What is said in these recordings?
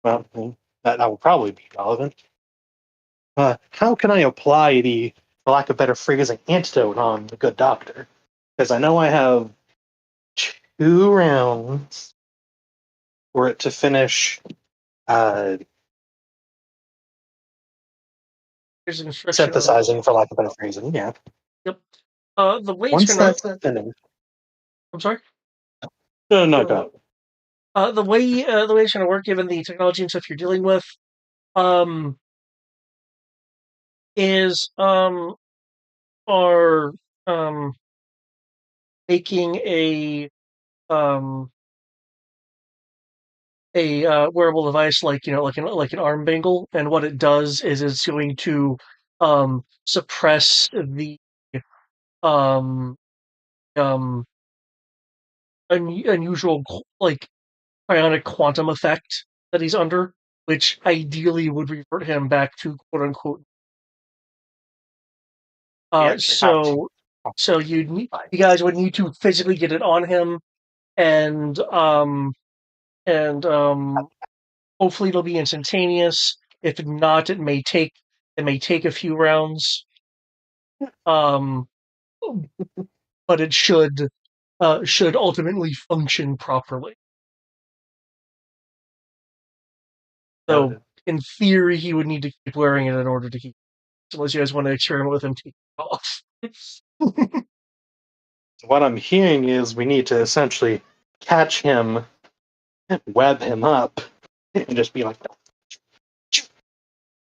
Well, that will probably be relevant. How can I apply the, for lack of better phrasing, antidote on the good doctor? Because I know I have 2 rounds for it to finish Here's an instruction on it. synthesizing, for lack of better phrasing. Yeah. Yep. The way it's Once gonna. that's finished. I'm sorry. No, no, go. The way it's gonna work, given the technology and stuff you're dealing with, um, is are um making um a wearable device like like an arm bangle, and what it does is it's going to suppress the um um unusual like ionic quantum effect that he's under, which ideally would revert him back to quote unquote. We Uh, actually have to. so so you guys would need to physically get it on him, and and hopefully it'll be instantaneous. If not, it may take a few rounds. Um, but it should ultimately function properly. So Noted. in theory, he would need to keep wearing it in order to keep. Unless you guys want to experiment with him taking it off. What I'm hearing is we need to essentially catch him, web him up, and just be like,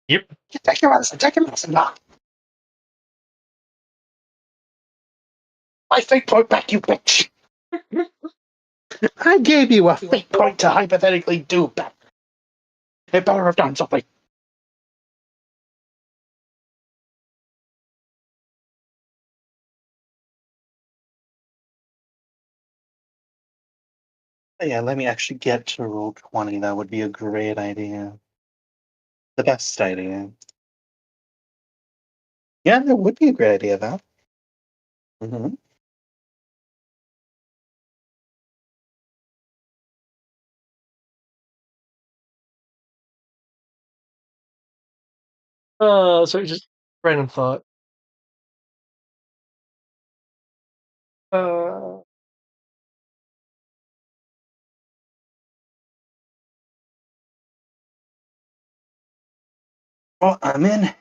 Yep. take your medicine, take your medicine now. My fate point back, you bitch. I gave you a fate point to hypothetically do better. It better have done something. Yeah, let me actually get to roll 20. That would be a great idea. The best idea. Yeah, that would be a great idea, though. Mm-hmm. So just random thought. Uh, Well, I'm in.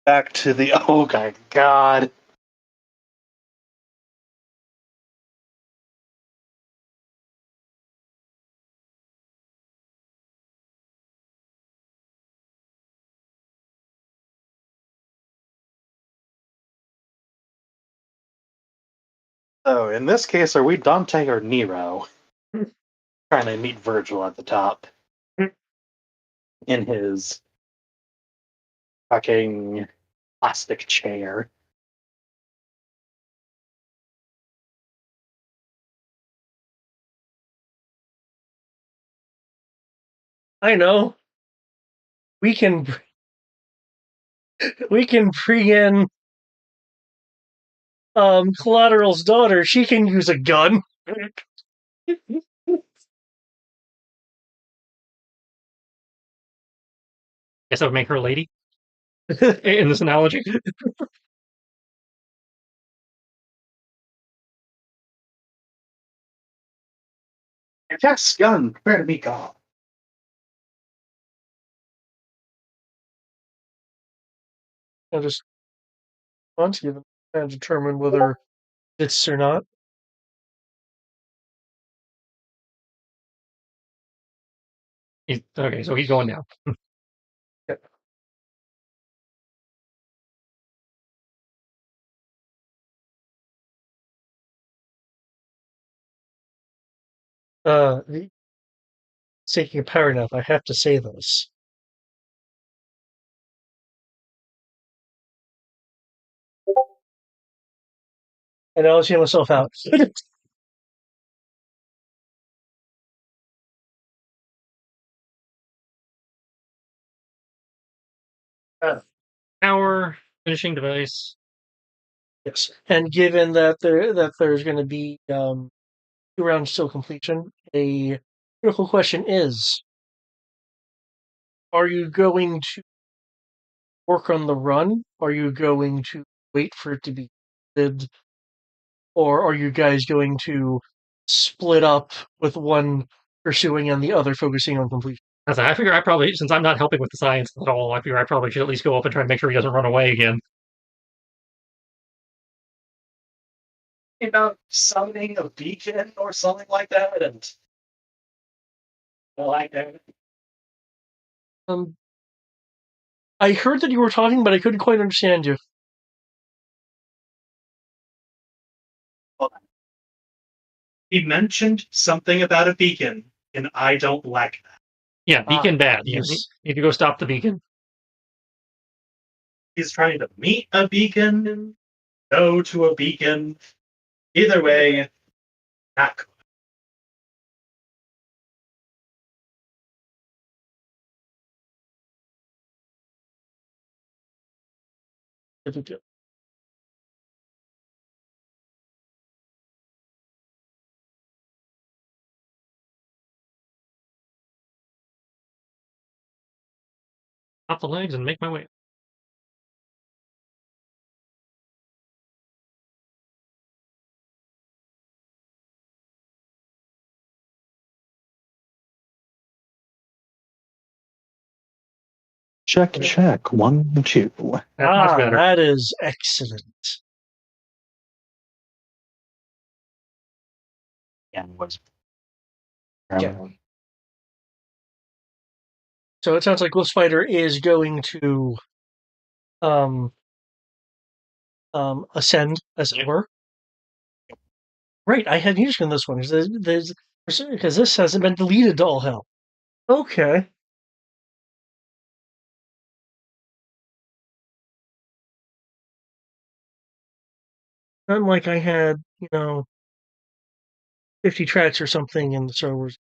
Back to the. Oh, my God. So, in this case, are we Dante or Nero? Trying to meet Virgil at the top in his fucking plastic chair. I know we can we can bring in Collateral's daughter. She can use a gun. Guess that would make her a lady in this analogy. Yes, gun, prepare to be gone. I just want to give it and determine whether it's or not. Okay, so he's going now. Yeah. Uh, taking a power nap. I have to say this. And I'll see myself out. Power finishing device. Yes, and given that there's going to be 2 rounds till completion, a critical question is: are you going to work on the run? Are you going to wait for it to be completed? Or are you guys going to split up with one pursuing and the other focusing on completion? I figure I probably, since I'm not helping with the science at all, I figure I probably should at least go up and try and make sure he doesn't run away again. About summoning a beacon or something like that, and like that. I heard that you were talking, but I couldn't quite understand you. He mentioned something about a beacon, and I don't like that. Yeah, beacon bad. Yes. You need to go stop the beacon. He's trying to meet a beacon and go to a beacon. Either way, not cool. Stop the legs and make my way. Check, check. 1, 2. That's much better. That is excellent. And was. Yeah. So it sounds like Ghost Fighter is going to ascend, as it were. Right, I had music in this one because this hasn't been deleted to all hell. Okay. Not like I had, 50 tracks or something in the servers.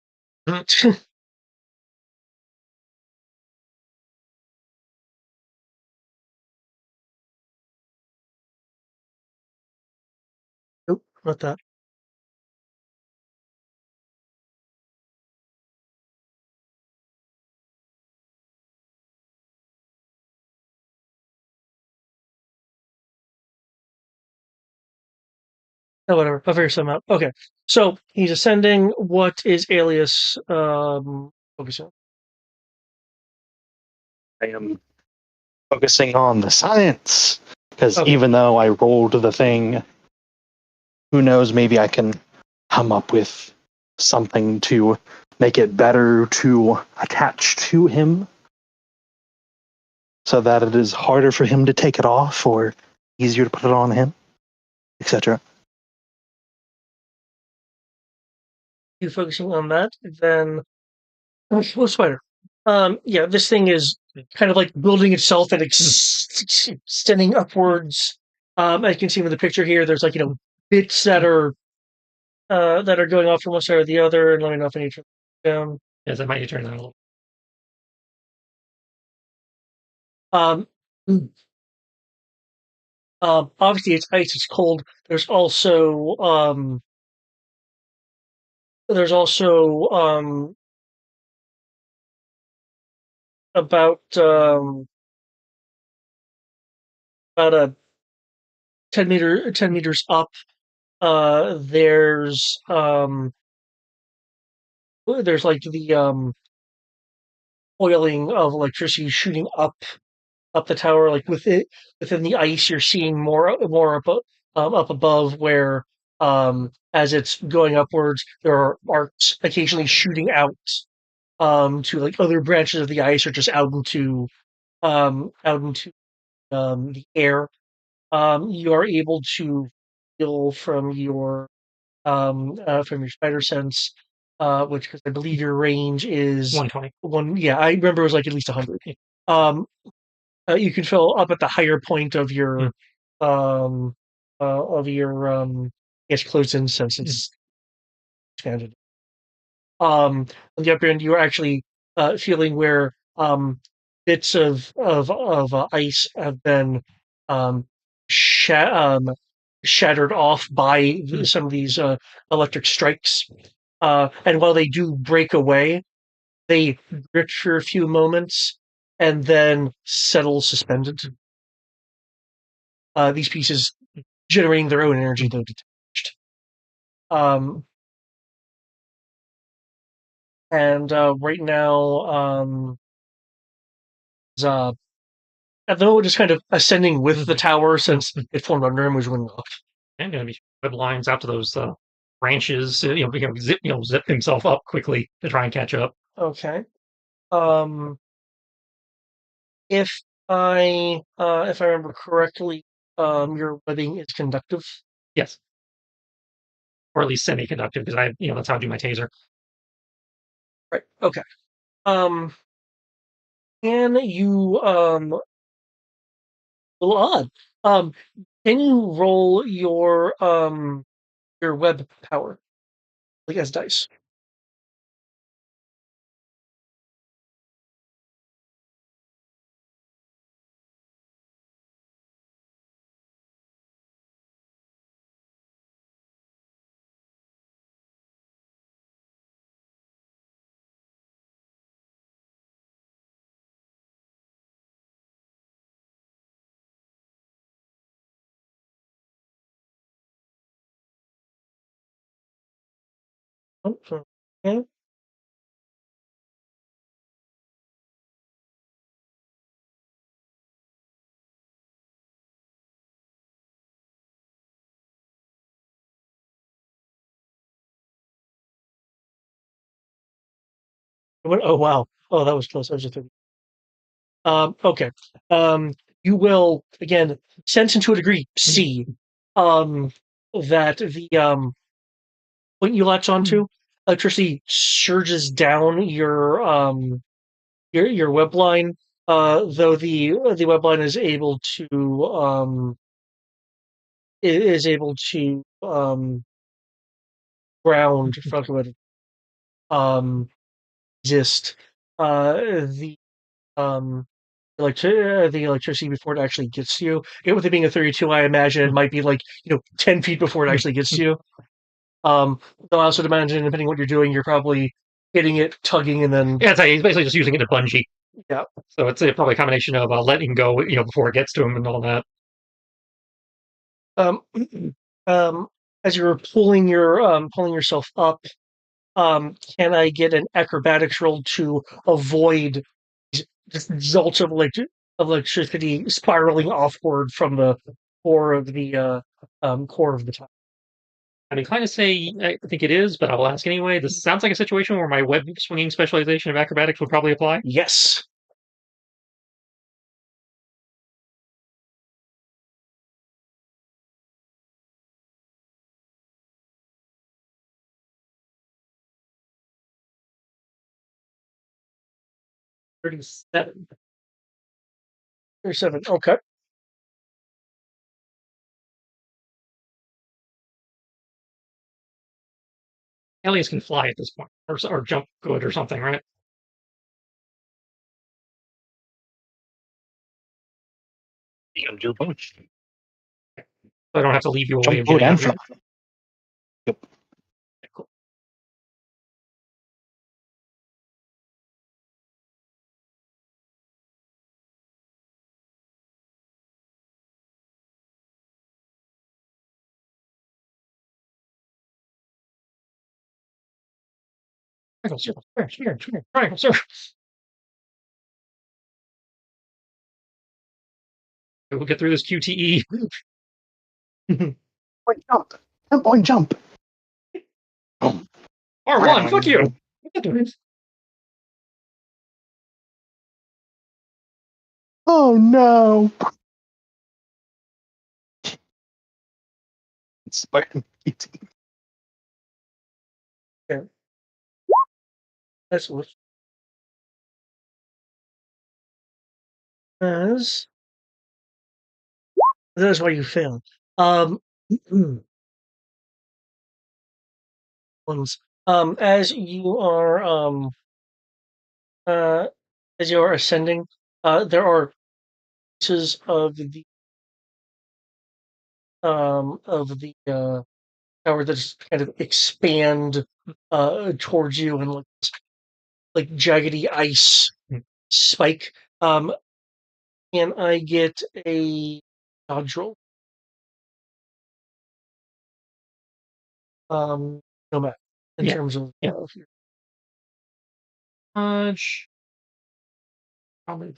Nope, not that. Oh, whatever. I'll figure something out. Okay. So he's ascending. What is Alias focusing on? I am focusing on the science. Because Okay. even though I rolled the thing, who knows, maybe I can come up with something to make it better to attach to him so that it is harder for him to take it off or easier to put it on him, etc. You focusing on that, then Ghost Fighter. Yeah, this thing is kind of like building itself and extending upwards. As you can see in the picture here, there's like bits that are going off from one side or the other, and let me know if I need to turn down. Yes, I might need to turn that a little. Um, obviously it's ice, it's cold. There's also about a 10 meters up. There's like the coiling of electricity shooting up the tower. Like within the ice, you're seeing more up above where as it's going upwards, there are arcs occasionally shooting out to like other branches of the ice or just out into the air. You are able to feel from your spider sense, which because I believe your range is 120. one. Yeah, I remember it was like at least 100. Um, you can feel up at the higher point of your um I guess closed in sense it's expanded. On the upper end, you are actually feeling where bits of ice have been um, shattered off by some of these electric strikes. And while they do break away, they drift for a few moments and then settle suspended. These pieces generating their own energy, though detached. And right now, though just kind of ascending with the tower since it formed under him, was running off. And gonna be web lines out to those branches. Zip himself up quickly to try and catch up. Okay. If I remember correctly, your webbing is conductive. Yes, or at least semi-conductive, because that's how I do my taser. Right. Okay. Can you a little odd. Can you roll your web power, like as dice? Oh, so- yeah. Oh wow. Oh, that was close. I was just thinking. Okay. You will again sense and to a degree see that the point you latch onto, electricity surges down your web line. Though the web line is able to ground for lack of a better exist. The the electricity before it actually gets to you. With it being a 32, I imagine it might be like 10 feet before it actually gets to you. Though I also imagine, depending on what you're doing, you're probably hitting it, tugging, and then Yeah, he's basically just using it to bungee. yeah. So it's probably a combination of letting go, before it gets to him and all that. Um, as you're pulling yourself up, can I get an acrobatics roll to avoid just results of electricity spiraling offward from the core of the tower? I'm inclined to say I think it is, but I will ask anyway. This sounds like a situation where my web swinging specialization of acrobatics would probably apply. Yes. $37. 37. Okay. Aliens can fly at this point, or jump good or something, right? You can do both. So I don't have to leave you a way Jump of boat getting and out here. fly. Yep. Cool. Triangle circle, triangle circle. We'll get through this QTE. Point jump. 10-point jump. R1, fuck you. Oh no. Spartan PT. Okay. That's what. As that's why you failed. Ones. As you are uh as you are ascending, there are pieces of the tower that just kind of expand towards you and like jaggedy ice spike. Can I get a dodge roll? No matter in Yeah. terms of Yeah. Probably.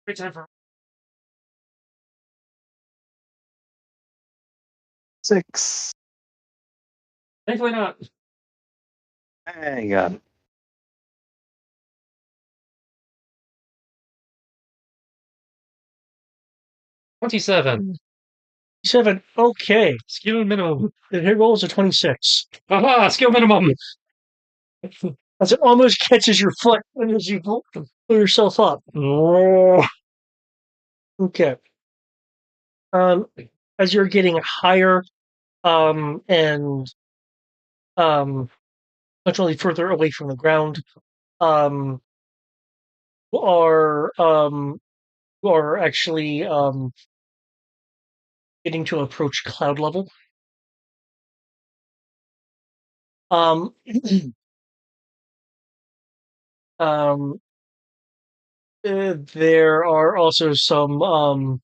Great time for 6. thankfully not. Hang on. 27. 7. Okay. Skill minimum. The hit roll is a 26. Aha! Skill minimum. As it almost catches your foot as you pull yourself up. Okay. As you're getting higher, and much really further away from the ground, um, are actually getting to approach cloud level. Um, there are also some.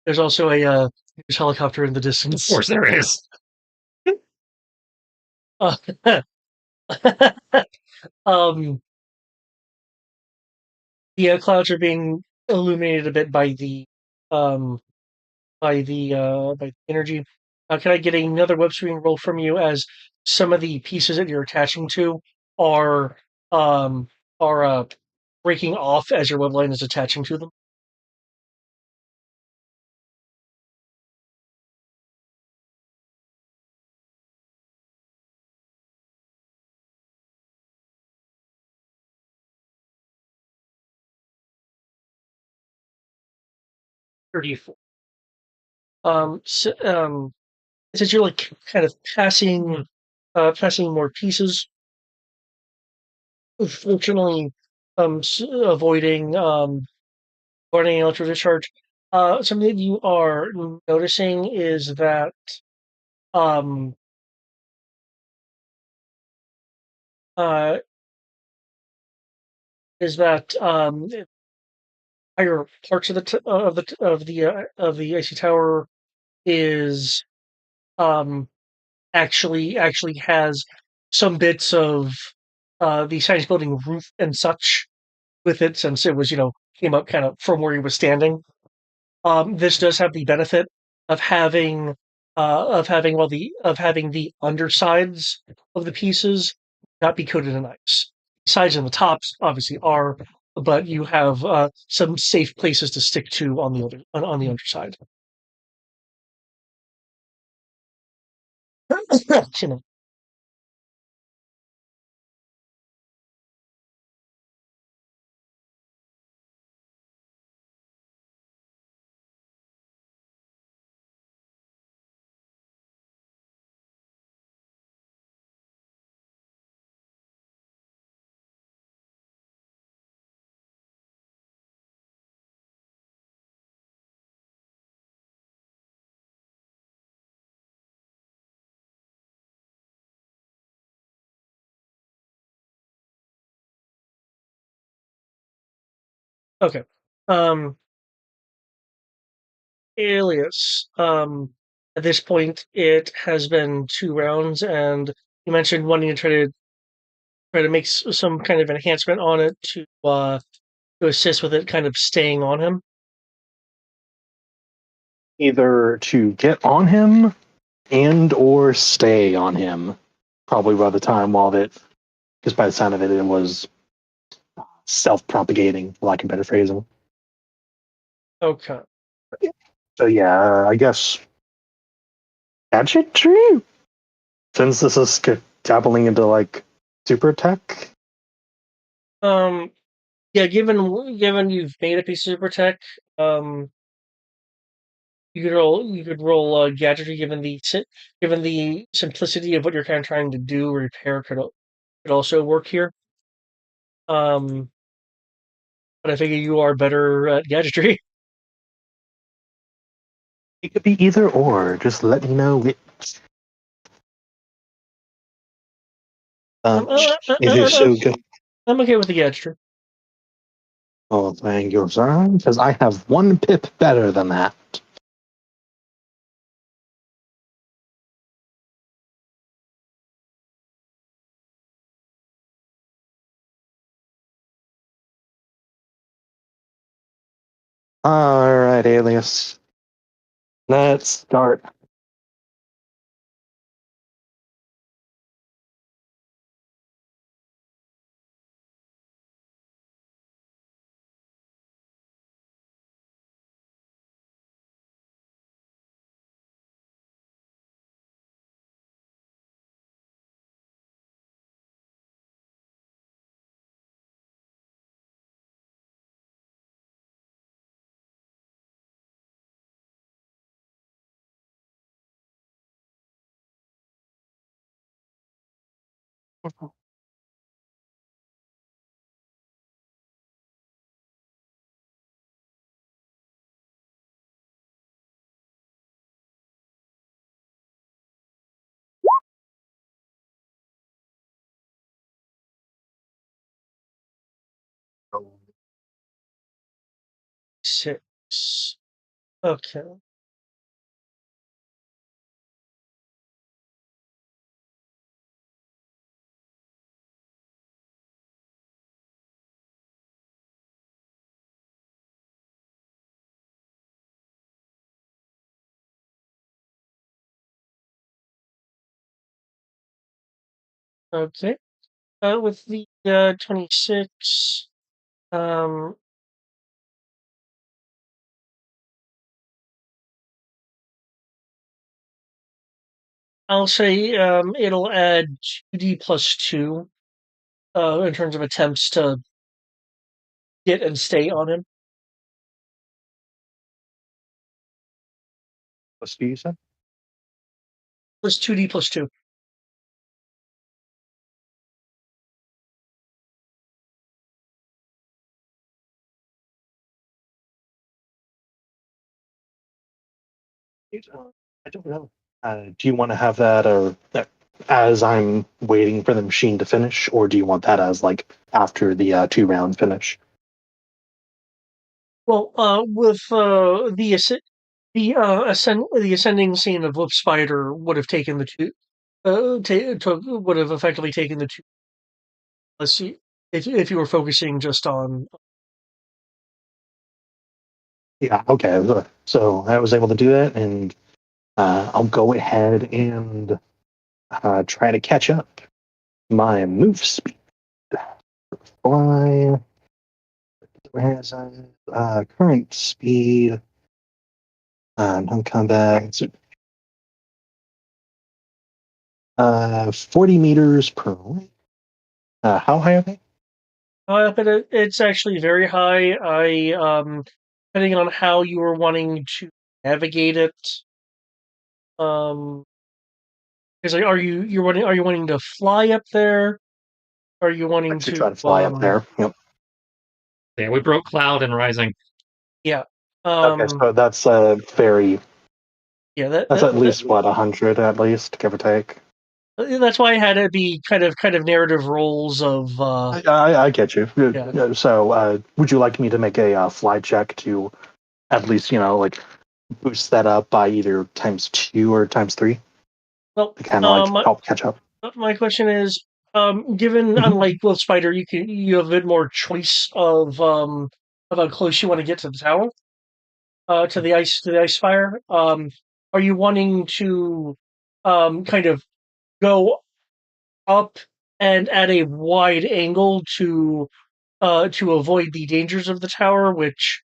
There's also a news helicopter in the Of distance. course there is. Uh, um, the clouds are being illuminated a bit by the um by the energy. Can I get another web swinging roll from you as some of the pieces that you're attaching to are um are breaking off as your web line is attaching to them? .34. Since you're like kind of passing more pieces, fortunately, avoiding avoiding electro discharge. Something that you are noticing um uh is that higher parts of the icy tower is um actually has some bits of the science building roof and such with it, since it was came up kind of from where he was standing. This does have the benefit of having the undersides of the pieces not be coated in ice. Sides and the tops obviously are, but you have some safe places to stick to on the underside. You know. Okay. Um, Alias. At this point, it has been 2 rounds, and you mentioned wanting to try to make some kind of enhancement on it to assist with it kind of staying on him. Either to get on him and or stay on him. Probably by the time while it, because by the sound of it, it was self-propagating, for lack of better phrasing. Okay. So yeah, I guess gadget tree. Since this is dabbling into like super tech. Um, yeah, given you've made a piece of super tech, um, You could roll gadgetry given the simplicity of what you're kind of trying to do. Repair could also work here. But I figure you are better at gadgetry. It could be either or. Just let me know which. It is so good. I'm okay with the gadgetry. Oh, thank you, sir. Because I have one pip better than that. All right, Alias. Let's start. Six. Okay. Okay. With the 26, um, I'll say it'll add 2d plus 2 in terms of attempts to get and stay on him. What's you said? Plus 2d plus 2. I don't know. Do you want to have that as I'm waiting for the machine to finish, or do you want that as like after the 2 round finish? Well, with the ascending scene of Whip Spider would have taken the two. Would have effectively taken the two. Let's see if you were focusing just on. Yeah. Okay. So I was able to do that, and I'll go ahead and try to catch up my move speed. Fly. Whereas current speed, non-combat, 40 meters per minute. How high are they? But it's actually very high. Depending on how you were wanting to navigate it, is like, are you wanting to fly up there? Are you wanting Actually, to try to fly up there. Yep. Yeah, we broke Cloud and Rising. Yeah. Okay, so that's very. Yeah. That's at least what 100, at least, give or take. That's why I had it be kind of narrative roles of. I get you. Yeah. So, would you like me to make a fly check to at least like boost that up by either times 2 or times 3 Well, to kind of like help catch up? my question is, given Mhm. unlike Wolf Spider, you have a bit more choice of how close you want to get to the tower, to the ice spire. Are you wanting to kind of go up and at a wide angle to avoid the dangers of the tower, which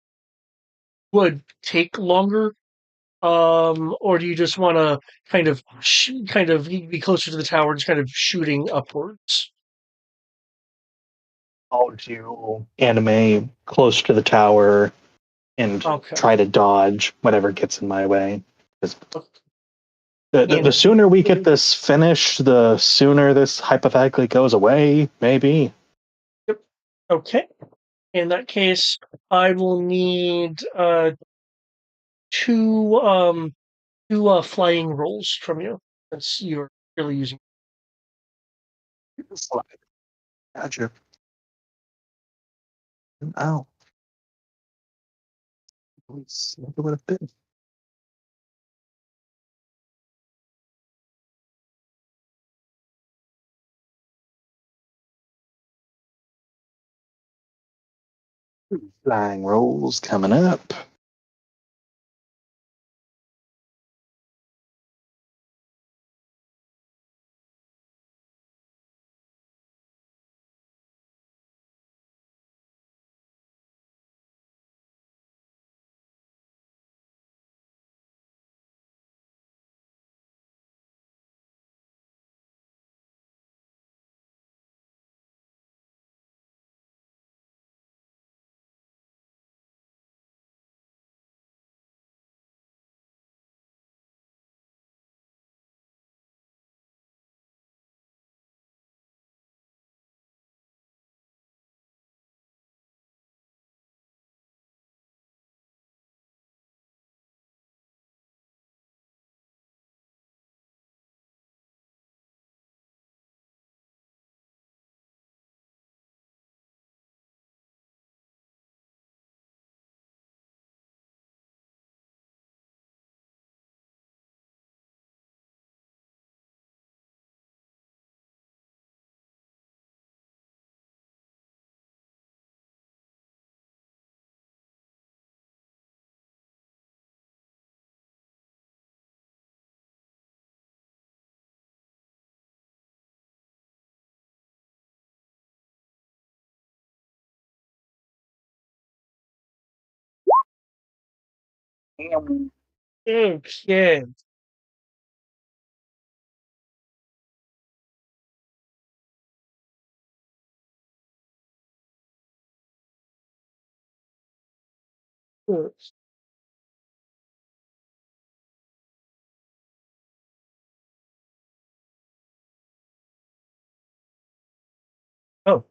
would take longer? Or do you just want to kind of be closer to the tower, just kind of shooting upwards? I'll do anime close to the tower, and Okay. try to dodge whatever gets in my way. 'Cause the And- sooner we get this finished, the sooner this hypothetically goes away, maybe. Okay. In that case, I will need two flying rolls from you, since you're really using. Gotcha. Ow. Let's look at what it did. Flying rolls coming up. Okay. Oh,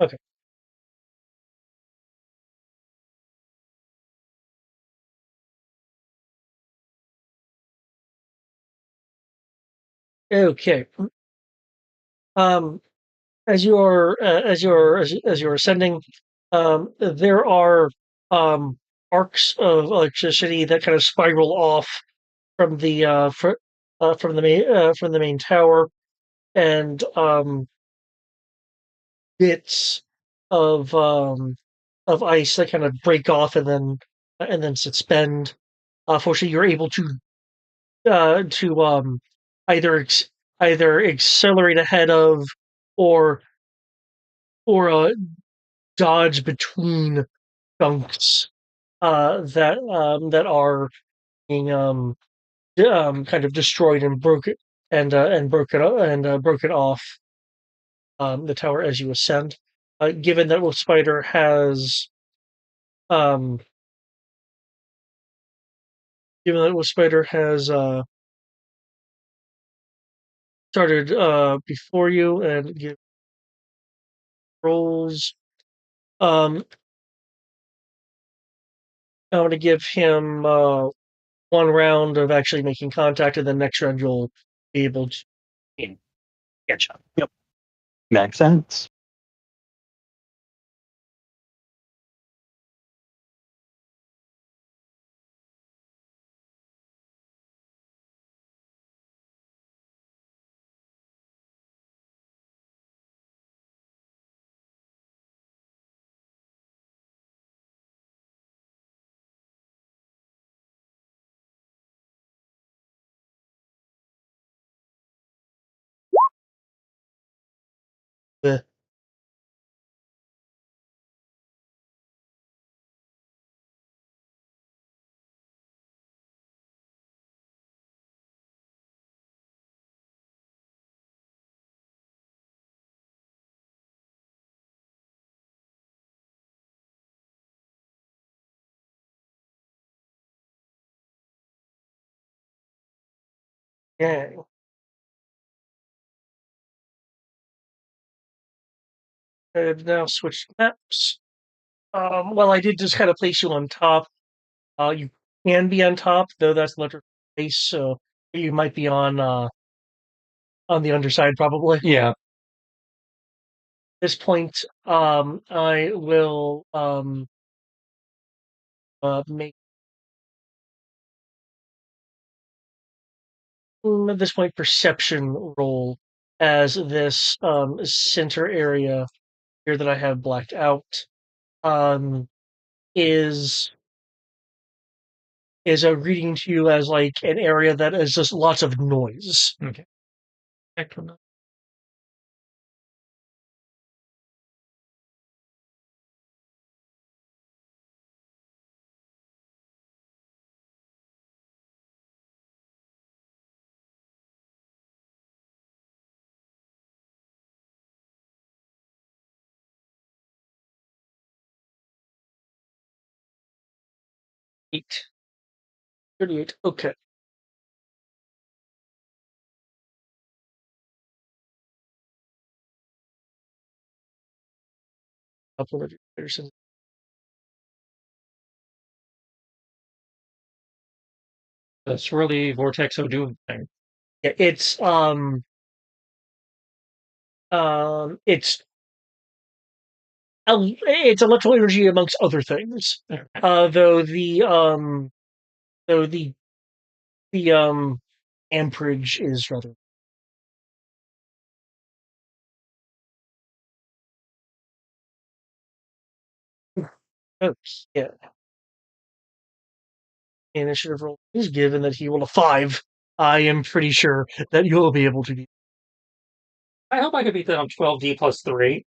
okay. Okay. Um, as you're ascending, there are arcs of electricity that kind of spiral off from from the main tower, and bits of ice that kind of break off and then suspend. Fortunately, you're able to either either accelerate ahead of or or dodge between chunks that are being kind of destroyed and broken off the tower as you ascend. Given that Wolf Spider has um, given that Wolf Spider has started before you and give rolls, um, I'm going to give him one round of actually making contact, and then next round you'll be able to catch up. Yep. Makes sense. Uh, Yeah. I've now switched maps. Well, I did just kind of place you on top. You can be on top, though that's electric base, so you might be on the underside probably. Yeah. At this point, I will make at this point perception roll as this center area here that I have blacked out um is a reading to you as like an area that is just lots of noise. Okay. Excellent. Eight. 38. Okay. Upload your Peterson. The swirly vortex of doom thing. Yeah, it's it's electrical energy amongst other things. Okay. Though the amperage is rather. Yeah. Initiative roll is given that he rolled a 5. I am pretty sure that you'll be able to beat. I hope I could beat that on 12D plus 3.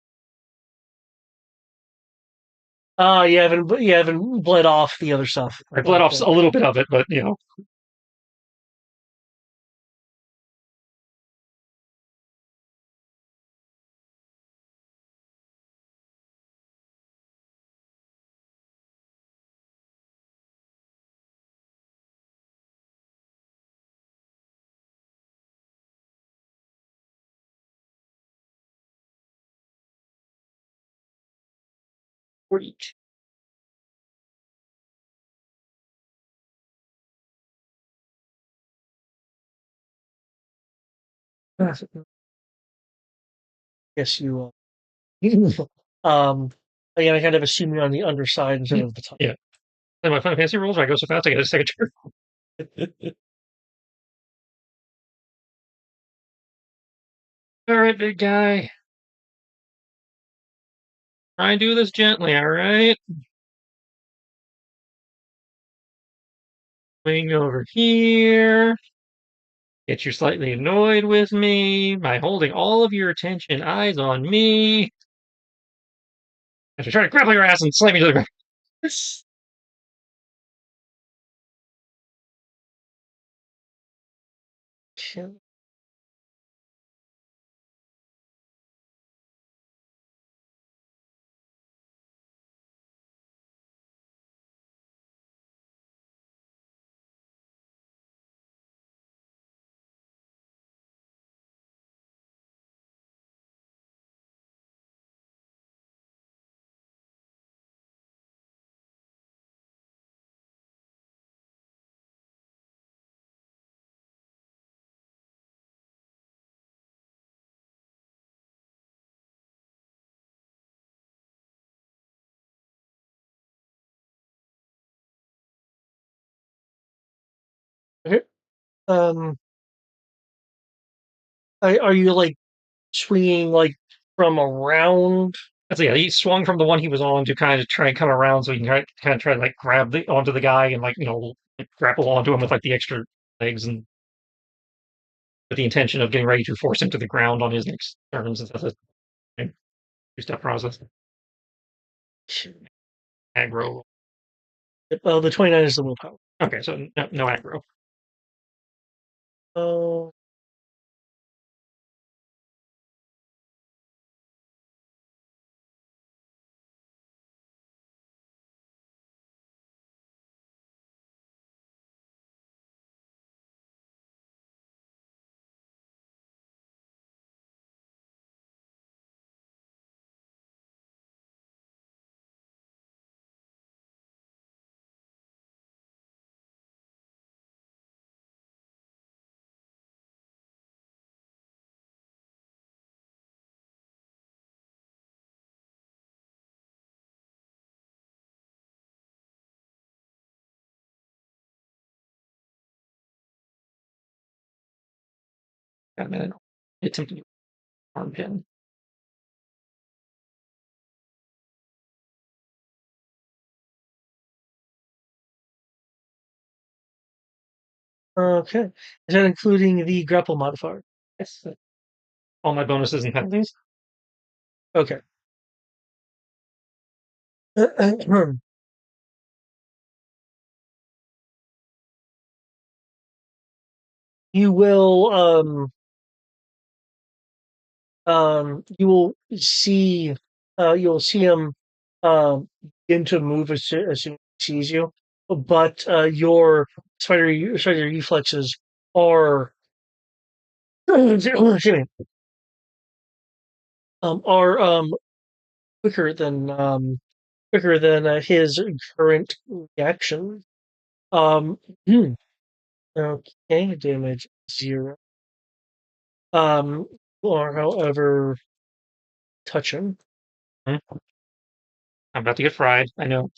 You haven't bled off the other stuff. I bled off a little bit of it, but you know. Reach. Yes, you again, I kind of assume you're on the underside instead of the top. Yeah. And my Final Fantasy rolls, I go so fast I get a second turn. All right, big guy. Try and do this gently, all right? Swing over here. Get you slightly annoyed with me by holding all of your attention, eyes on me. I should try to grapple your ass and slam you to the ground. Okay. Are you like swinging like from around? So yeah, he swung from the one he was on to kind of try and come around so he can kind of try to like grab onto the guy and like grapple onto him with like the extra legs and with the intention of getting ready to force him to the ground on his next turn since that's a two-step process. Aggro. Well, the 29 is the willpower. Okay, so no aggro. Oh, a minute. Attempting to arm pin. Okay. Is that including the grapple modifier? Yes. All my bonuses and penalties. Okay. You will you will see you'll see him begin to move as soon as he sees you, but your spider reflexes are excuse me, are quicker than his current reaction. Hmm, okay, damage 0. Or however, touch him. I'm about to get fried. I know.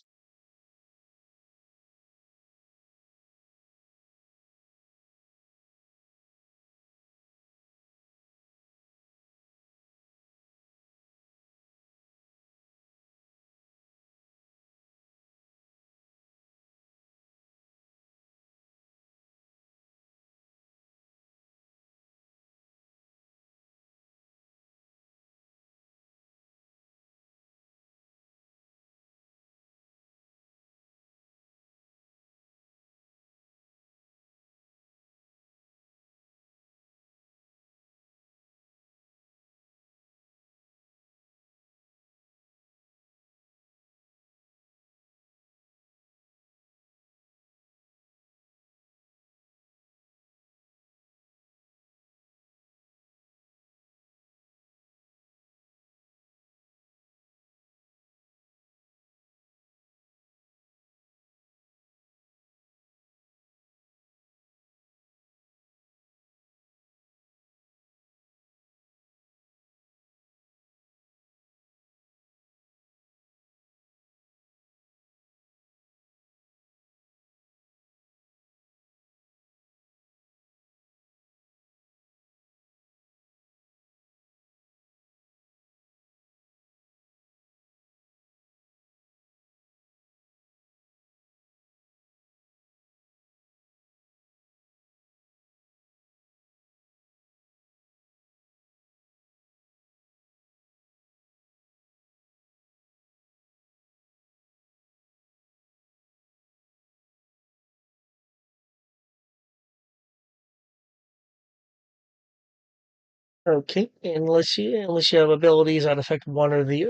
Okay, unless you have abilities that affect one or the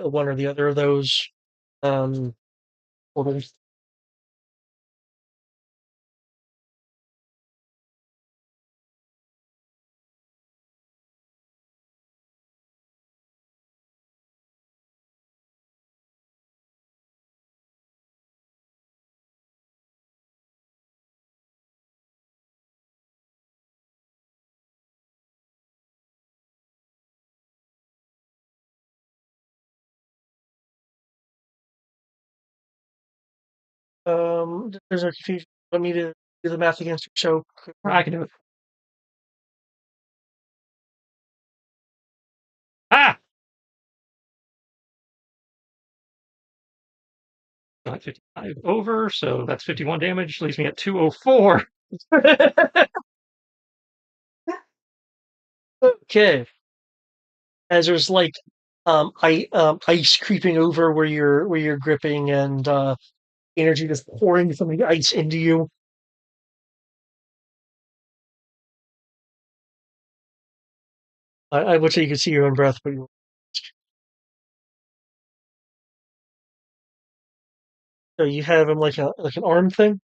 other of those um orders. There's a confusion. Let me to do the math against you. So I can do it. Ah! 55 over, so that's 51 damage. Leaves me at 204. okay. As there's like ice creeping over where you're gripping and energy just pouring from the ice into you. I would say you can see your own breath, but so you have him like an arm thing.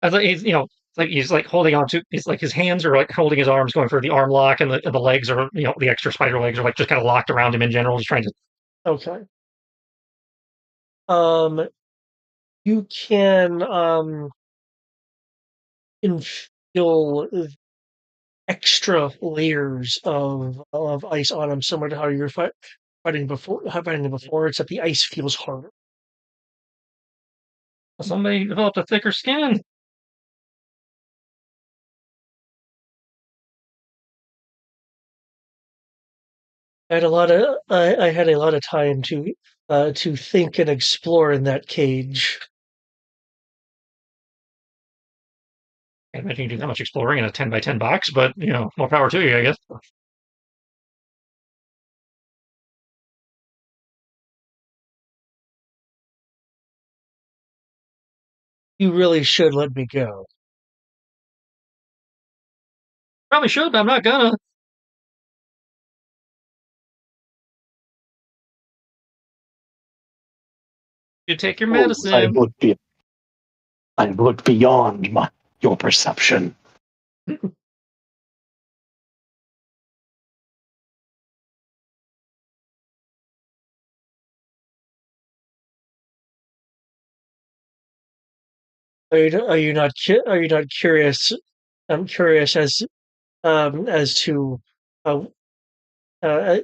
I thought he's, like he's like holding on to. It's like his hands are like holding his arms, going for the arm lock, and the legs are, the extra spider legs are like just kind of locked around him in general, just trying to. Okay. Um, you can infill extra layers of ice on him, similar to how you were fighting him before, except the ice feels harder. Somebody developed a thicker skin. I had a lot of time to think and explore in that cage. I imagine you do that much exploring in a 10 by 10 box, but more power to you, I guess. You really should let me go. Probably should, but I'm not gonna. You take your Oh, medicine. I've looked beyond your perception. Are you not curious? I'm curious as to uh, uh,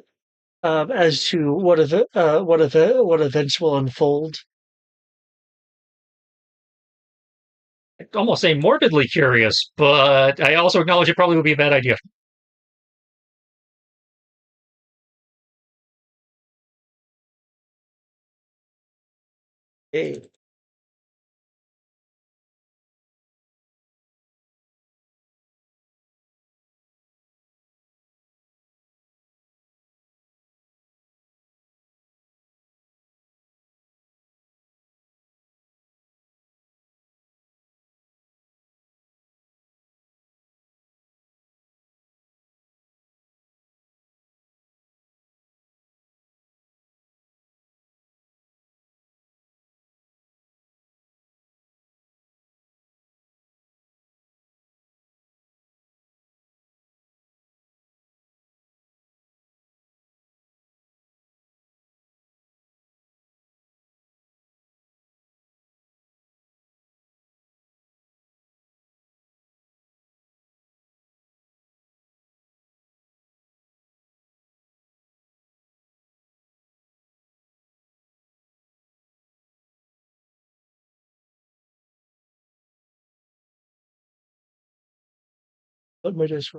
as to what events will unfold. I'd almost say morbidly curious, but I also acknowledge it probably would be a bad idea. Hey, let me just.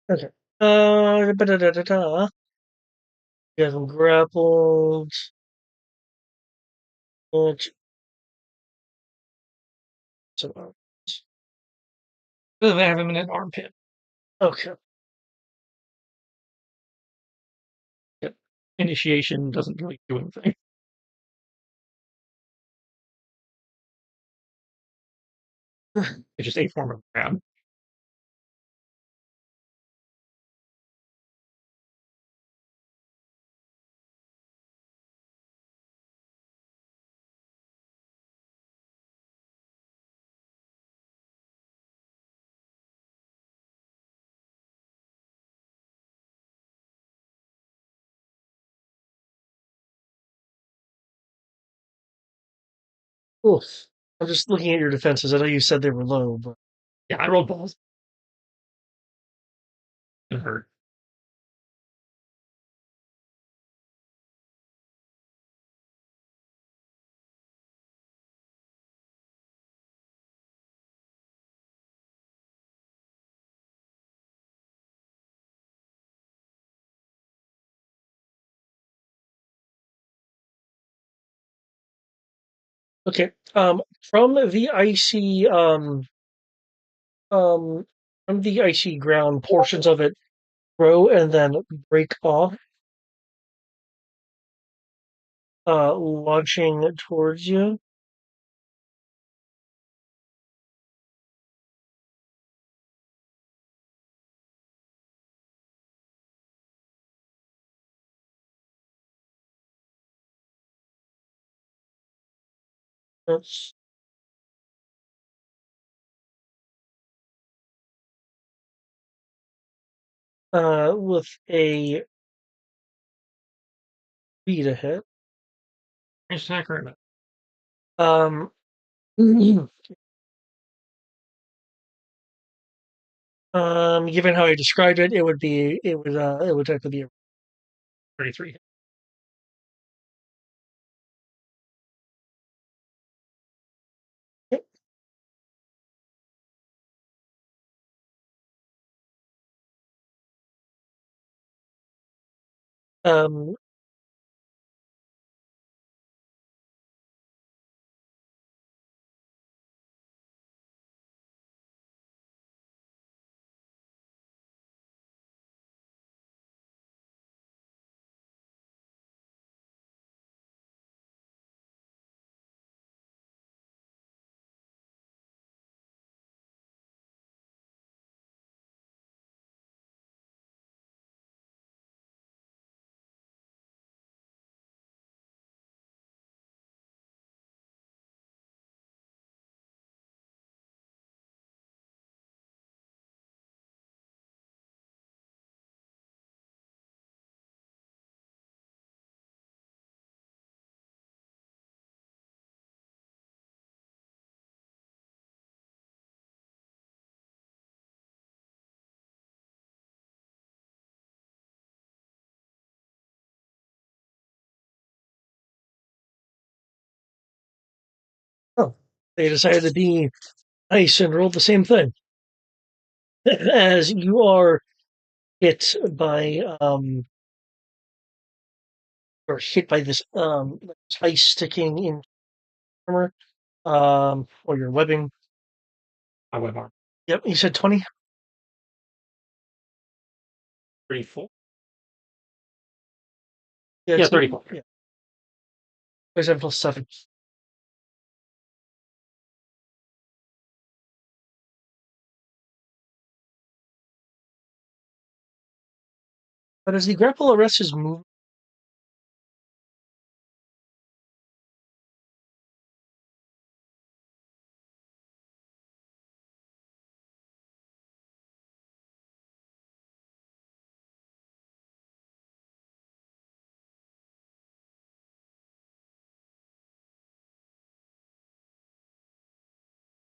Okay. Da-da-da-da-da. You have them grappled. Which, so, I have him in an armpit. okay. Yep. Initiation doesn't really do anything. It's just a form of grab. Oof. I'm just looking at your defenses. I know you said they were low, but Yeah, I rolled balls. It hurt. okay. From the icy um From the icy ground, portions of it grow and then break off, launching towards you. That's with a beat a hit. Range attack or Um, given how I described it, it would technically be 33. um oh, they decided to be nice and rolled the same thing. As you are hit by or hit by this ice sticking in armor, or your webbing. My web arm. Yep, you said 20? 34. Yeah, 34. Yeah. 27 plus 7. But as the grapple arrests his move,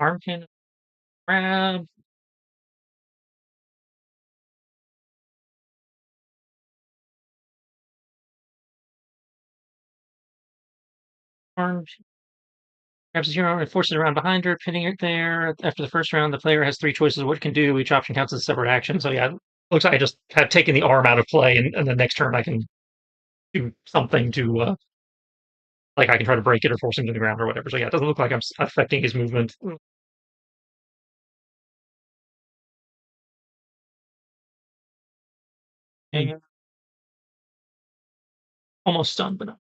Arm can grab. Arm grabs his hero and forces it around behind her, pinning it there. After the first round, the player has 3 choices of what it can do. Each option counts as a separate action. So yeah, looks like I just have taken the arm out of play, and the next turn I can do something to like I can try to break it or force him to the ground or whatever. So yeah, it doesn't look like I'm affecting his movement. And almost stunned, but not.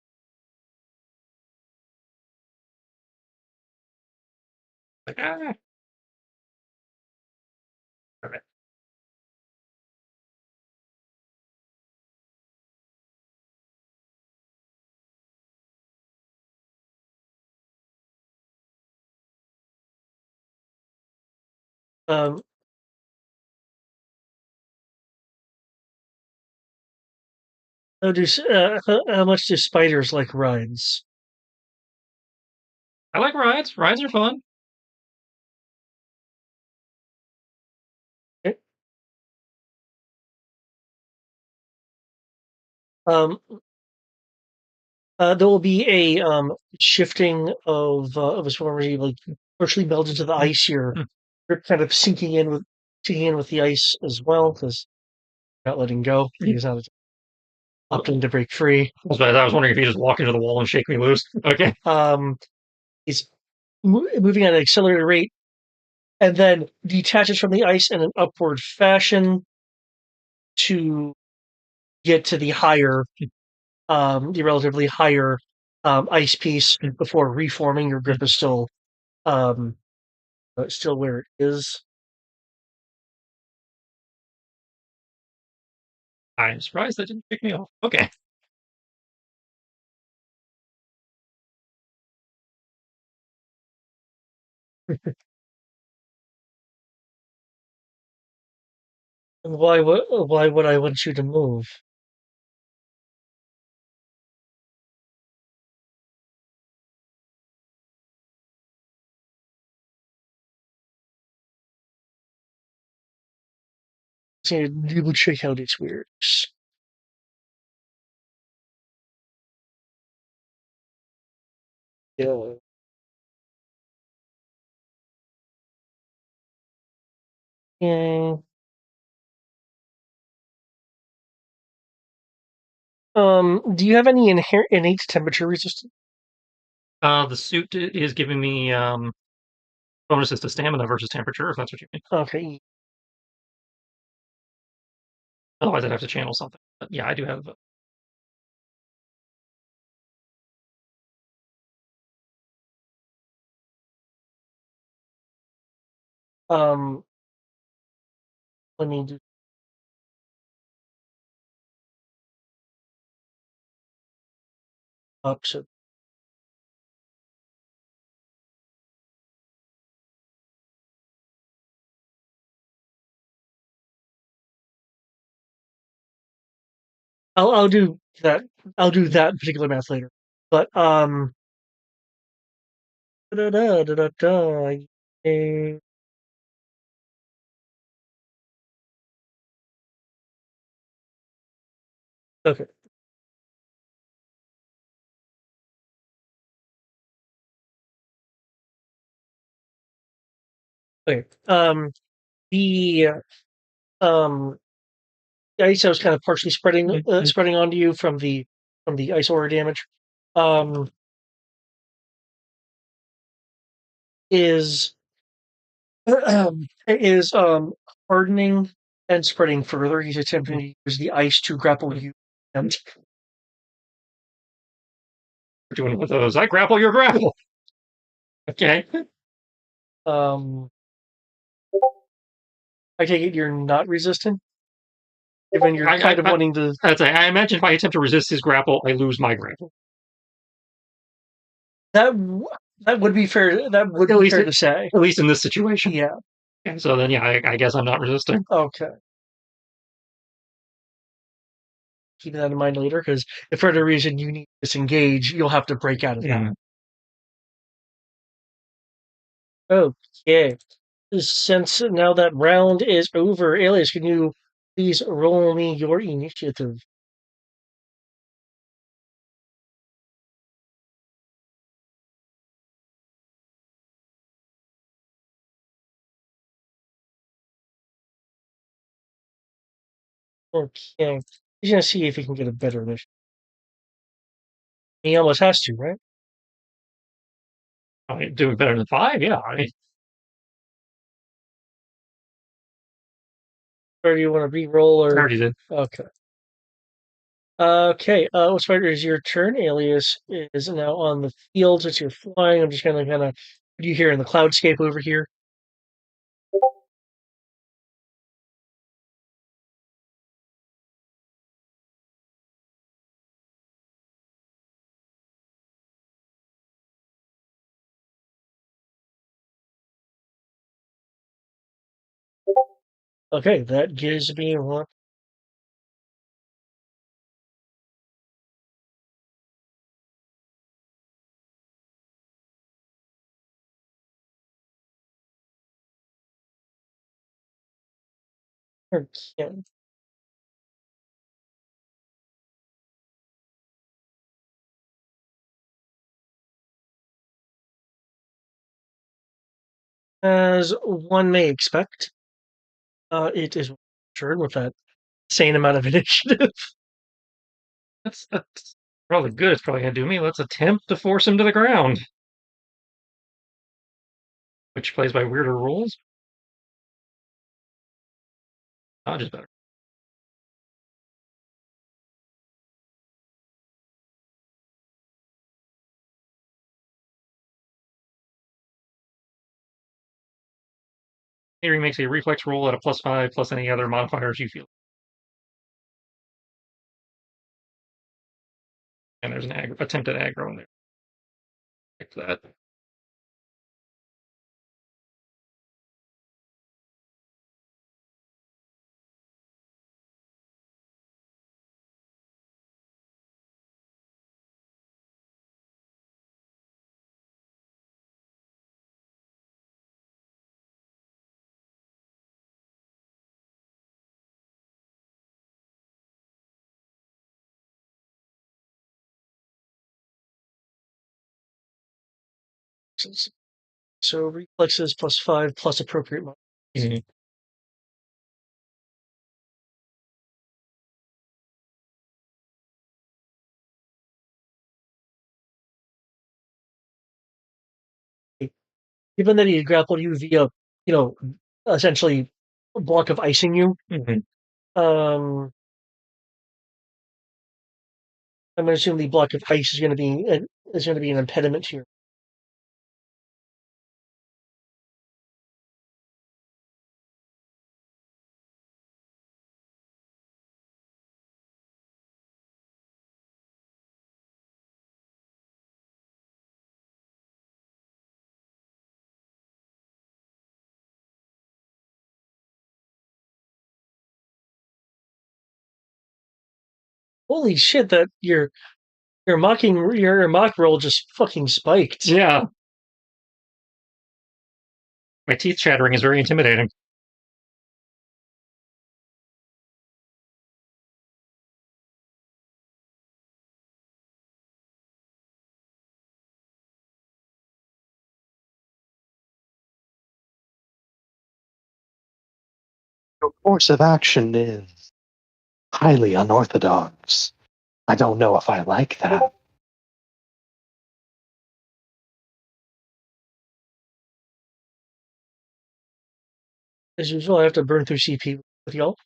Like, ah. Okay. um, how much do spiders like rides? I like rides. Rides are fun. Okay. Um, there will be a shifting of his form as he like partially melds into the ice here. Hmm. You're kind of sinking in with the ice as well because not letting go. He's not opting to break free. I was wondering if you just walk into the wall and shake me loose. Okay. He's moving at an accelerated rate, and then detaches from the ice in an upward fashion to get to the relatively higher ice piece before reforming. Your grip is still where it is. I'm surprised that didn't pick me off. Okay. Why would I want you to move? So double check how this works. Yeah. Yeah. Do you have any innate temperature resistance? The suit is giving me bonuses to stamina versus temperature, if that's what you mean. Okay. Otherwise, I'd have to channel something. But yeah, I do have. Let me do. Up so. I'll do that. I'll do that particular math later. But eh, okay. Okay. The um the ice I was kind of partially spreading onto you from the ice aura damage. Is is hardening and spreading further. He's attempting to use the ice to grapple you. And We're doing one of those. I grapple your grapple. Okay. I take it you're not resistant, given you're kind of wanting to. I imagine if I attempt to resist his grapple, I lose my grapple. That would be fair. That would be fair to say. At least in this situation. Yeah. And so then, yeah, I guess I'm not resisting. Okay. Keep that in mind later, because if for any reason you need to disengage, you'll have to break out of that. Okay. Since now that round is over, Alias, can you please roll me your initiative? Okay. He's gonna see if he can get a better initiative. He almost has to, right? I'm doing better than 5, yeah. Or do you want to re-roll? Or I already did. Okay. Okay. Spider, is your turn. Alias is now on the field since you're flying. I'm just gonna kind of put you here in the cloudscape over here. Okay, that gives me one. Okay. As one may expect, it is turn with that insane amount of initiative. That's probably good. It's probably going to do me. Let's attempt to force him to the ground. Which plays by weirder rules. Dodge is better. Henry makes a reflex roll at a +5 plus any other modifiers you feel. And there's an attempted aggro in there. Check that. So reflexes +5 plus appropriate modifiers. Given that he grappled you via, essentially a block of icing you, I'm going to assume the block of ice is going to be an impediment to your. Holy shit! That your mock roll just fucking spiked. Yeah. My teeth chattering is very intimidating. Your course of action is highly unorthodox. I don't know if I like that. As usual, I have to burn through CP with y'all.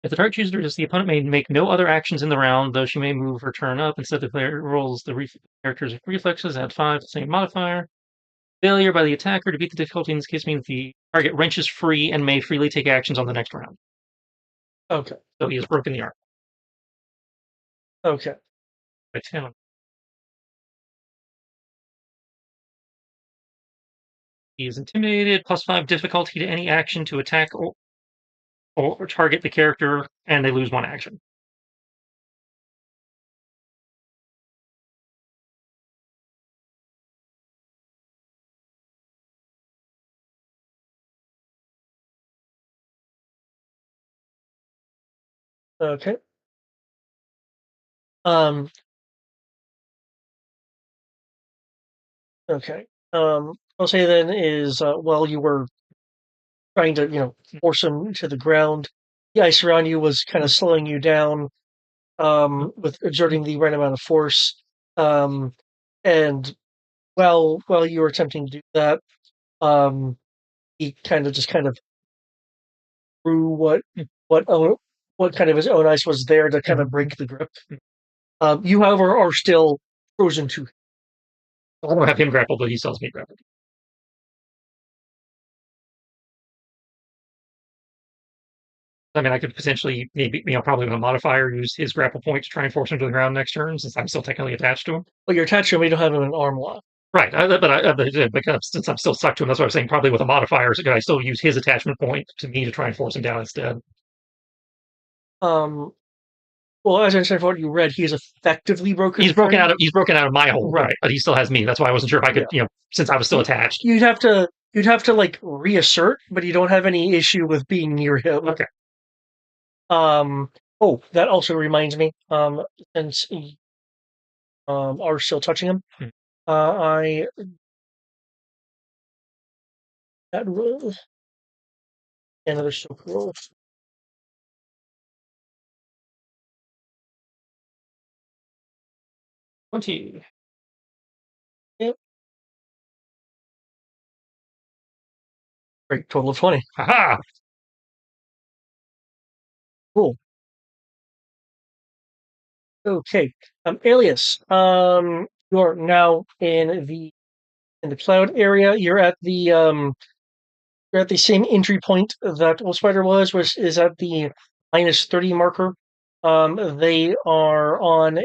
If the target chooses to resist, the opponent may make no other actions in the round, though she may move her turn up. Instead, the player rolls the character's reflexes, add 5 to the same modifier. Failure by the attacker to beat the difficulty in this case means the target wrenches free and may freely take actions on the next round. Okay. So he has broken the arm. Okay. By 10. He is intimidated, +5 difficulty to any action to attack or target the character, and they lose 1 action. Okay. Okay. I'll say then is while you were trying to force him to the ground, the ice around you was kind of slowing you down with exerting the right amount of force. And while you were attempting to do that, he kind of threw what kind of his own ice was there to kind of break the grip. You, however, are still frozen to. I don't have him grappled, but he still has me grappled. I mean, I could potentially, maybe, probably with a modifier, use his grapple point to try and force him to the ground next turn, since I'm still technically attached to him. Well, you're attached to him, but you don't have him in arm lock. Right, but because since I'm still stuck to him, that's what I was saying. Probably with a modifier, so I still use his attachment point to me to try and force him down instead. Well, as I said, for what you read, he's effectively broken. He's broken out of my hold, Right. Right? But he still has me. That's why I wasn't sure if I could, since I was still attached. You'd have to like reassert, but you don't have any issue with being near him. Okay. Oh, that also reminds me. Since you are still touching him, I that roll another soak roll. 20. Yep. Great, total of 20. Haha! Cool. Okay. Alias. You're now in the cloud area. You're at the same entry point that Wolf Spider which is at the -30 marker. They are on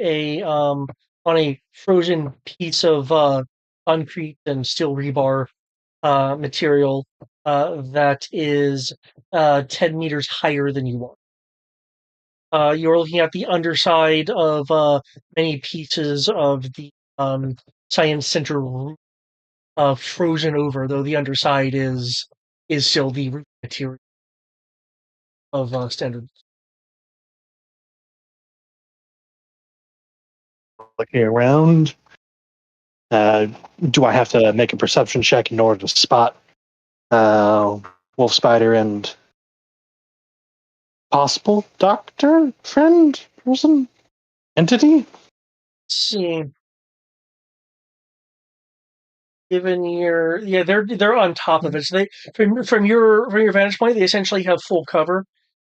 a frozen piece of concrete and steel rebar material that is 10 meters higher than you are. You're looking at the underside of many pieces of the science center roof, frozen over, though the underside is still the root material of standard. Looking around, do I have to make a perception check in order to spot Wolf Spider and possible doctor, friend, person, entity? Let's see. Given they're on top of it. So they from your vantage point, they essentially have full cover.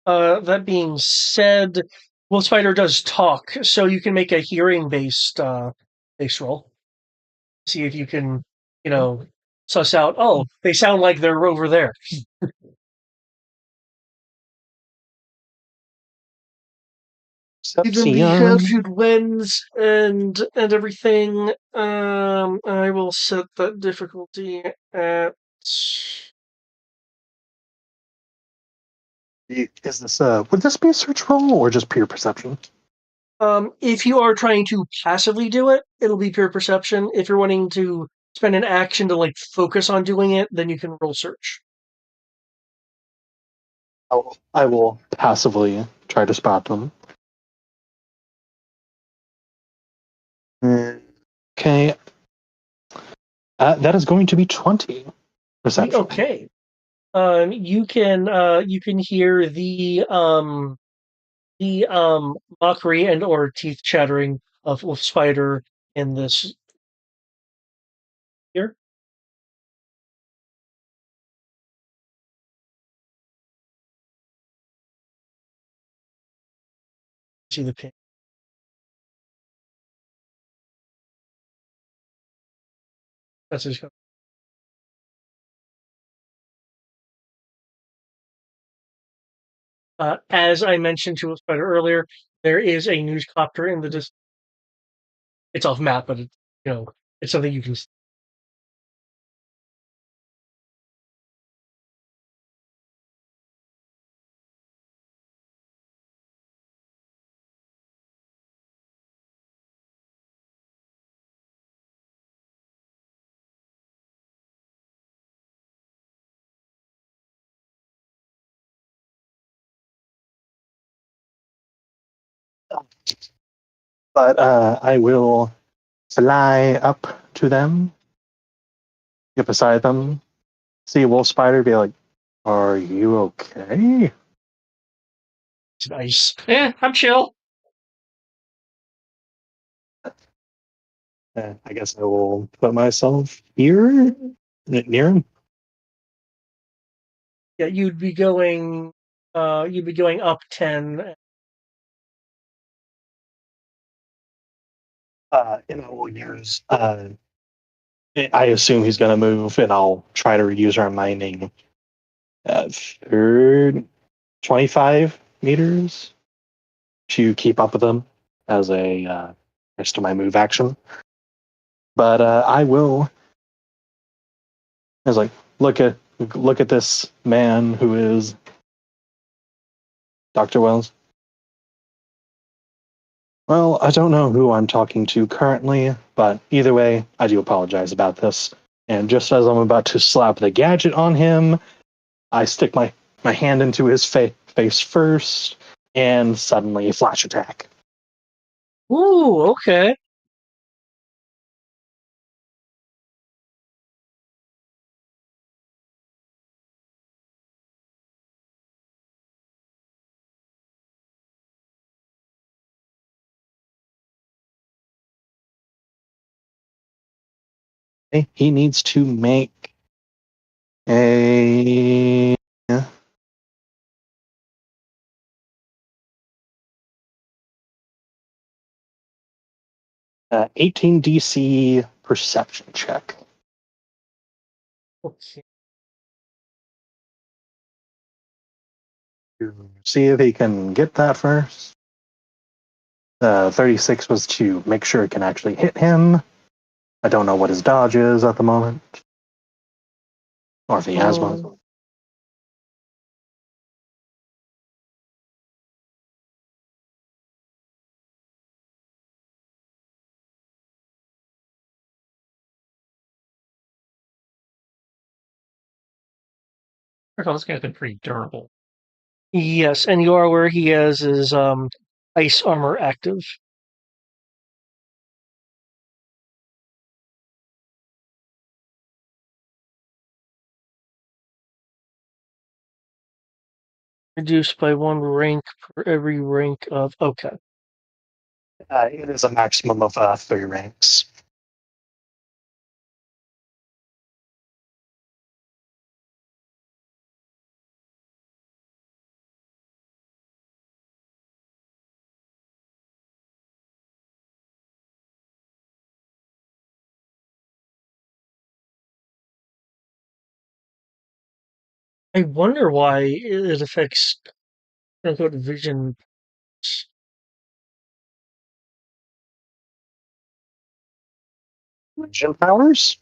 That being said, Wolf Spider does talk, so you can make a hearing based roll. See if you can, suss out. Oh, they sound like they're over there. Given the captured lens and everything, I will set that difficulty at. Is this would this be a search roll or just pure perception? If you are trying to passively do it, it'll be pure perception. If you're wanting to spend an action to focus on doing it, then you can roll search. I will passively try to spot them. Okay. That is going to be 20 perception. Okay. You can hear the mockery and or teeth chattering of Wolf Spider in this here. See the pin. That's his. As I mentioned to Wolf Spider earlier, there is a news copter in the distance. It's off map, but it's something you can see. But I will fly up to them, get beside them, see a wolf spider, be like, "Are you okay?" It's nice. I'm chill. I guess I will put myself here near him. Yeah, you'd be going up 10. And I will use. I assume he's going to move, and I'll try to use our mining. Third, 25 meters to keep up with them as a rest of my move action. But I will. I was like, look at this man who is Dr. Wells. Well, I don't know who I'm talking to currently, but either way, I do apologize about this. And just as I'm about to slap the gadget on him, I stick my hand into his face first, and suddenly flash attack. Ooh, okay. Okay, he needs to make a 18 DC perception check. Okay. To see if he can get that first. 36 was to make sure it can actually hit him. I don't know what his dodge is at the moment. Or if he has one. This guy's been pretty durable. Yes, and you are aware he has his ice armor active. Reduced by 1 rank per every rank of... Okay. It is a maximum of 3 ranks. I wonder why it affects quote-unquote vision. Vision powers?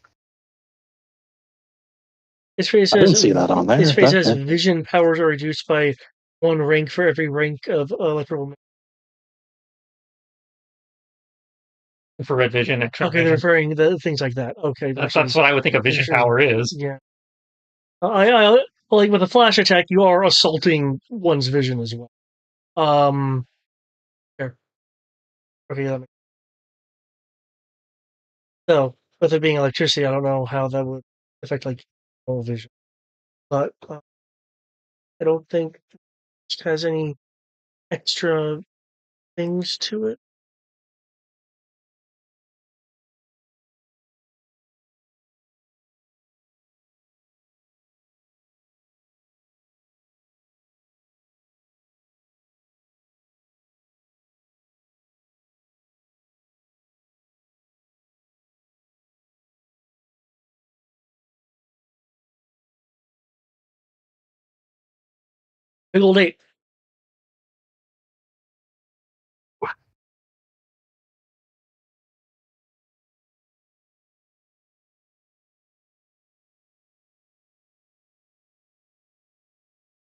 His face I didn't says see that on there. his face says Okay. vision powers are reduced by 1 rank for every rank of electrical. Infrared vision, extra Okay, they're vision. referring to things like that. Okay, That's what I would think a vision power is. Yeah. I like with a flash attack, you are assaulting one's vision as well. There. Okay, that makes... So, with it being electricity, I don't know how that would affect like whole vision, but I don't think it has any extra things to it. Big old 8.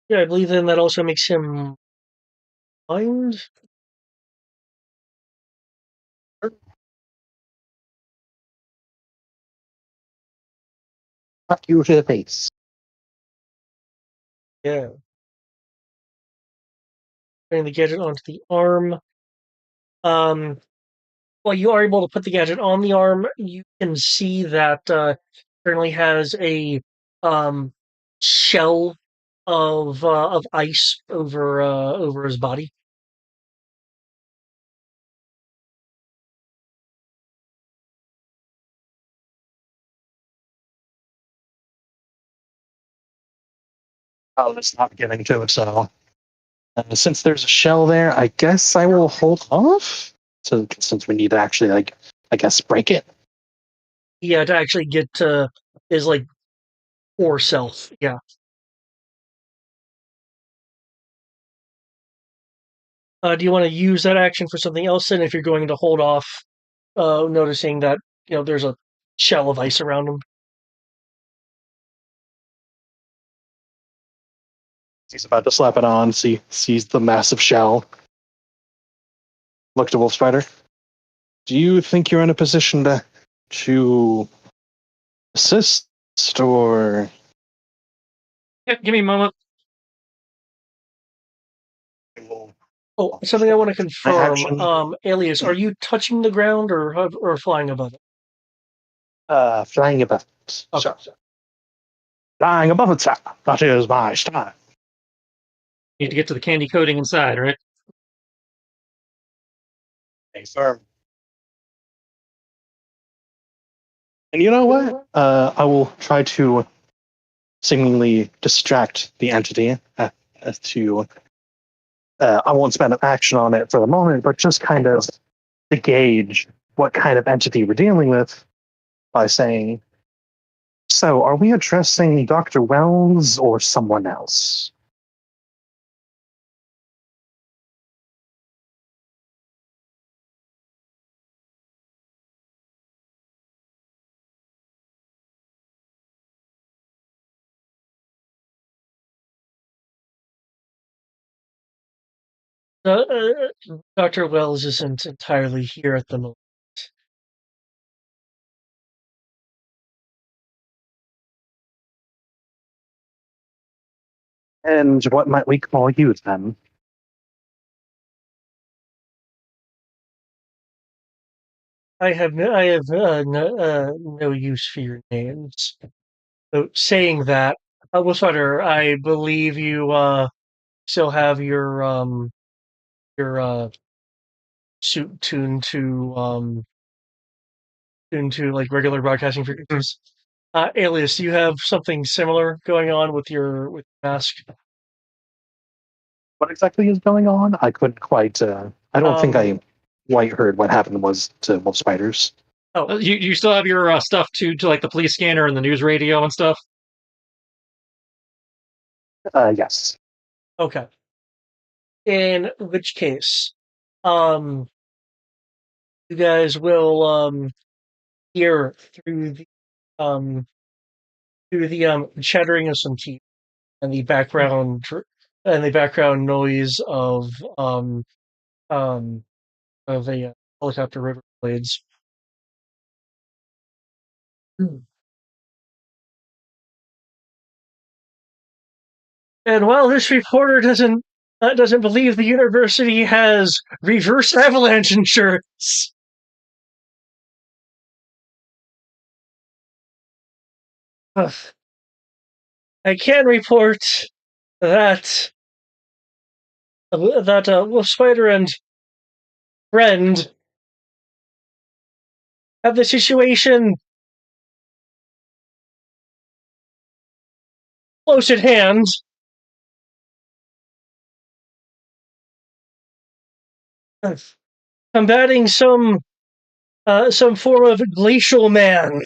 Yeah, I believe then that also makes him blind. Fuck you to the face. Yeah. Putting the gadget onto the arm. Well, you are able to put the gadget on the arm. You can see that currently has a shell of ice over his body. Oh, it's not getting to it, so since there's a shell there, I guess I will hold off. So since we need to actually, like, I guess break it. Yeah, to actually get to his like core self. Yeah. Do you want to use that action for something else? And if you're going to hold off, noticing that there's a shell of ice around him. He's about to slap it on. Sees the massive shell. Look to Wolf Spider. Do you think you're in a position to assist, or Yep, give me a moment. Oh, something I want to confirm. action? Alias, are you touching the ground or flying above it? Flying above it. Okay. Sir. Flying above it, sir. That is my style. Need to get to the candy coating inside, right? A firm. And you know what? I will try to seemingly distract the entity to. I won't spend an action on it for the moment, but just kind of to gauge what kind of entity we're dealing with by saying, "So, are we addressing Dr. Wells or someone else?" Dr. Wells isn't entirely here at the moment. And what might we call you then? I have no use for your names. So saying that, Wolfsfighter, I believe you still have your suit tuned to like regular broadcasting frequencies. Alias, do you have something similar going on with your mask? What exactly is going on? I couldn't quite. I don't think I quite heard what happened was to wolf spiders. Oh, You still have your stuff to like the police scanner and the news radio and stuff. Yes. okay. In which case, um, you guys will hear um through the chattering of some teeth and the background noise um of a helicopter river blades. And while this reporter doesn't believe the university has reverse avalanche insurance, I can report that Wolf Spider and friend have the situation close at hand. Combating some form of glacial man.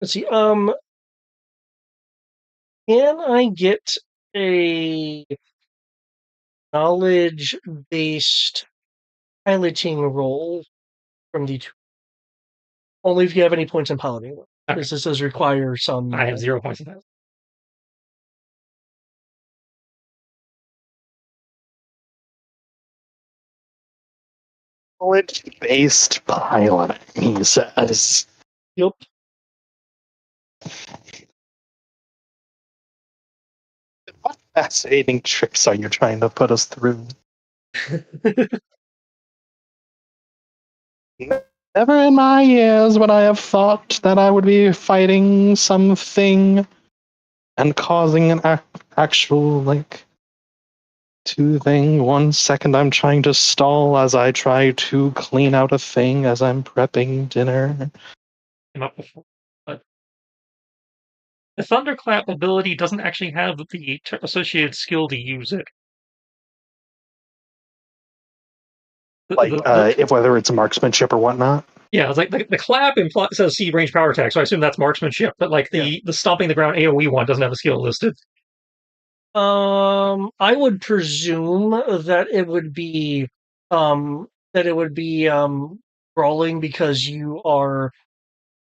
Let's see. Can I get a knowledge-based piloting roll from the two? Only if you have any points in piloting. Okay. This does require some. I have 0 points in that. Knowledge-based pilot, he says. Yep. What fascinating tricks are you trying to put us through? Never in my years would I have thought that I would be fighting something and causing an actual, like, two thing. 1 second I'm trying to stall as I try to clean out a thing as I'm prepping dinner. Came up before, but the thunderclap ability doesn't actually have the associated skill to use it. Like, if whether it's marksmanship or whatnot. Yeah, it's like the clap says see range power attack, so I assume that's marksmanship. But like the stomping the ground AOE one doesn't have a skill listed. I would presume that it would be brawling because you are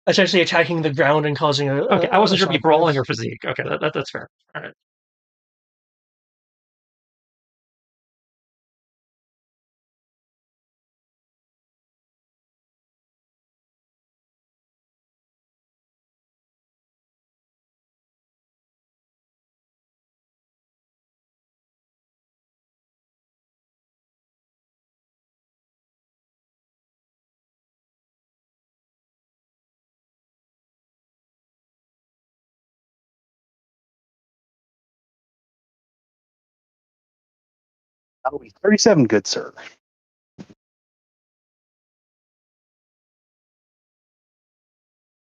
essentially attacking the ground and causing a. Okay, I wasn't sure if you shock brawling wave. or physique. Okay, that's fair. All right. That'll be 37, good sir.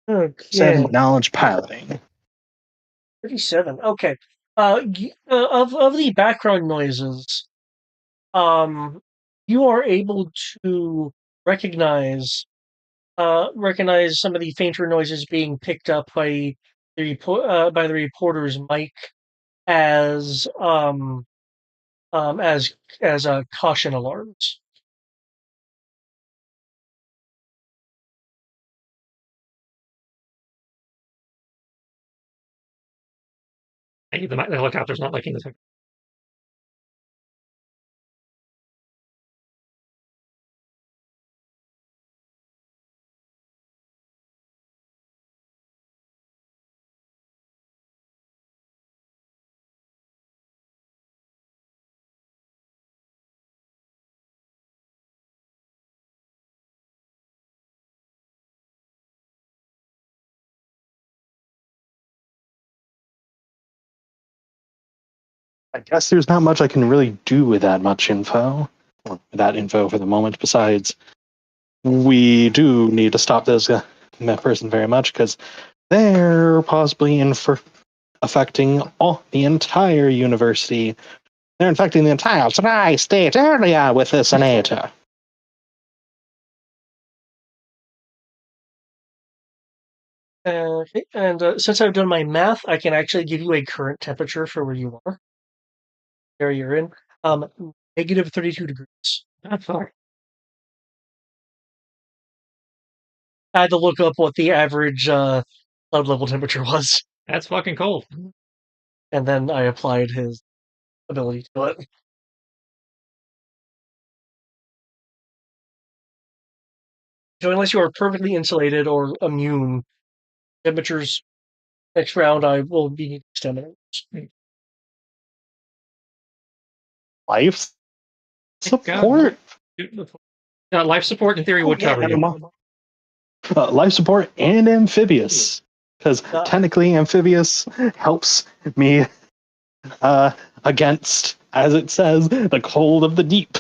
Okay. 7 knowledge piloting. 37. Okay. Of the background noises, you are able to recognize recognize some of the fainter noises being picked up by by the reporter's mic as as caution alarms. Hey, the helicopter's not liking this. I guess there's not much I can really do with that much info, or that info for the moment, besides we do need to stop this person very much, because they're possibly affecting the entire university. They're infecting the entire tri-state area with this senator. And since I've done my math, I can actually give you a current temperature for where you are. Area you're in. Negative 32 degrees. Not far. I had to look up what the average cloud level temperature was, That's fucking cold. and then I applied his ability to it. So unless you are perfectly insulated or immune, temperatures next round I will be extending. Life support? Life support in theory would cover you. Life support and amphibious, because technically amphibious helps me against, as it says, the cold of the deep.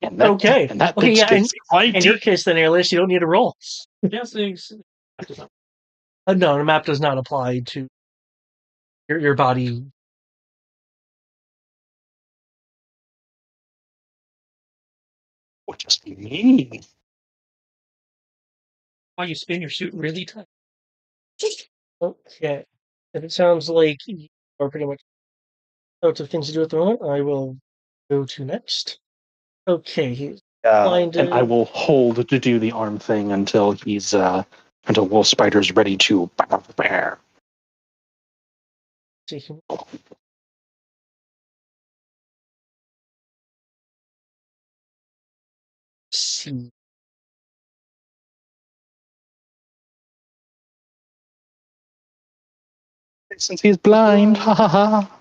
And that, okay. And that okay, yeah, quite in your case, then, Airless, you don't need to roll. Yes, no, the map does not apply to your body. Would just be me. Why you spin your suit really tight? Okay. If it sounds like you are pretty much out of things to do at the moment, I will go to next. Okay, he's blinded. And I will hold to do the arm thing until he's until Wolf Spider's ready to bear. See. Since he's blind, ha ha ha.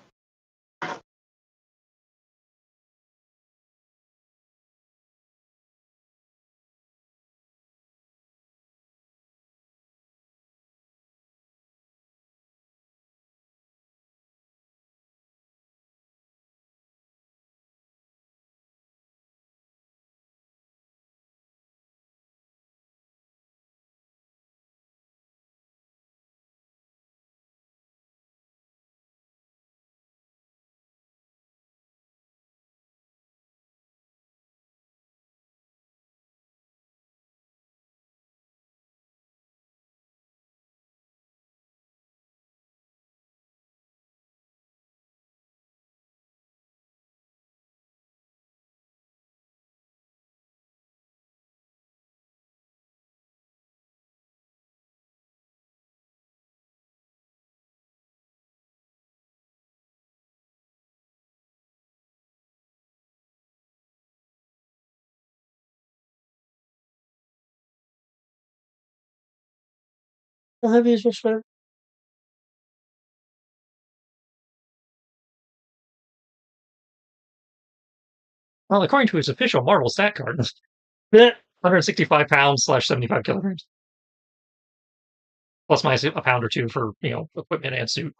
How heavy is Wolf Spider? Well, according to his official Marvel stat card, 165 pounds / 75 kilograms. Plus minus a pound or two for, equipment and suit.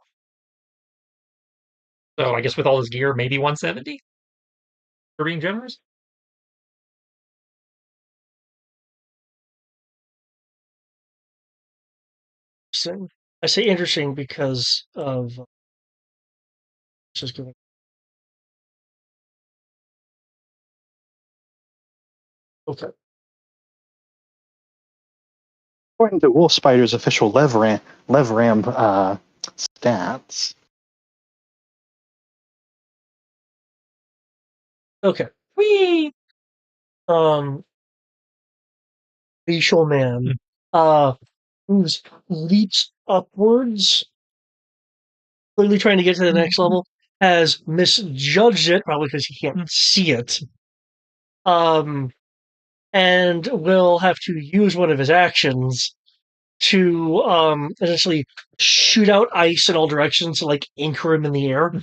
So I guess with all his gear, maybe 170? For being generous? Interesting. I say interesting because of just giving. Okay. According to Wolf Spider's official Levram stats. Okay. Whee! Facial man. Moves leaps upwards, clearly trying to get to the next level, has misjudged it, probably because he can't see it. And will have to use one of his actions to essentially shoot out ice in all directions to like anchor him in the air.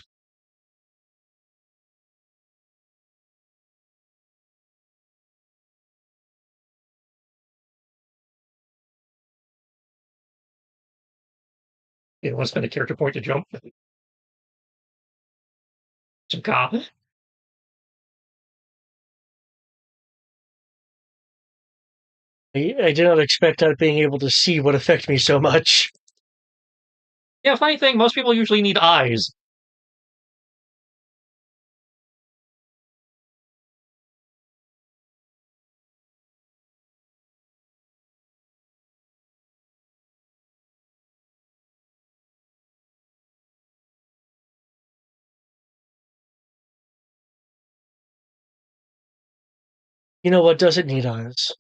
You want to spend a character point to jump? Some cop. I did not expect not being able to see would affect me so much. Yeah, funny thing, most people usually need eyes. You know what doesn't need eyes?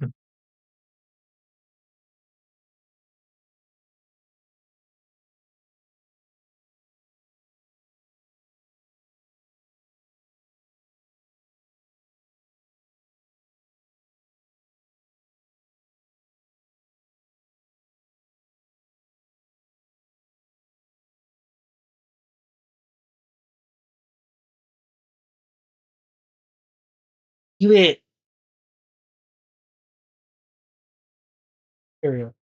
You it. Here we go.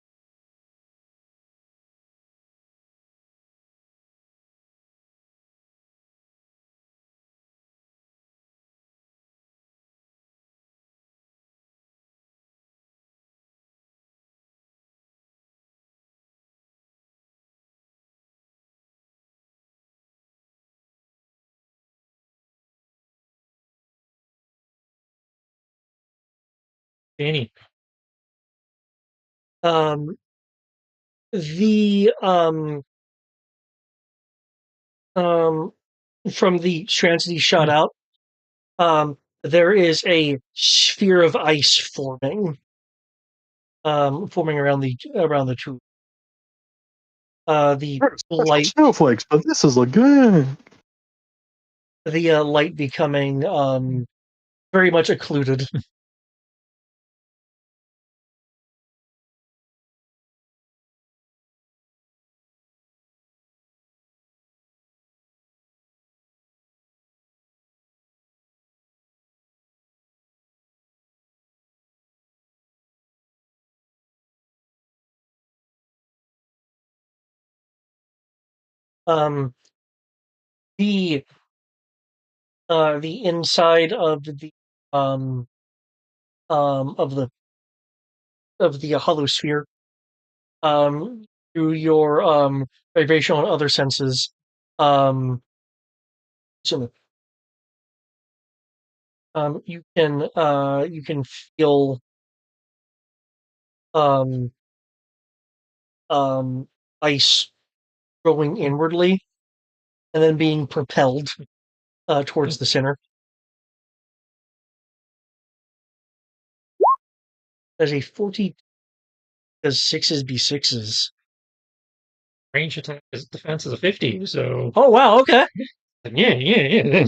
Danny. Um, the um from the strands that he shot out, there is a sphere of ice forming, forming around the tube. The Special light, snowflakes, but this is look good. the light becoming very much occluded. Um, the the inside um of the hollow sphere, through your vibration and other senses, um so, you can feel um um ice growing inwardly and then being propelled towards the center. As a 40, as sixes be sixes. Range attack is defense is a 50, so Oh wow, okay. yeah.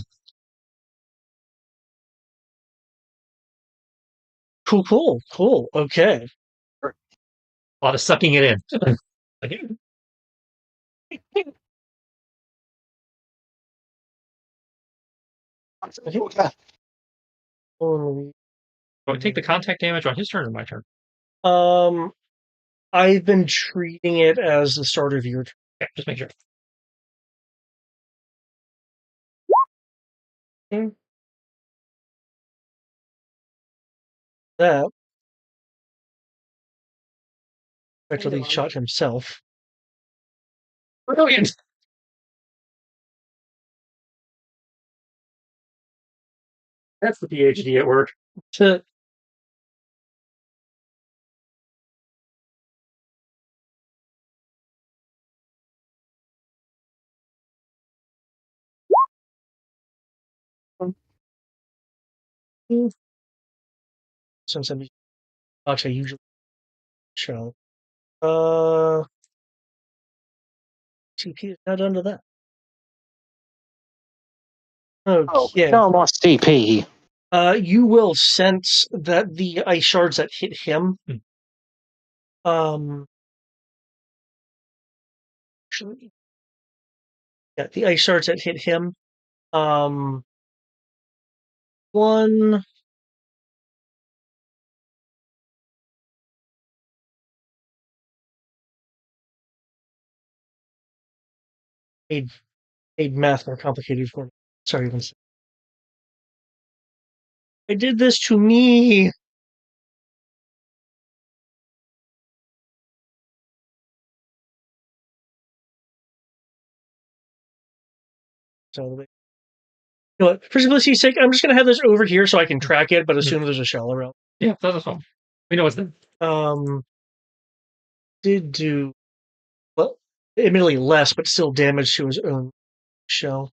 Cool. Okay. A lot of sucking it in. Okay. Um, Do I take the contact damage on his turn or my turn? I've been treating it as the start of your turn. Yeah, just make sure. that. Actually, shot himself. Brilliant. That's the PhD at work. To since I'm actually usually show. TP is not under that. Oh, Okay. no, lost DP. You will sense that the ice shards that hit him. Actually, yeah, the ice shards that hit him. One. Made math more complicated for me. Sorry, Vincent. I did this to me. So, you know what? For simplicity's sake, I'm just going to have this over here so I can track it, but assume there's a shell around. Yeah, that's fine. We know it's there. Did do, well, admittedly less, but still damage to his own shell.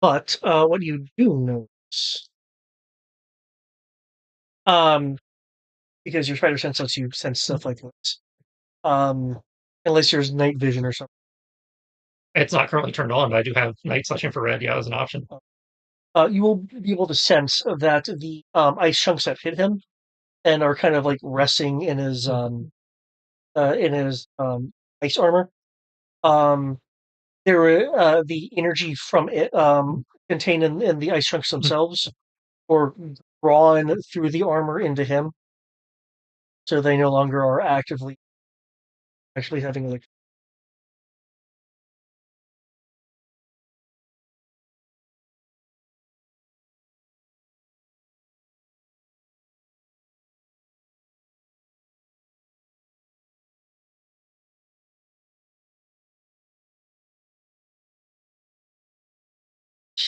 But what you do notice, because your spider sense lets you sense stuff like this, unless there's night vision or something. It's not currently turned on, but I do have night/infrared. Yeah, as an option. You will be able to sense that the ice chunks that hit him and are kind of like resting in his ice armor. The energy from it contained in the ice chunks themselves, or drawn through the armor into him, so they no longer are actually having like.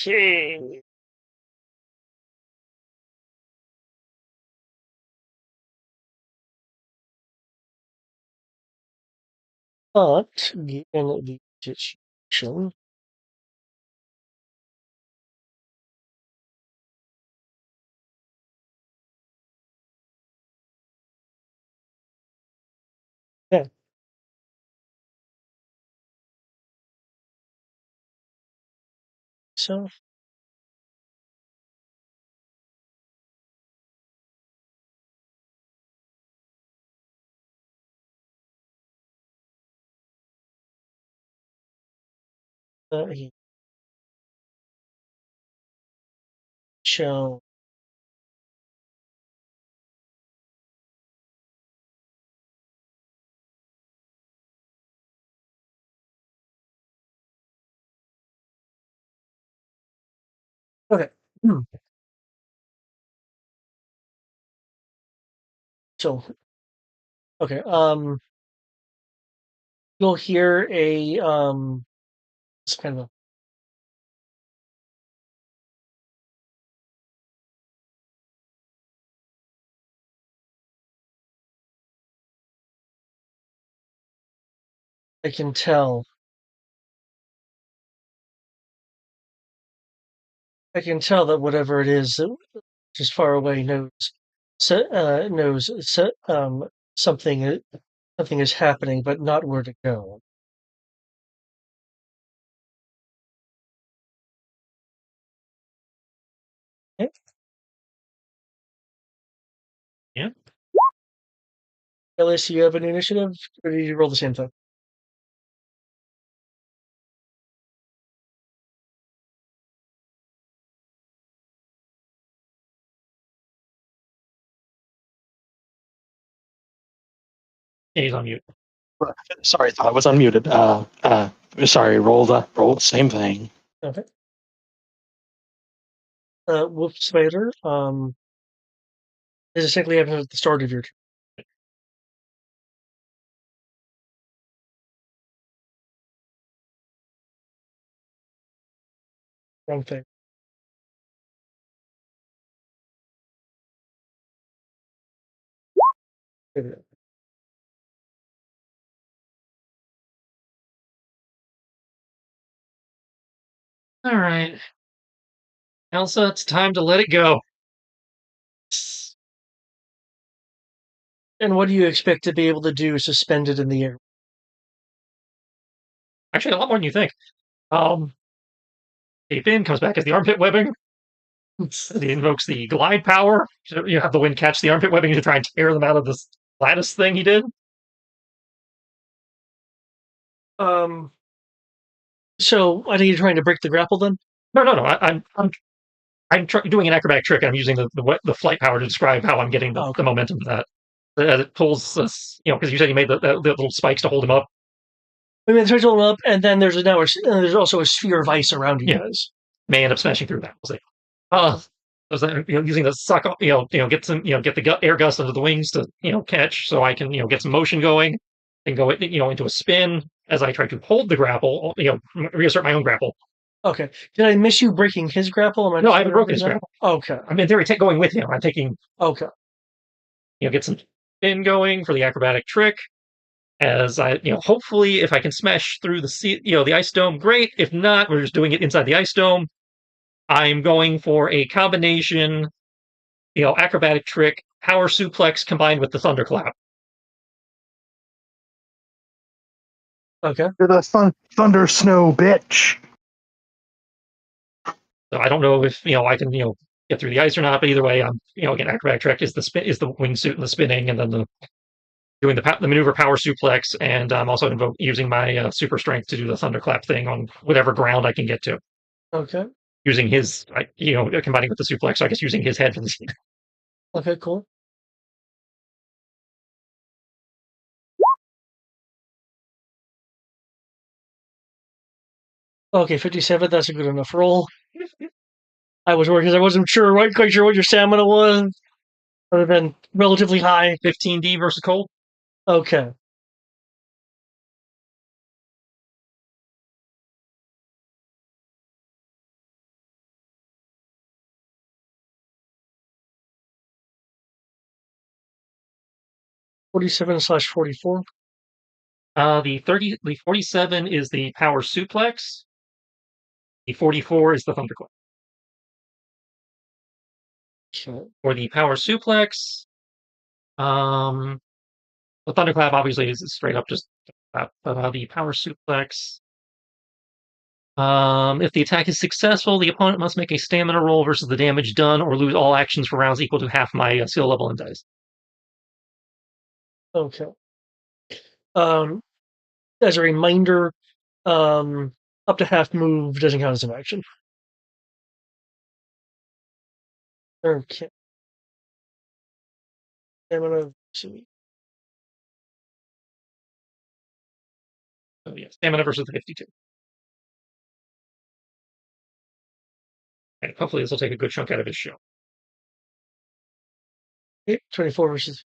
Okay. But given the situation, yeah. So he shall. Okay. So okay. You'll hear a it's kind of I can tell. I can tell that whatever it is that just far away knows something something is happening, but not where to go. Okay. Yeah. Ellis, you have an initiative, or did you roll the same thing? He's on mute. Sorry, I thought I was unmuted. Sorry, roll the same thing. Okay. Wolf Spider, This essentially happens at the start of your turn. Wrong thing. All right, Elsa, it's time to let it go. And what do you expect to be able to do suspended in the air? Actually, a lot more than you think. Cape in comes back as the armpit webbing. It invokes the glide power. So you have the wind catch the armpit webbing to try and tear them out of this lattice thing he did. So I think you're trying to break the grapple then? No. I'm doing an acrobatic trick. And I'm using the flight power to describe how I'm getting the momentum of that. As it pulls us, because you said you made the little spikes to hold him up. I mean, hold him up, and then there's also a sphere of ice around you guys. May end up smashing through that. We'll see. Using the suck, get the air gust under the wings to, catch, so I can, get some motion going, and go, into a spin as I try to hold the grapple, reassert my own grapple. Okay. Did I miss you breaking his grapple? No, I haven't broken his grapple. Okay. I'm in theory going with him. I'm taking. Okay. Get some spin going for the acrobatic trick. As I, hopefully, if I can smash through the ice dome, great. If not, we're just doing it inside the ice dome. I'm going for a combination, acrobatic trick, power suplex combined with the thunderclap. Okay. You're the thunder snow bitch. So I don't know if I can get through the ice or not, but either way, I'm again, acrobatic trick is the wingsuit and the spinning, and then doing the maneuver power suplex, and I'm also using my super strength to do the thunderclap thing on whatever ground I can get to. Okay. Using his, combining with the suplex, so I guess using his head for the. Okay, cool. Okay, 57. That's a good enough roll. I was worried because I wasn't quite sure what your stamina was. Other than relatively high. 15D versus cold. Okay. (47/44). The 47 is the power suplex. The 44 is the thunderclap. Okay. For the power suplex, the thunderclap obviously is straight up just that. But the power suplex, if the attack is successful, the opponent must make a stamina roll versus the damage done, or lose all actions for rounds equal to half my skill level and dice. Okay. As a reminder, up to half move doesn't count as an action. Okay. Stamina. So yeah, stamina versus the 52. And hopefully this will take a good chunk out of his show. 24 versus.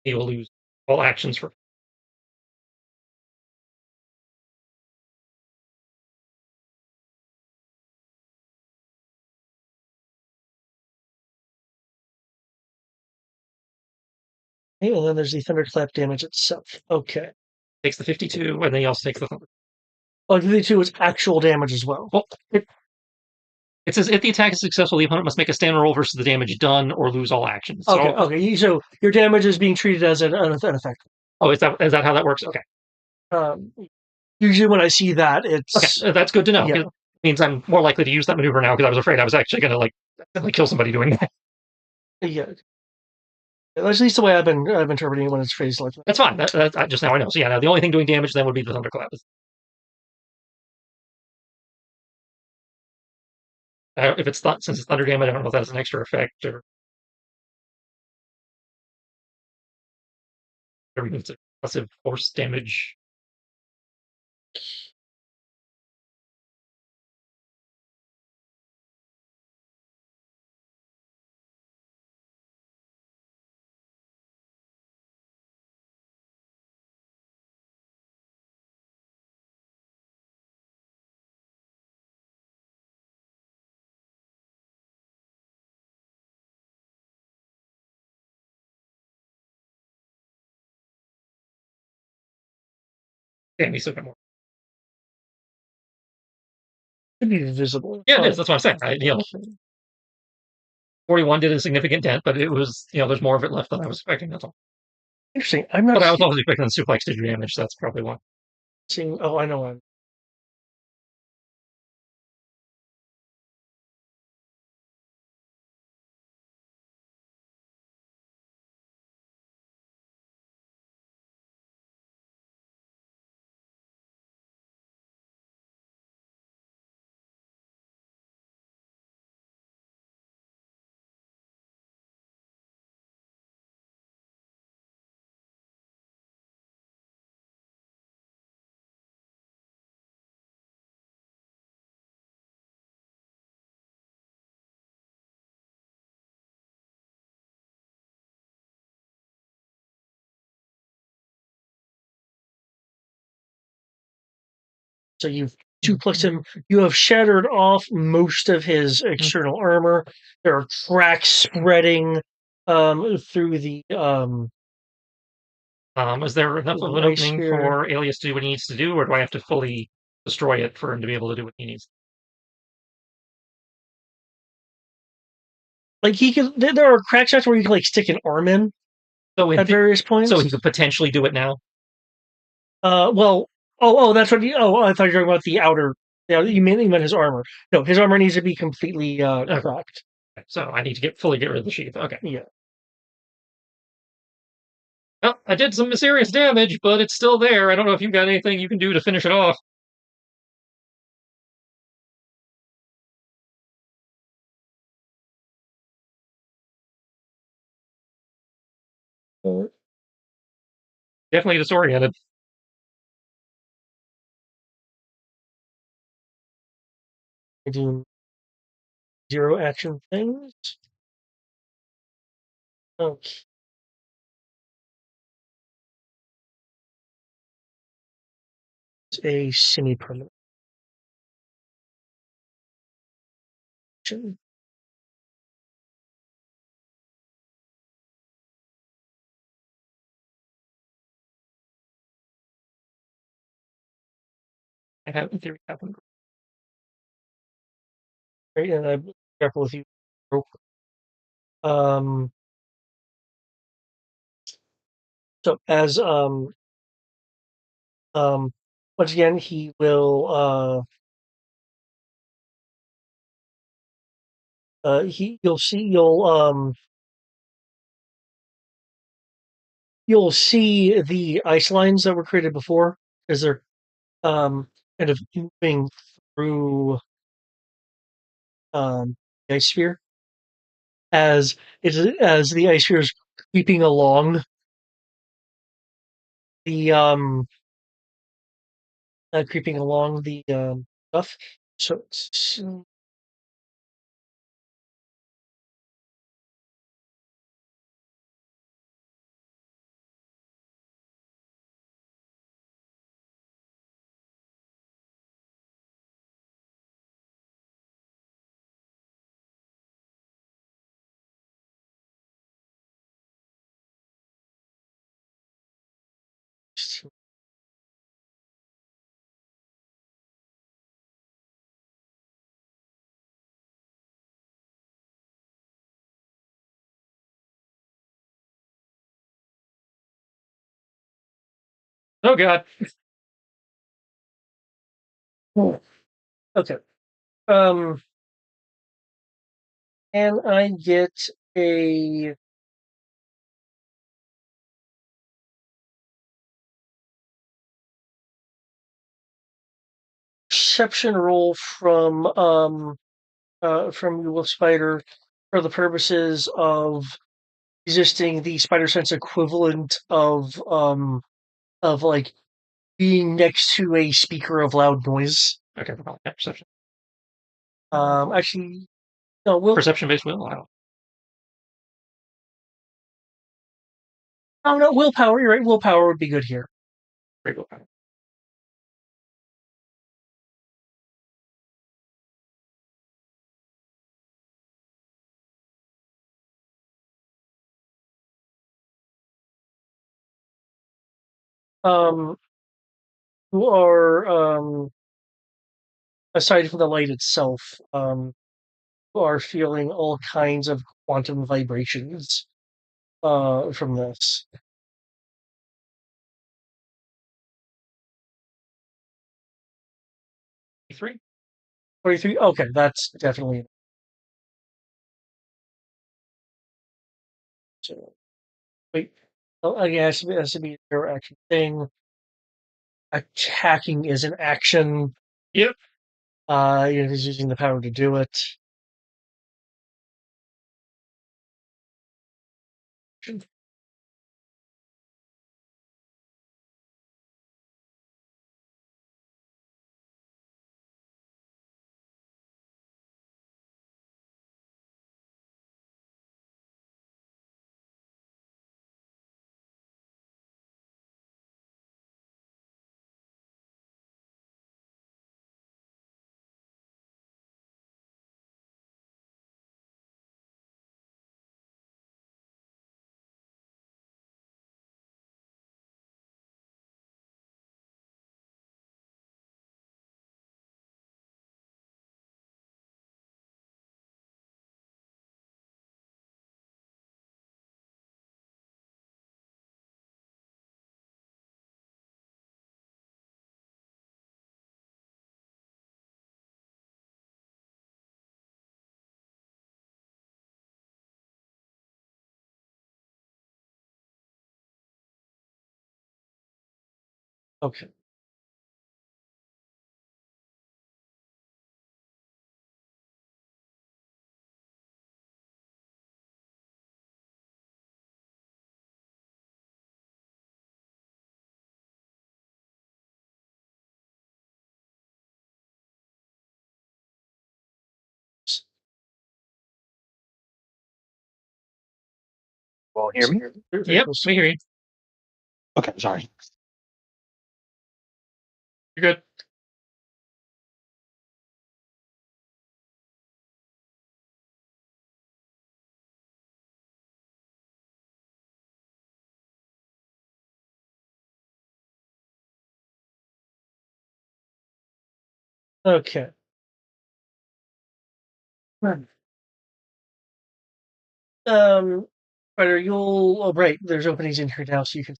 He will lose all actions for. Okay, and then there's the thunderclap damage itself. Okay. Takes the 52, and then he also takes the thunder. Oh, 52 is actual damage as well. Well, it says if the attack is successful, the opponent must make a stamina roll versus the damage done, or lose all actions. So, okay. So your damage is being treated as an effect. Oh, is that how that works? Okay. Usually when I see that, it's okay. That's good to know. Yeah. It means I'm more likely to use that maneuver now because I was afraid I was actually going to kill somebody doing that. Yeah. That's at least the way I've been interpreting it when it's phrased like that. That's fine. Just now I know. So yeah, now the only thing doing damage then would be the thunderclap. If it's since it's thunder damage, I don't know if that's an extra effect or it's aggressive force damage. Damn, he's a bit more. Could be visible. Yeah, it is. That's what I'm saying. 41 did a significant dent, but it was, there's more of it left than I was expecting. That's all. Interesting. I'm not But I was also expecting the suplex to do damage. So that's probably why. seeing. Oh, I know one. So you've duplexed him. You have shattered off most of his external armor. There are cracks spreading through the Is there enough of an ice opening sphere. for Alias to do what he needs to do, or do I have to fully destroy it for him to be able to do what he needs? Like he can. There are crack shots where you can like stick an arm in at various points. So he could potentially do it now. Well. Oh, that's what. I thought you were talking about the outer. Yeah, you meant his armor. No, his armor needs to be completely cracked. So I need to fully get rid of the sheath. Okay. Yeah. Well, I did some serious damage, but it's still there. I don't know if you've got anything you can do to finish it off. Definitely disoriented. I do 0 action things. Okay. It's a semi-permanent action. I have, in theory, happened. Right, and I'm careful with you. Um. So as once again he will you'll see the ice lines that were created before as they're kind of moving through the ice sphere as the ice sphere is creeping along the stuff. So it's Oh god. okay. Can I get a perception roll from you, Wolf Spider, for the purposes of resisting the spider sense equivalent of like being next to a speaker of loud noise. Okay, perception. Actually, no. Perception-based will. I don't. Oh no, willpower. You're right. Willpower would be good here. Great willpower. you are aside from the light itself, you are feeling all kinds of quantum vibrations from this. 3. 23. Okay, that's definitely. So, wait. Oh, I guess it has to be your action thing. Attacking is an action. Yep. You're just using the power to do it. Okay. Will you hear me? Yep. We hear you. Okay, sorry. You're good. Okay. Ryder, right, there's openings in here now, so you can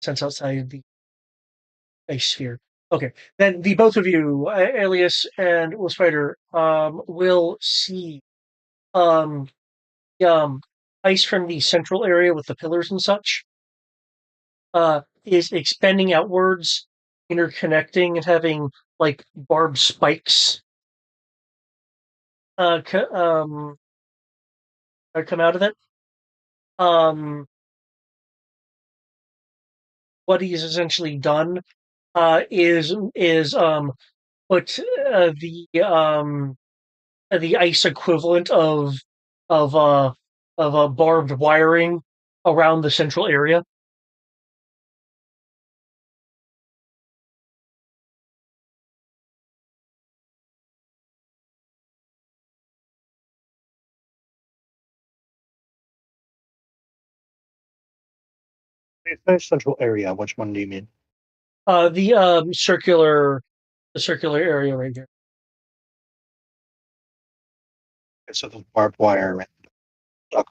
sense outside the ice sphere. Okay. Then the both of you, Alias and Will Spider, will see um um ice from the central area with the pillars and such, is expanding outwards, interconnecting and having like barbed spikes uh co- um come out of it. Um what he's essentially done is put the ice equivalent of uh barbed wiring around the central area. It's a central area. Which one do you mean? The circular area right here. Okay, so the barbed wire. Okay.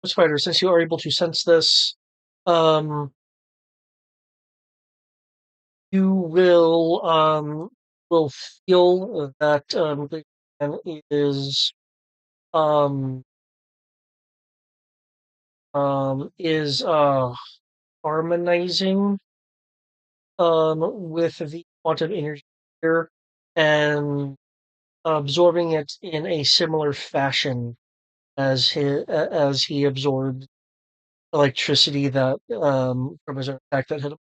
Spider, since you are able to sense this, um, you will feel that the man um is harmonizing with the quantum energy here and absorbing it in a similar fashion as he absorbed electricity that from his own attack that hit him.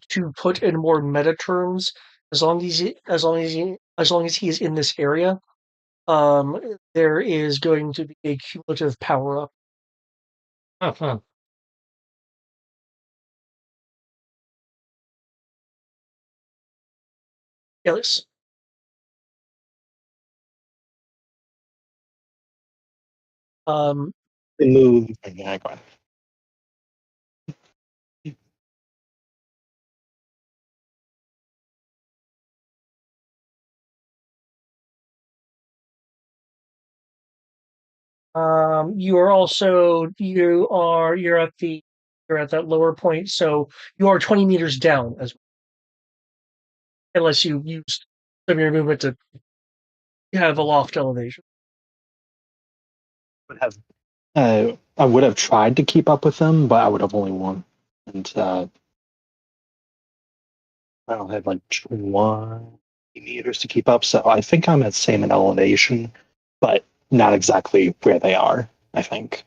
To put in more meta terms, as long as he is in this area, there is going to be a cumulative power up. Oh, fun. Yes. Um, Move. Yeah, go ahead. you're at that lower point, so you are 20 meters down as unless you used some of your movement to have a loft elevation. Would have I would have tried to keep up with them, but I would have only won. And I don't have like 20 meters to keep up, so I think I'm at same in elevation, but not exactly where they are. I think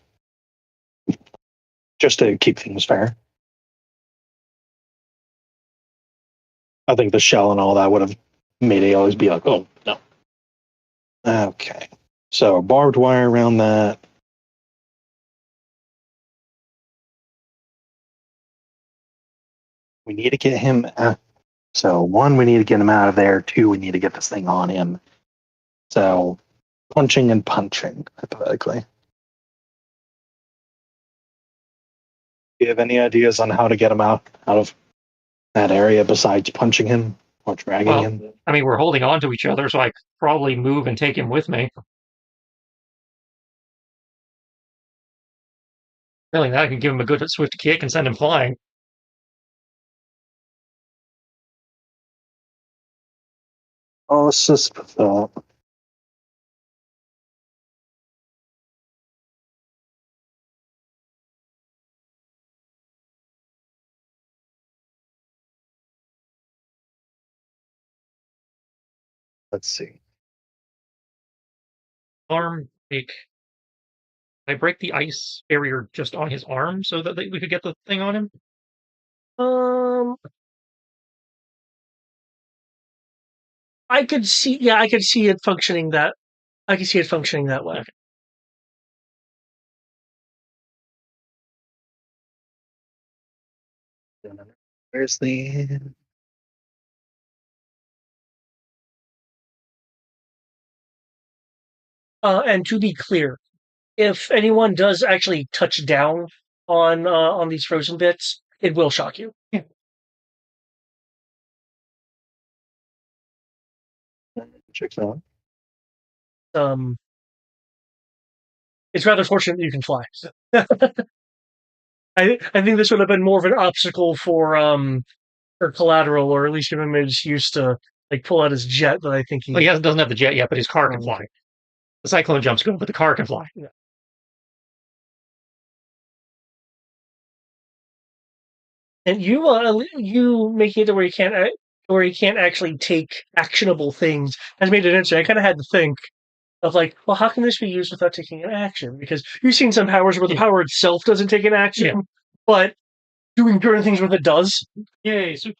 just to keep things fair. I think the shell and all that would have made it always be like, oh no. Okay, so barbed wire around that. We need to get him. So one, we need to get him out of there. Two, we need to get this thing on him. So punching and punching, hypothetically. Do you have any ideas on how to get him out of that area besides punching him or dragging Well, him? I mean, we're holding on to each other, so I could probably move and take him with me. Really, that can give him a good swift kick and send him flying. Oh, it's just let's see. Arm break. I break the ice barrier just on his arm so that we could get the thing on him. Um, I could see. Yeah, I could see it functioning that. I could see it functioning that way. Okay. Where's the? And to be clear, if anyone does actually touch down on these frozen bits, it will shock you. Check that out. Um, it's rather fortunate that you can fly. I think this would have been more of an obstacle for collateral, or at least if him is used to like pull out his jet. That I think Well, he doesn't have the jet yet, but his car can fly. The cyclone jump's good, but the car can fly. Yeah. And you making it to where he can't actually take actionable things has made it interesting. I kind of had to think of like, well, how can this be used without taking an action? Because you've seen some powers where the power itself doesn't take an action, but doing certain things with it does. Yay! Super.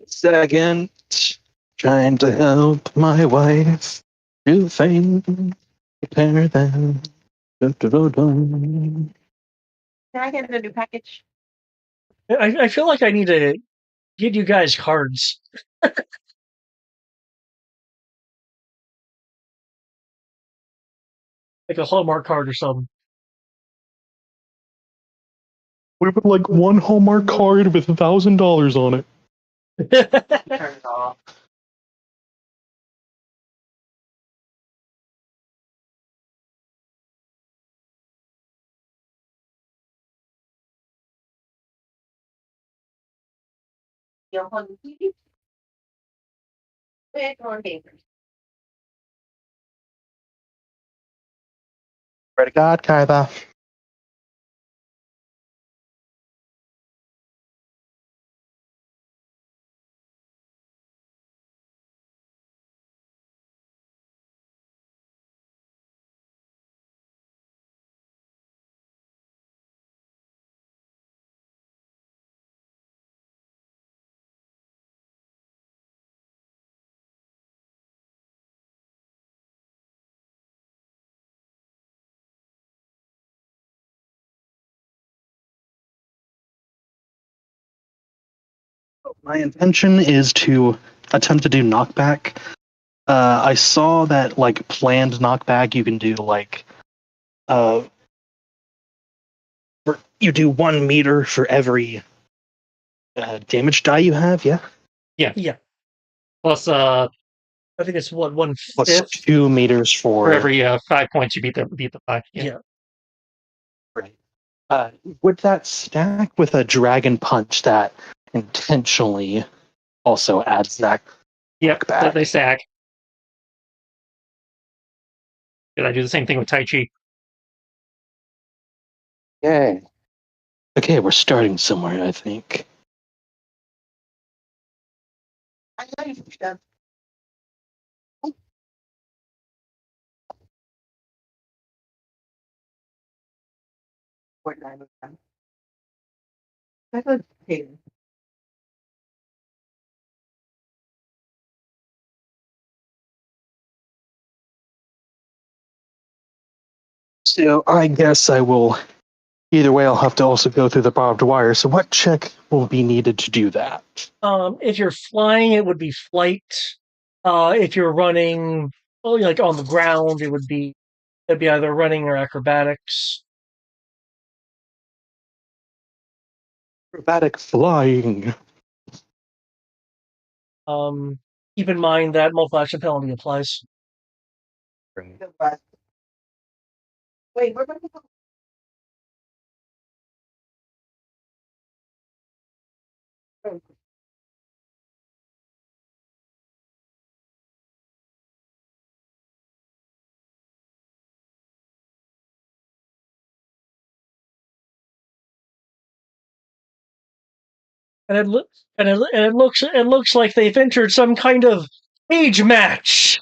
Second, trying to help my wife do things, prepare them. Dun, dun, dun, dun. Can I get a new package? I feel like I need to get you guys cards. Like a Hallmark card or something. We would like one Hallmark card with $1,000 on it. Turn it off. You'll hold the TV? Big or papers? Pray to God, Kaida. My intention is to attempt to do knockback. I saw that like planned knockback, you can do like you do 1 meter for every damage die you have. Yeah, Yeah, Plus, I think it's what plus 1/5. 2 meters for every 5 points you beat the 5. Yeah. Right. Would that stack with a dragon punch that intentionally also adds that Yep, knockback? they stack. Did I do the same thing with Tai Chi? Yay. Okay, we're starting somewhere, I think. I know you've done. Fortnite with them. I go to So I guess I will. Either way, I'll have to also go through the barbed wire. So what check will be needed to do that? If you're flying, it would be flight. If you're running, like on the ground, it'd be either running or acrobatics. Acrobatic flying. Keep in mind that multiple action penalty applies. the bus. Wait, we're going to go. And it looks like they've entered some kind of cage match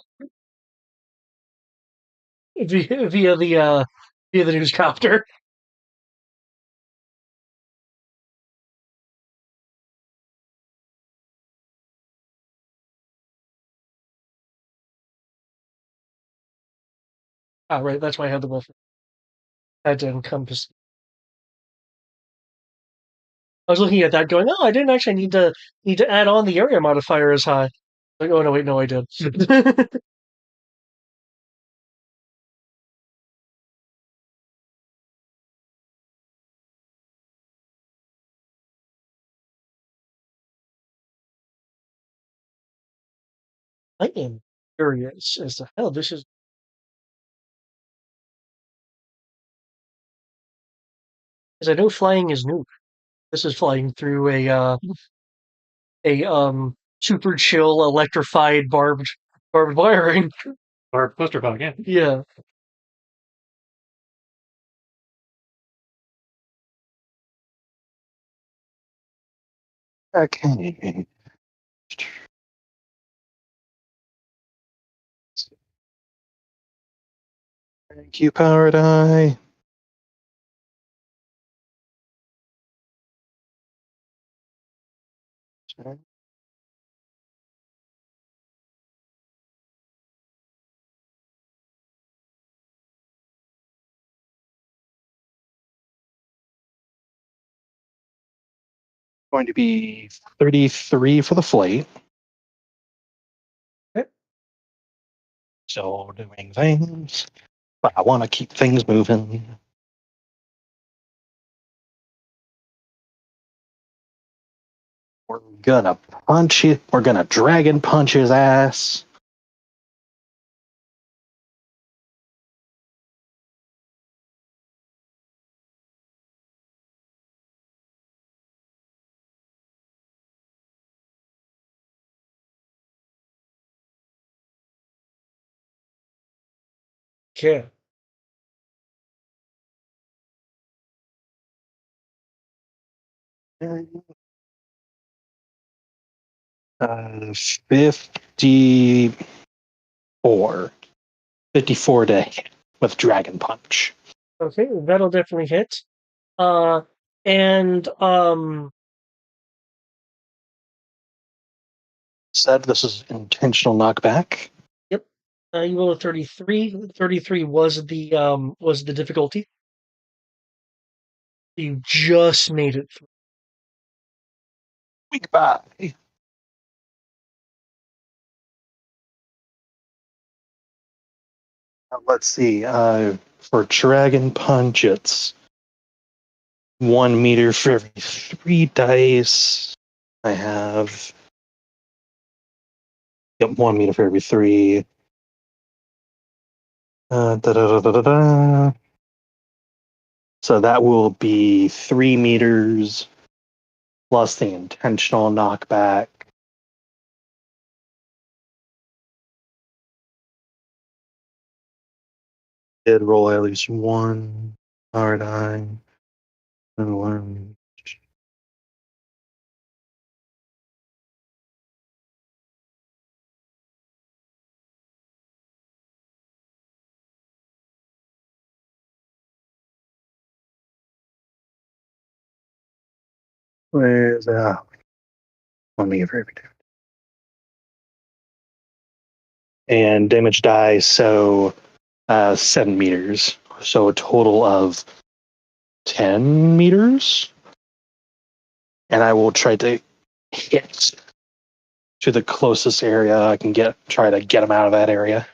via the newscopter. Ah, right. That's why I had the wolf. Had to encompass. I was looking at that, going, "Oh, I didn't actually need to add on the area modifier as high." Like, oh no, wait, no, I did. I am curious as to how this is. Because I know flying is new. This is flying through a super chill electrified barbed wiring. Or clusterfuck, yeah. Yeah. Okay. Thank you, Power Die. Going to be 33 for the flight. Okay. So doing things, but I want to keep things moving. We're gonna punch it. We're gonna dragon punch his ass. Okay. 54. 54 to hit with dragon punch. Okay, that'll definitely hit. And Said this is intentional knockback. yep. You roll a 33. 33 was the difficulty. You just made it through. Weak by. Let's see. For Dragon Punch, it's 1 meter for every 3 dice. I have 1 meter for every 3. Da. So that will be 3 meters plus the intentional knockback. Did roll at least 1 power die. And 1. Where's that? 1 meter for every 2. And damage die, so 7 meters. So a total of 10 meters. And I will try to hit to the closest area I can get, try to get him out of that area.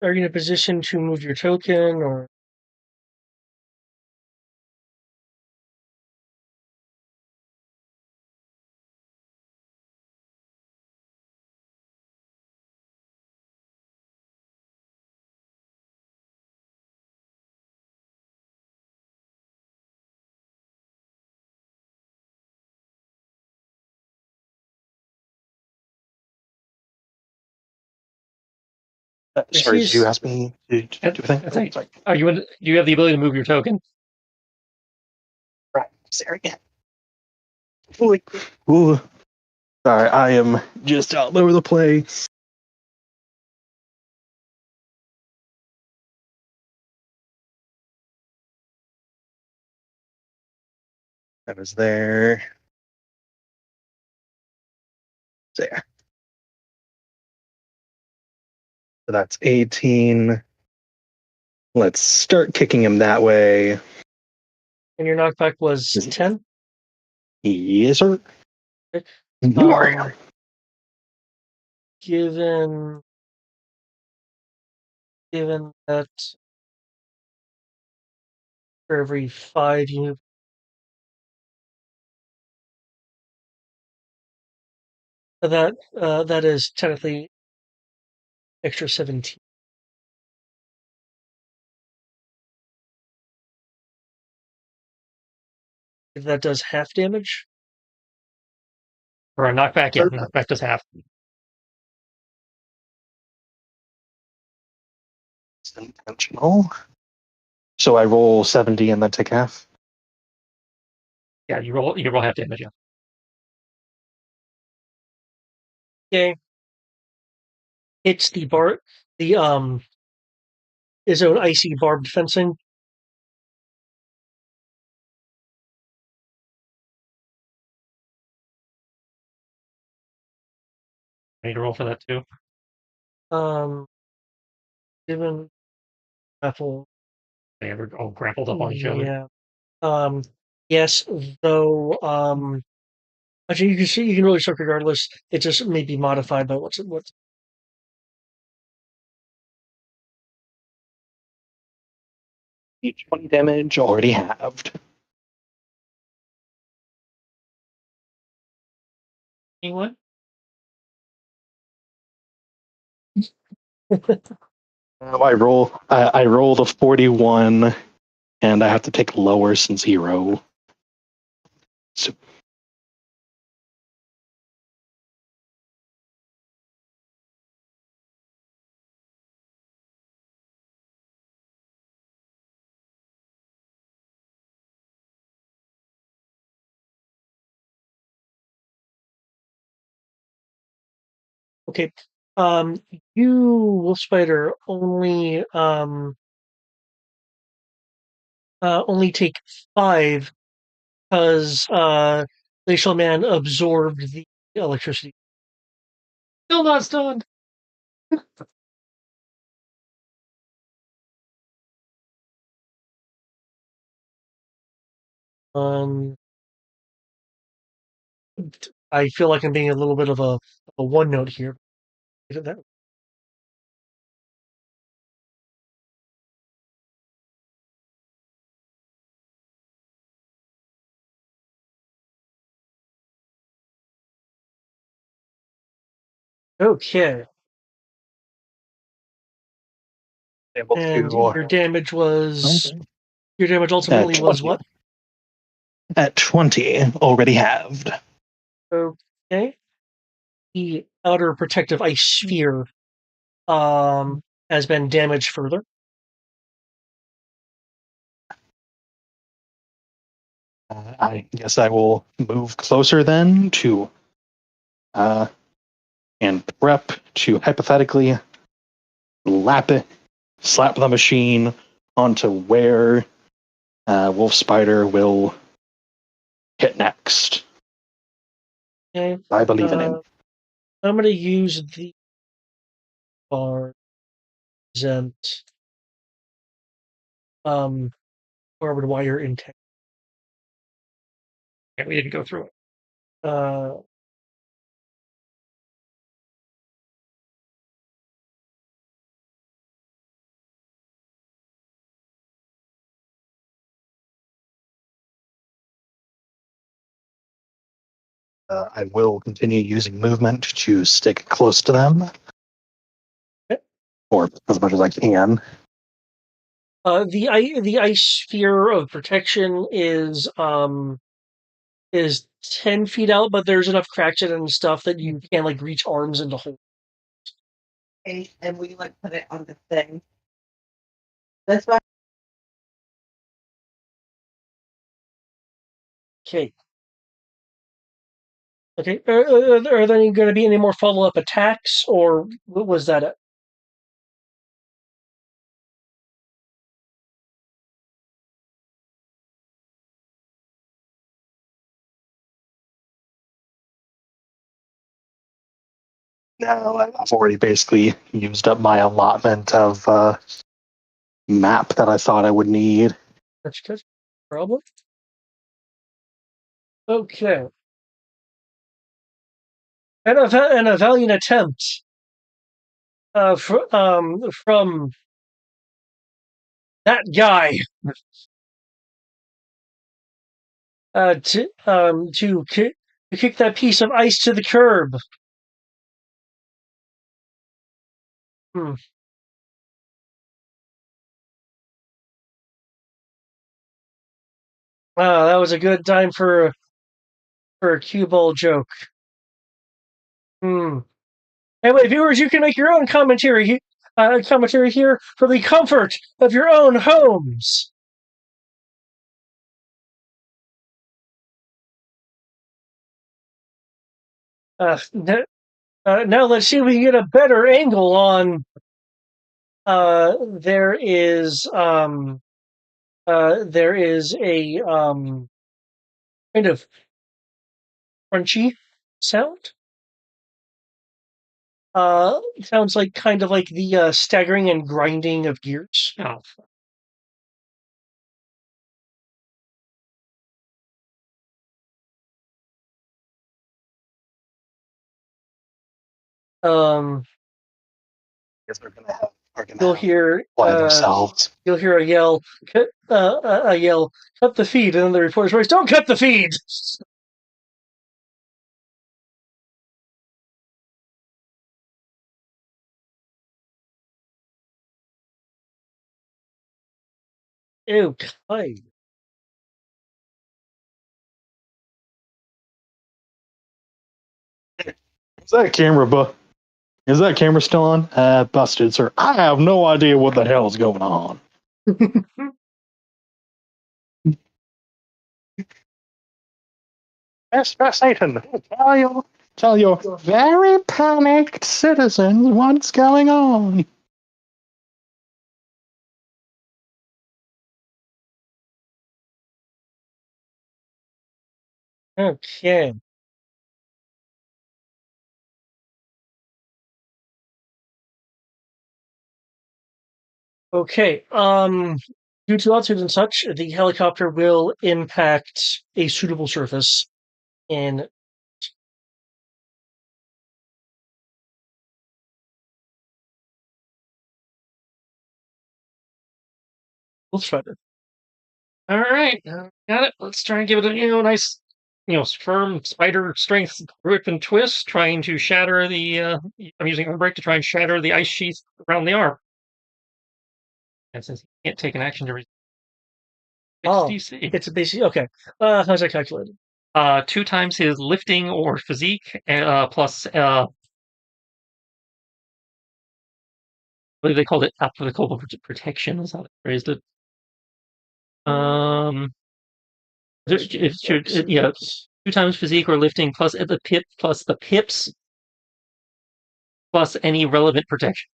Are you in a position to move your token, or Sorry, did you ask me to do a thing? I think. Sorry. Do you have the ability to move your token? Right. Sorry. Ooh. Sorry, I am just all over the place. That was there. There. So that's 18. Let's start kicking him that way. and your knockback was 10? Yes, sir. Okay. More. Given that for every 5 you that is technically extra 17. If that does half damage. Or a knockback? Yeah, knockback does half. It's intentional. So I roll 70 and then take half. Yeah, you roll half damage, yeah. Okay. It's the his own icy barbed fencing. I need to roll for that too. Given grapple. They ever all grappled up on each other. Yeah. Yes, though actually you can really check regardless. It just may be modified by what's Each 20 damage already halved. Anyone? I rolled a 41 and I have to take lower since hero. So Okay. You, Wolf Spider, only take 5 because Glacial Man absorbed the electricity. Still not stunned. I feel like I'm being a little bit of a one note here. Okay. Able And to your damage was Okay. your damage ultimately was 20. what? At 20, already halved. Okay. The outer protective ice sphere has been damaged further. I guess I will move closer then to and prep to hypothetically slap the machine onto where Wolf Spider will hit next. Okay. I believe in him. I'm going to use the bar present barbed wire intake. Yeah, we didn't go through it. I will continue using movement to stick close to them, or as much as I can. The ice sphere of protection is 10 feet out, but there's enough cracks in it and stuff that you can like reach arms into hold. Okay, and we like put it on the thing. That's why. Okay. Okay. Are there going to be any more follow-up attacks, or was that it? No, I've already basically used up my allotment of map that I thought I would need. That's good. Problem. Okay. And a valiant attempt from that guy to kick that piece of ice to the curb. Hmm. That was a good time for a cue ball joke. Hmm. Anyway, viewers, you can make your own commentary here for the comfort of your own homes. Now let's see if we can get a better angle on. There is a kind of crunchy sound. Sounds like kind of like the staggering and grinding of gears. Oh, Um, I guess they're gonna you'll hear fly themselves. you'll hear a yell, a yell, cut the feed, and then the reporter's voice, don't cut the feed! Ew, Kai. Is that camera still on? Busted, sir. I have no idea what the hell is going on. Mr. Satan, tell your very panicked citizens what's going on. Okay. Okay. Due to altitude and such, the helicopter will impact a suitable surface in. We'll try to. All right, got it. Let's try and give it a nice, firm spider strength grip and twist, trying to shatter the. I'm using arm break to try and shatter the ice sheath around the arm. And since he can't take an action to resist DC, it's a basic. Okay. How's that calculated? 2 times his lifting or physique, plus I believe they called it applicable protection. Is how they phrased it. It should, yeah, 2 times physique or lifting plus the pips plus any relevant protection.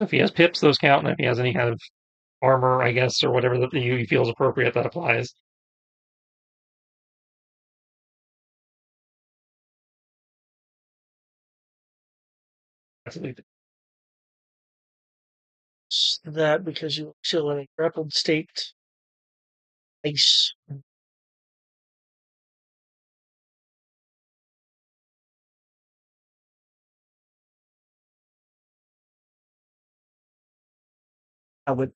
If he has pips, those count, and if he has any kind of armor, I guess, or whatever that he feels appropriate, that applies. That because you are still in a grappled state. Nice. I would.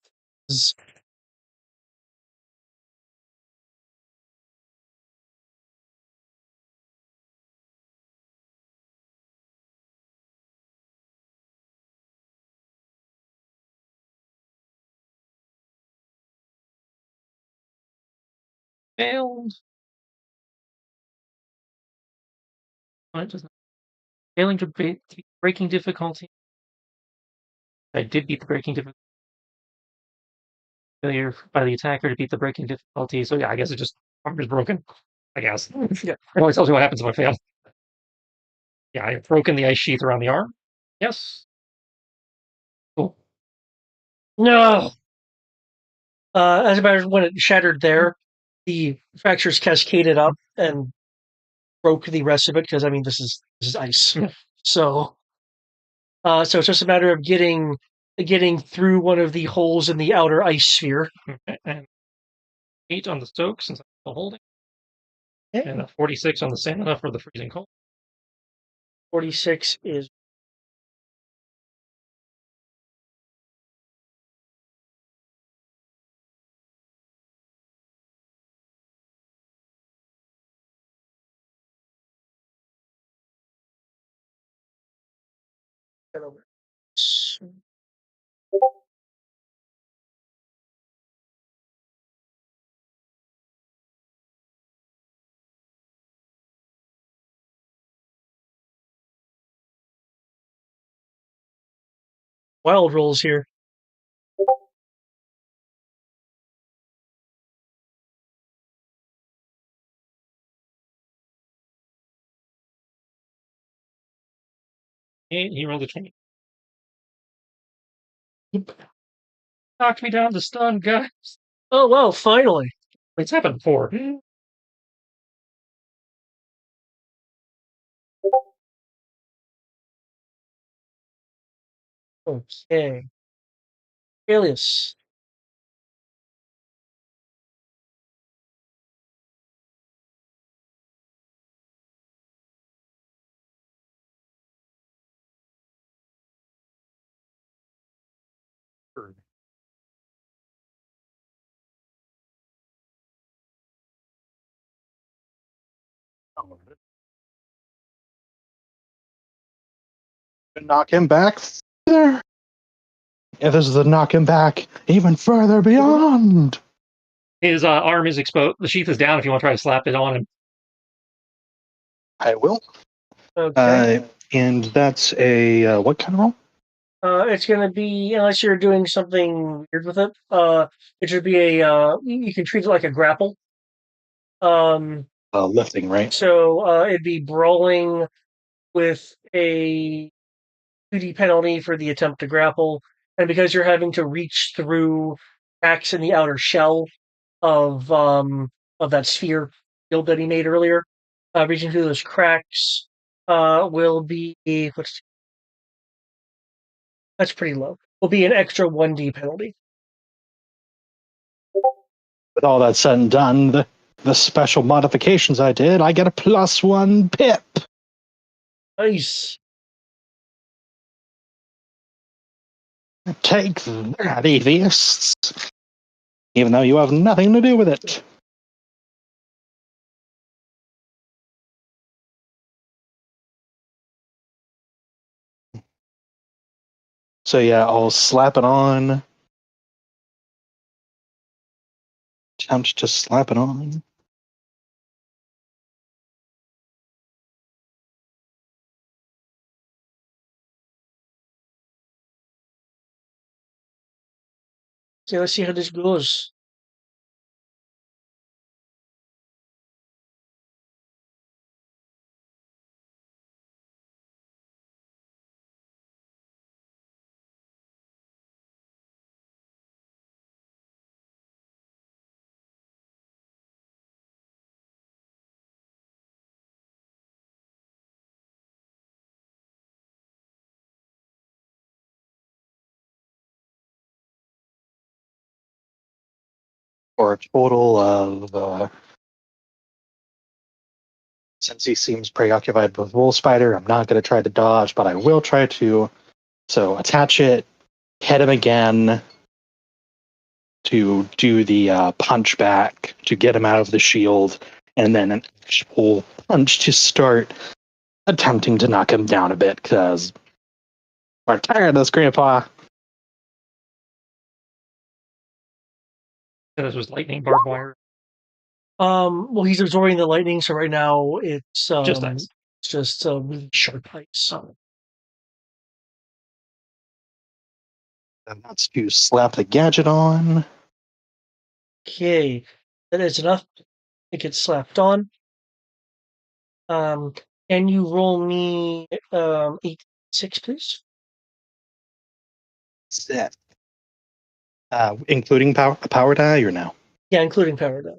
Failed. Failing to beat breaking difficulty. I did beat the breaking difficulty. Failure by the attacker to beat the breaking difficulty. So yeah, I guess it just arm is broken. I guess. Yeah. It always tells you what happens if I fail. Yeah, I've broken the ice sheath around the arm. Yes. Cool. No. As a matter of when it shattered there, the fractures cascaded up and broke the rest of it because I mean this is ice. So it's just a matter of getting through one of the holes in the outer ice sphere. Okay. And 8 on the Stoke since I'm still holding. Okay. And a 46 on the stamina for the freezing cold. 46 is. Wild rolls here. He rolled a 20. Knocked me down to stun, guys. Oh well, finally. It's happened before. Okay. Alias. Knock him back further. Yeah, this is to knock him back even further beyond. His arm is exposed. The sheath is down if you want to try to slap it on him. I will. Okay. And that's a what kind of roll? It's going to be, unless you're doing something weird with it, it should be you can treat it like a grapple. Lifting, right? So it'd be brawling with a 2D penalty for the attempt to grapple. And because you're having to reach through cracks in the outer shell of that sphere build that he made earlier, reaching through those cracks will be That's pretty low. Will be an extra 1d penalty. With all that said and done, the special modifications I did, I get a +1 pip. Nice. Take that, atheists. Even though you have nothing to do with it. So yeah, I'll slap it on. Attempt to slap it on. Okay, let's see how this goes. For a total of since he seems preoccupied with Wolf Spider, I'm not going to try to dodge, but I will try to. So attach it, hit him again to do the punch back to get him out of the shield, and then an actual punch to start attempting to knock him down a bit because we're tired of this, Grandpa. This was lightning barbed wire. Well, he's absorbing the lightning, so right now it's Just ice. it's just really sharp ice. And that's to slap the gadget on. Okay, that is enough. It gets slapped on. Can you roll me 8-6, please? Set. Including power die or no? Yeah, including power die.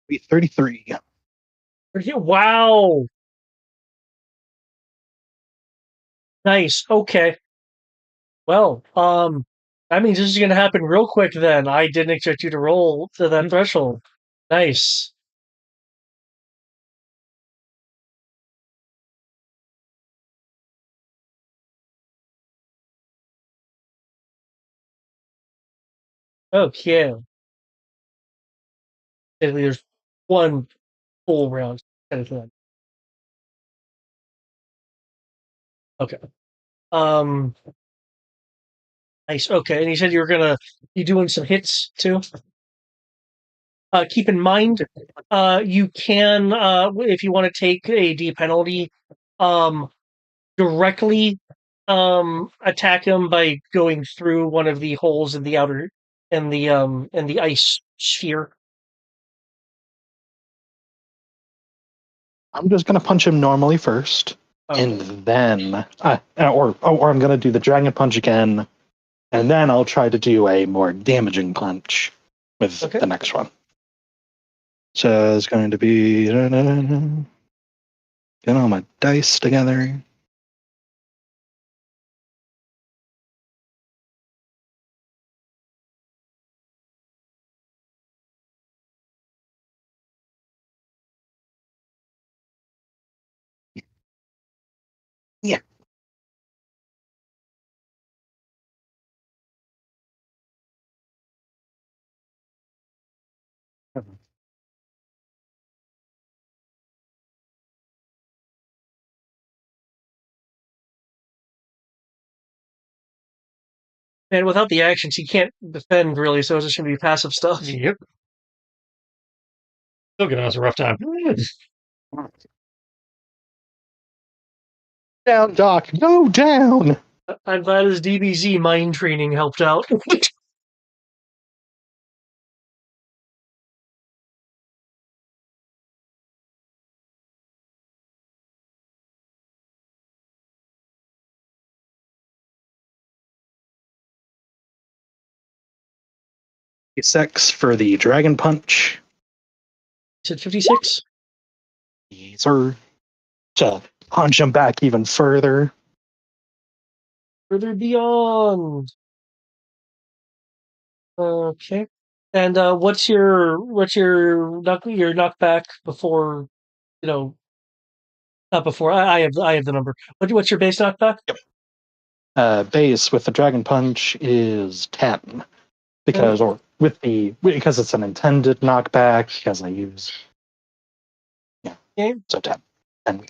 Be 33. Wow. Nice. Okay. Well, that means this is going to happen real quick then. I didn't expect you to roll to that threshold. Nice. Okay. Basically, there's one full round kind of thing. Okay. Nice. Okay. And you said you were gonna be doing some hits too. Keep in mind, you can, if you want to take a D penalty, directly attack him by going through one of the holes in the outer in the ice sphere. I'm just gonna punch him normally first, and then, or I'm gonna do the dragon punch again, and then I'll try to do a more damaging punch with the next one. So it's going to be get all my dice together. And without the actions, he can't defend really, so it's just going to be passive stuff. Yep. Still giving us a rough time. Down, Doc. Go down. I'm glad his DBZ mind training helped out. Six for the Dragon Punch. Is it 56? Sir. To punch him back even further. Further beyond. Okay. And what's your knockback before, not before. I have the number. What's your base knockback? Base with the Dragon Punch is 10. Because it's an intended knockback, because I use Okay. so 10. 10.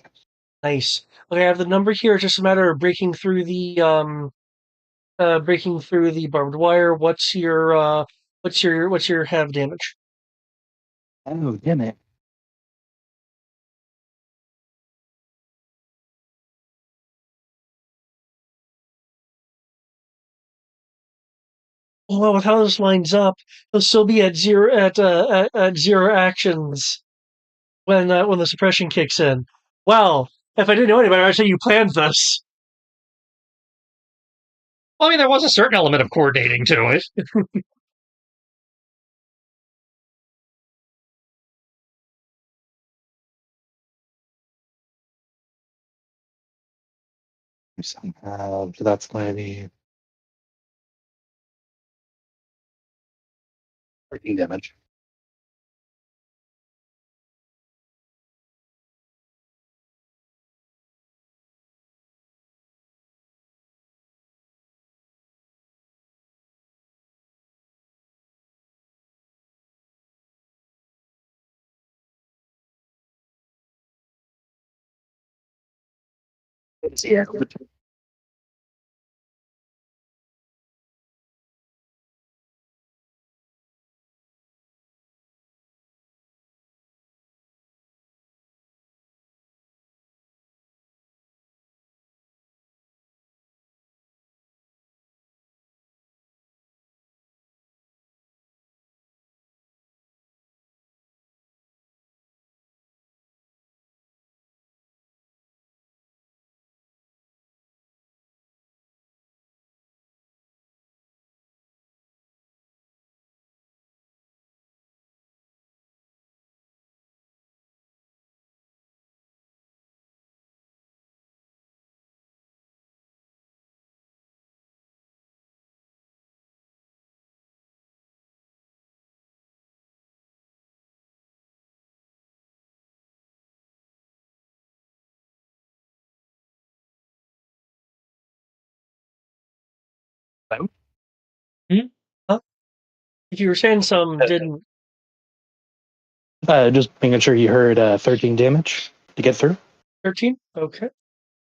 Nice. Okay, I have the number here. It's just a matter of breaking through the barbed wire. What's your have damage? Oh, damn it. Well, with how this lines up, he'll still be at zero actions when the suppression kicks in. Well, if I didn't know any better, I'd say you planned this. Well, I mean, there was a certain element of coordinating to it. Somehow, that's maybe 13 damage. Yeah. Huh? If you were saying some didn't. Just making sure you heard 13 damage to get through. 13? Okay.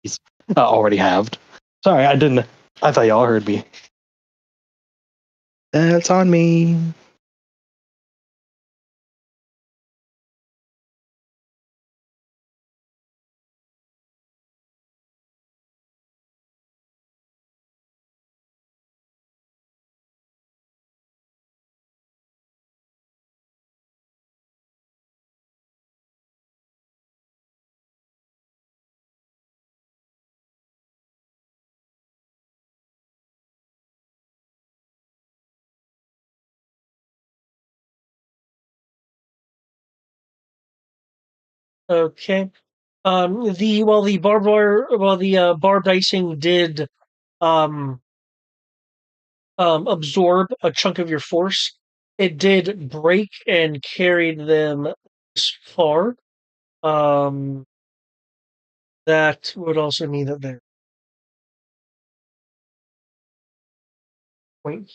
He's already halved. Sorry, I didn't. I thought y'all heard me. That's on me. Okay. The barbed icing did um absorb a chunk of your force. It did break and carried them this far. Um, that would also mean that they're point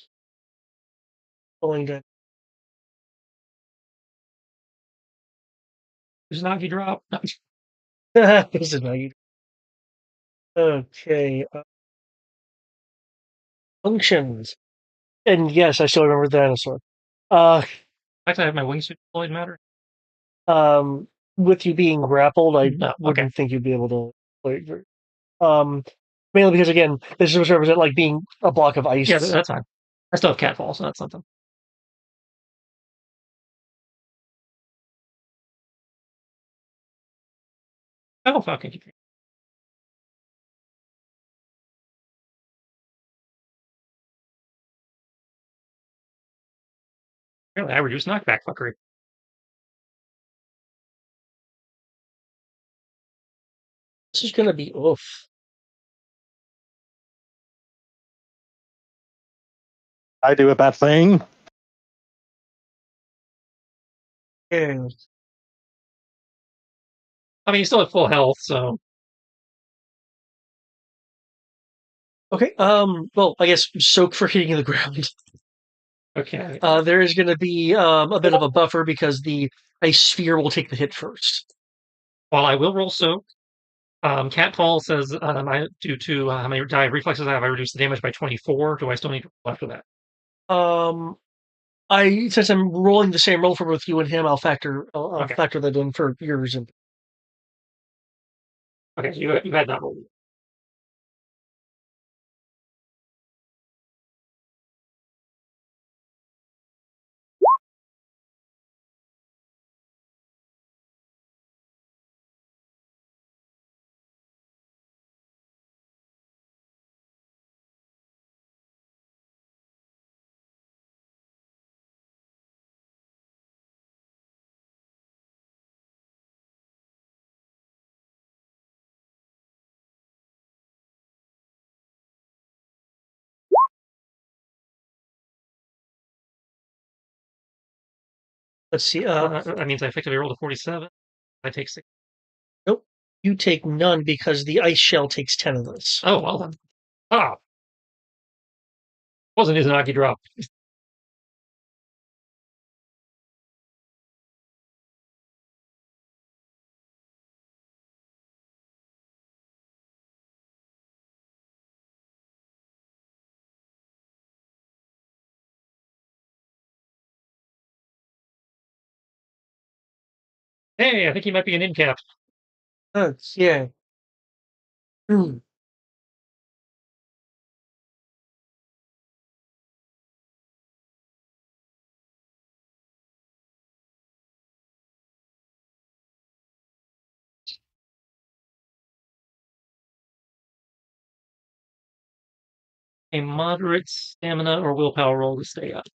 going to Uzunagi drop. No. This is not you. Okay. Functions. And yes, I still remember the dinosaur. I actually have my wingsuit deployed matter. With you being grappled, I No, wouldn't okay. think you'd be able to play it mainly because again, this is represent like being a block of ice. Yeah, that's fine. I still have catfall, so that's something. Oh, fuck it. Apparently, I reduced knockback fuckery. This is gonna be oof. I do a bad thing. Yeah. I mean, you still have full health, so Okay. Well, I guess soak for hitting the ground. okay. There is going to be a bit of a buffer because the ice sphere will take the hit first. While I will roll soak, catfall says due to how many die reflexes I have, I reduce the damage by 24. Do I still need to roll after that? Since I'm rolling the same roll for both you and him, I'll factor Okay. factor that in for yours. And Okay, so you had that roll. let's see. That means I effectively rolled a 47. I take 6. Nope. You take none because the ice shell takes 10 of this. Oh, well then. Ah! Wasn't Izanagi drop. Hey, I think he might be an in cap. Yeah. Hmm. A moderate stamina or willpower roll to stay up.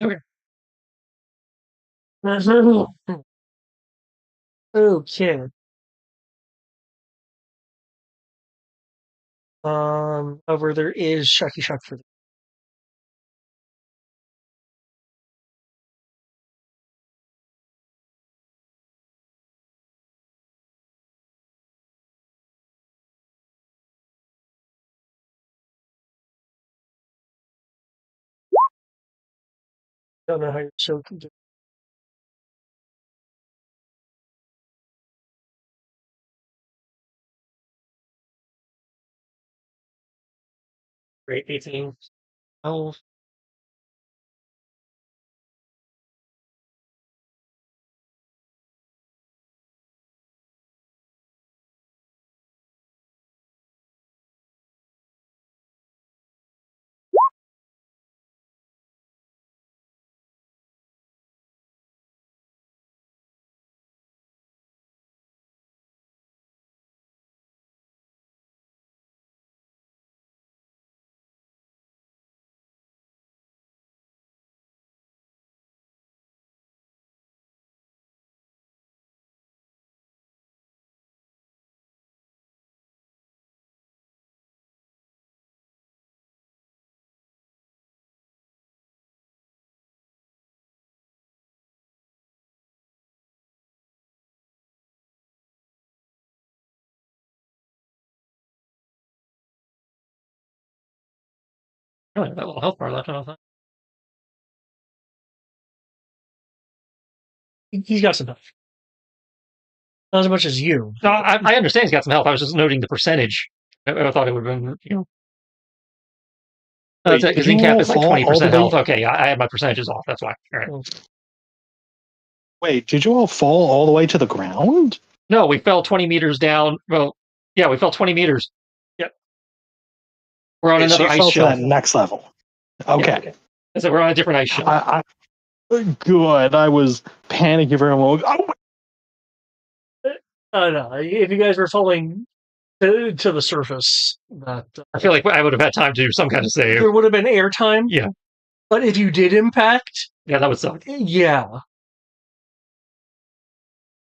Okay. Okay. However, there is Shocky Shock for the don't know how you're so Great. 18. 12. Oh, that little health bar left on. He's got some health. Not as much as you. No, I understand he's got some health. I was just noting the percentage. I thought it would have been, Wait, because did you Incap all is like fall all the 20% health. way- Okay, yeah, I had my percentages off. That's why. All right. Wait, did you all fall all the way to the ground? No, we fell 20 meters down. Well, yeah, we fell 20 meters. Yep. We're on Okay, so another you ice fell to shelf. that next level. Okay. So we're on a different ice shelf. Good. I was panicking for a moment. Oh, No, if you guys were falling to the surface, that I feel like I would have had time to do some kind of save. there would have been airtime. Yeah. But if you did impact, Yeah, that would suck. yeah.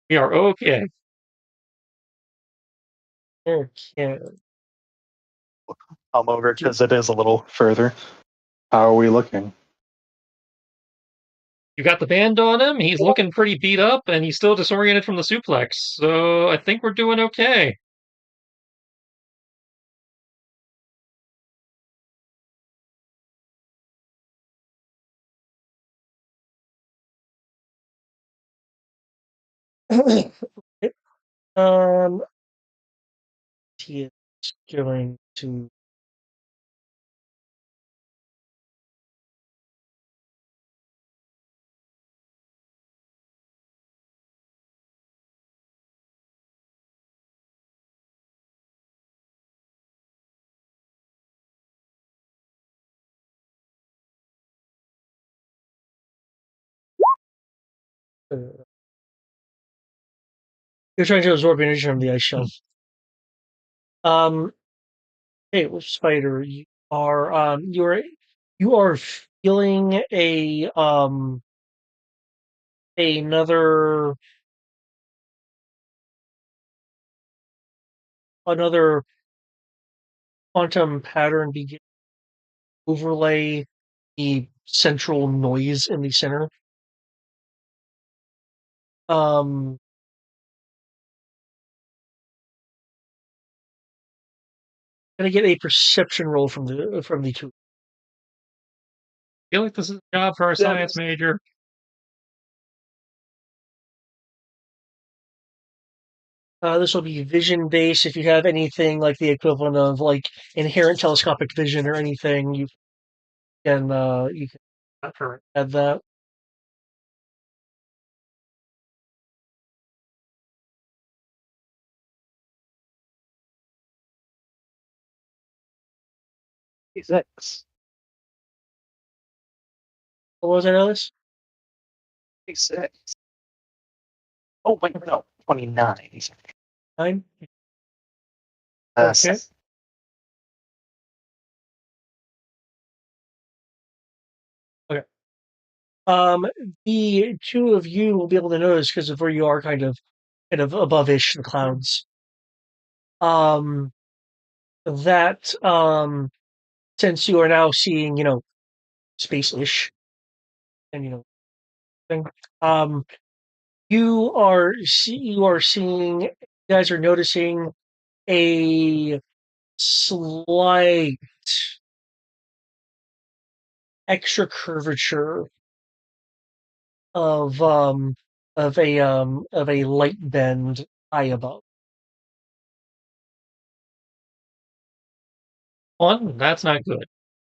We are okay. Okay. I'm over because it is a little further. How are we looking? You got the band on him. He's looking pretty beat up, and he's still disoriented from the suplex. So I think we're doing okay. He is going to. You're trying to absorb energy from the ice shelf. Hey, Spider, you are feeling another quantum pattern begin to overlay the central noise in the center. Gonna get a perception roll from the two. I feel like this is a job for our science major. This will be vision based. If you have anything like the equivalent of like inherent telescopic vision or anything, you can add that. Six. What was that, Alice? 26. Oh, wait, no. 29. 9? Okay. Okay. The two of you will be able to notice because of where you are, kind of above-ish the clouds. That since you are now seeing, space-ish, and thing, you are seeing. You guys are noticing a slight extra curvature of a light bend high above. One, that's not good.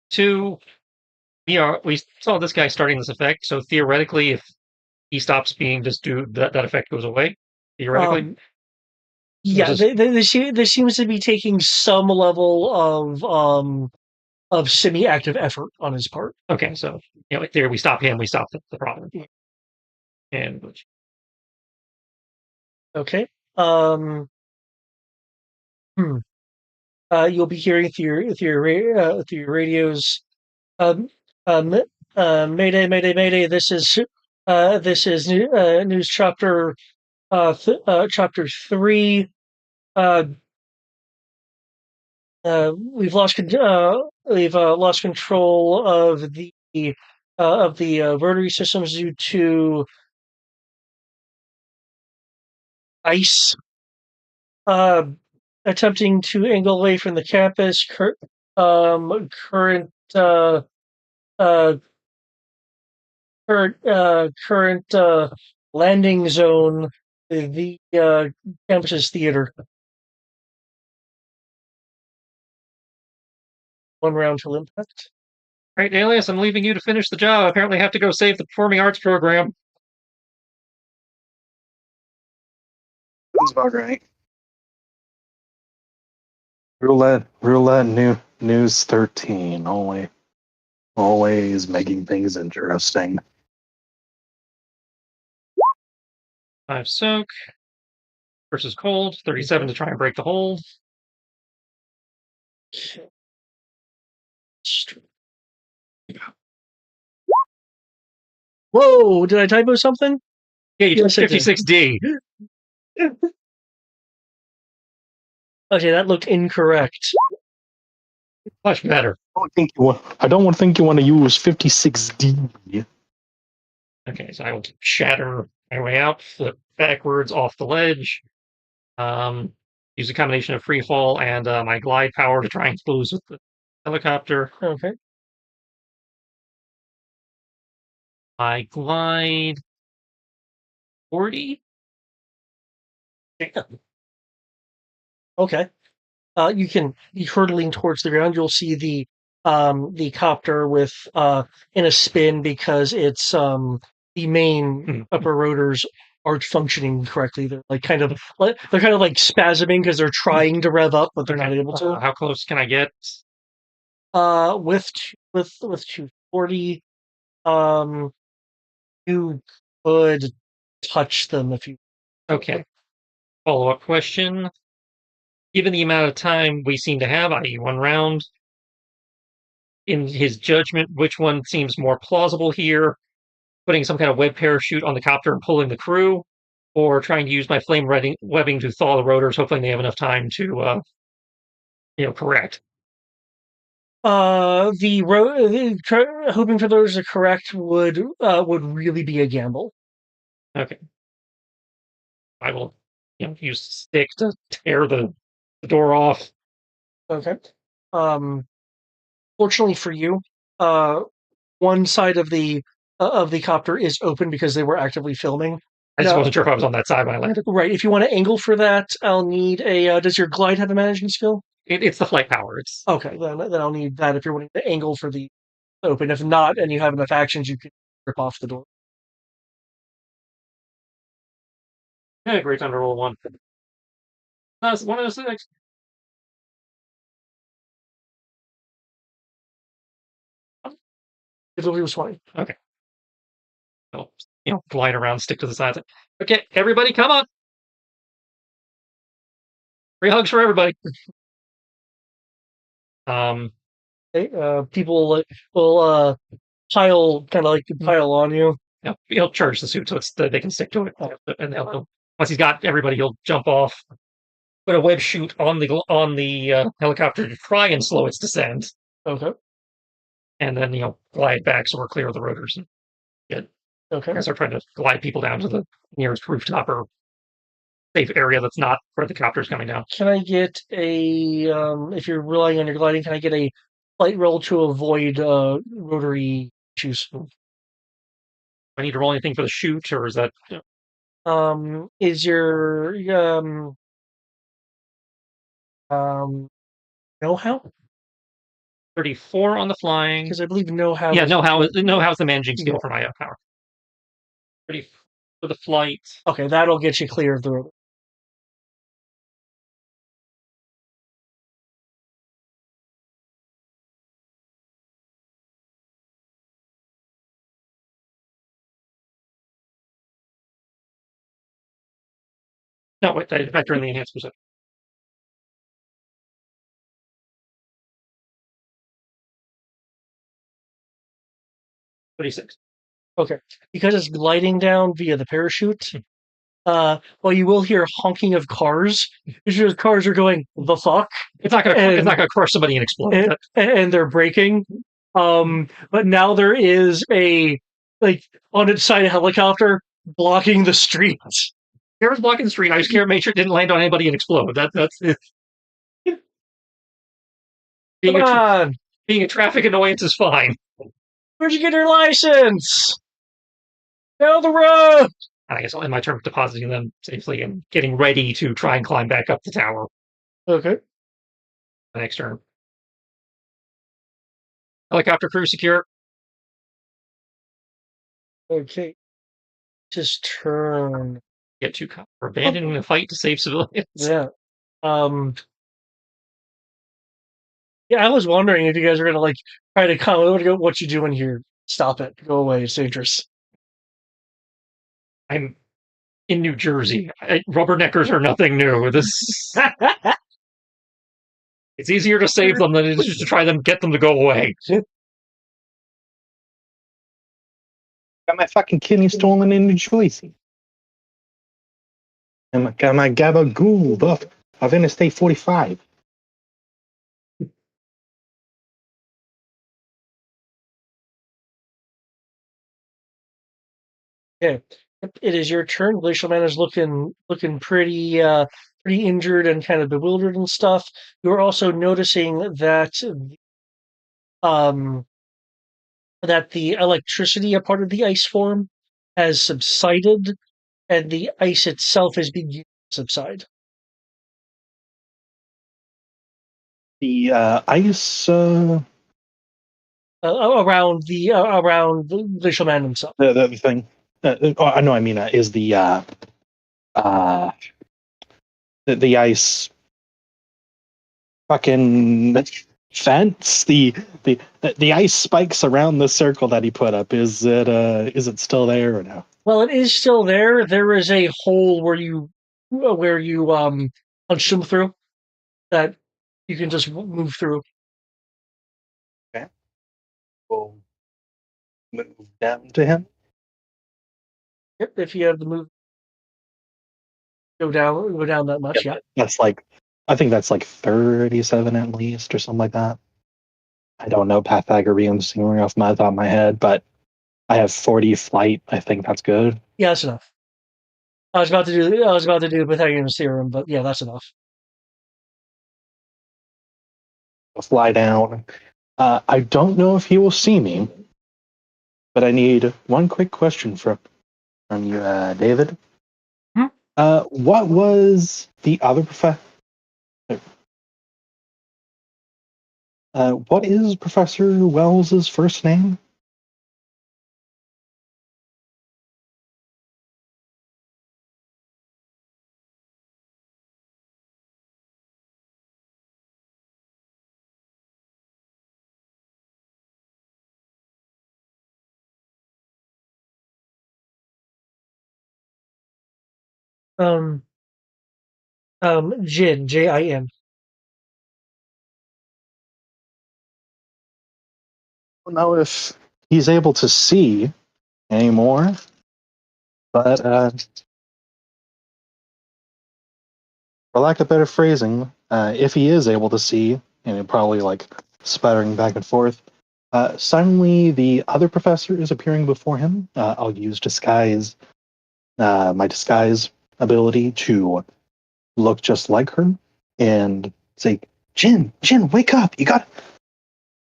Two, we saw this guy starting this effect, so theoretically, if he stops being this dude, that effect goes away. Theoretically. Yeah, there seems to be taking some level of semi-active effort on his part. Okay, so in theory, we stop him, we stop the problem. And okay, you'll be hearing through your radios. Mayday, mayday, mayday! This is news chapter chapter 3. We've lost control of the rotary systems due to ice attempting to angle away from the campus. Current uh, current landing zone, the campus's theater. 1 round to impact. All right, Alias, I'm leaving you to finish the job. Apparently, I have to go save the performing arts program. That's about right. Roulette news 13. Always making things interesting. 5 soak versus cold. 37 to try and break the hold. Whoa! Did I typo something? Yeah, you took Yes, I did. 56D. Okay, that looked incorrect. Much better. I don't think you want to use 56D. Okay, so I will shatter my way out, flip backwards off the ledge. Use a combination of free fall and my glide power to try and close with the helicopter. Okay. I glide 40. Okay. You can be hurtling towards the ground. You'll see the copter with in a spin because it's the main upper rotors aren't functioning correctly. They're kind of like spasming because they're trying to rev up, but they're not able to. How close can I get? With 240, you could touch them if you. Okay. Follow-up question. Given the amount of time we seem to have, i.e. 1 round, in his judgment, which one seems more plausible here? Putting some kind of web parachute on the copter and pulling the crew, or trying to use my flame webbing to thaw the rotors, hoping they have enough time to, correct. Hoping for those to correct would really be a gamble. Okay. I will, use stick to tear the door off. Okay. Fortunately for you, one side of the copter is open because they were actively filming. I just wasn't sure if I was on that side when I landed. Right. If you want to angle for that, I'll need a. Does your glide have a management skill? It's the flight power. It's okay. Then I'll need that if you're wanting to angle for the open. If not, and you have enough actions, you can rip off the door. yeah, great time to roll 1. That's 1 out of 6. Difficulty was 20. Okay. So, glide around, stick to the sides. Okay, everybody, come on. Free hugs for everybody. People will pile on you. Yeah, he'll charge the suit so they can stick to it, and once he's got everybody, he'll jump off, put a web shoot on the helicopter to try and slow its descent. Okay. And then glide back so we're clear of the rotors and get. Okay. As we're trying to glide people down to the nearest rooftop or safe area that's not where the copter's coming down. Can I get a if you're relying on your gliding, can I get a flight roll to avoid rotary issues? Do I need to roll anything for the shoot, or is that? Is your know-how? 34 on the flying. Because I believe know-how. Yeah, know-how is the managing skill for my power. 30 for the flight. Okay, that'll get you clear of the rotor. No, wait, I factor in the enhanced perception. 36. Okay, because it's gliding down via the parachute. Well, you will hear honking of cars. Usually, cars are going the fuck. It's not gonna crush somebody and explode. And they're braking. But now there is a on its side a helicopter blocking the street. Kara's blocking the street. I just care to make sure it didn't land on anybody and explode. That's it. Come on. Being a traffic annoyance is fine. Where'd you get your license? Down the road! And I guess I'll end my turn with depositing them safely and getting ready to try and climb back up the tower Okay. the next turn. Helicopter crew secure. Okay. Just turn. Get to cover. Abandoning the fight to save civilians. Yeah. Yeah, I was wondering if you guys were gonna like try to come. What you doing here? Stop it. Go away. It's dangerous. I'm in New Jersey. Rubberneckers are nothing new. It's easier to save them than it is to try them get them to go away. Got my fucking kidney stolen in New Jersey. And I got my gabagool of Interstate 45. Okay. It is your turn. Glacial Man is looking pretty pretty injured and kind of bewildered and stuff. You're also noticing that um that the electricity, a part of the ice form, has subsided, and the ice itself is beginning to subside. The ice, Around the Glacial Man himself. the thing. No, I mean, is the ice fucking fence? The ice spikes around the circle that he put up. Is it still there or no? Well, it is still there. There is a hole where you punch them through that you can just move through. Okay. We'll move down to him. Yep, if you have the move, go down that much. Yep. Yeah. That's like, I think that's like 37 at least or something like that. I don't know Pythagorean theorem off my top of my head, but I have 40 flight. I think that's good. Yeah, that's enough. I was about to do Pythagorean's theorem, but yeah, that's enough. I'll fly down. I don't know if he will see me, but I need one quick question from you, David. Hmm? What was the other professor? What is Professor Wells's first name? Um, Jin, Jin. I don't know if he's able to see anymore, but for lack of better phrasing, if he is able to see, and it probably like sputtering back and forth, suddenly the other professor is appearing before him. I'll use disguise, my disguise ability to look just like her and say, Jin, wake up!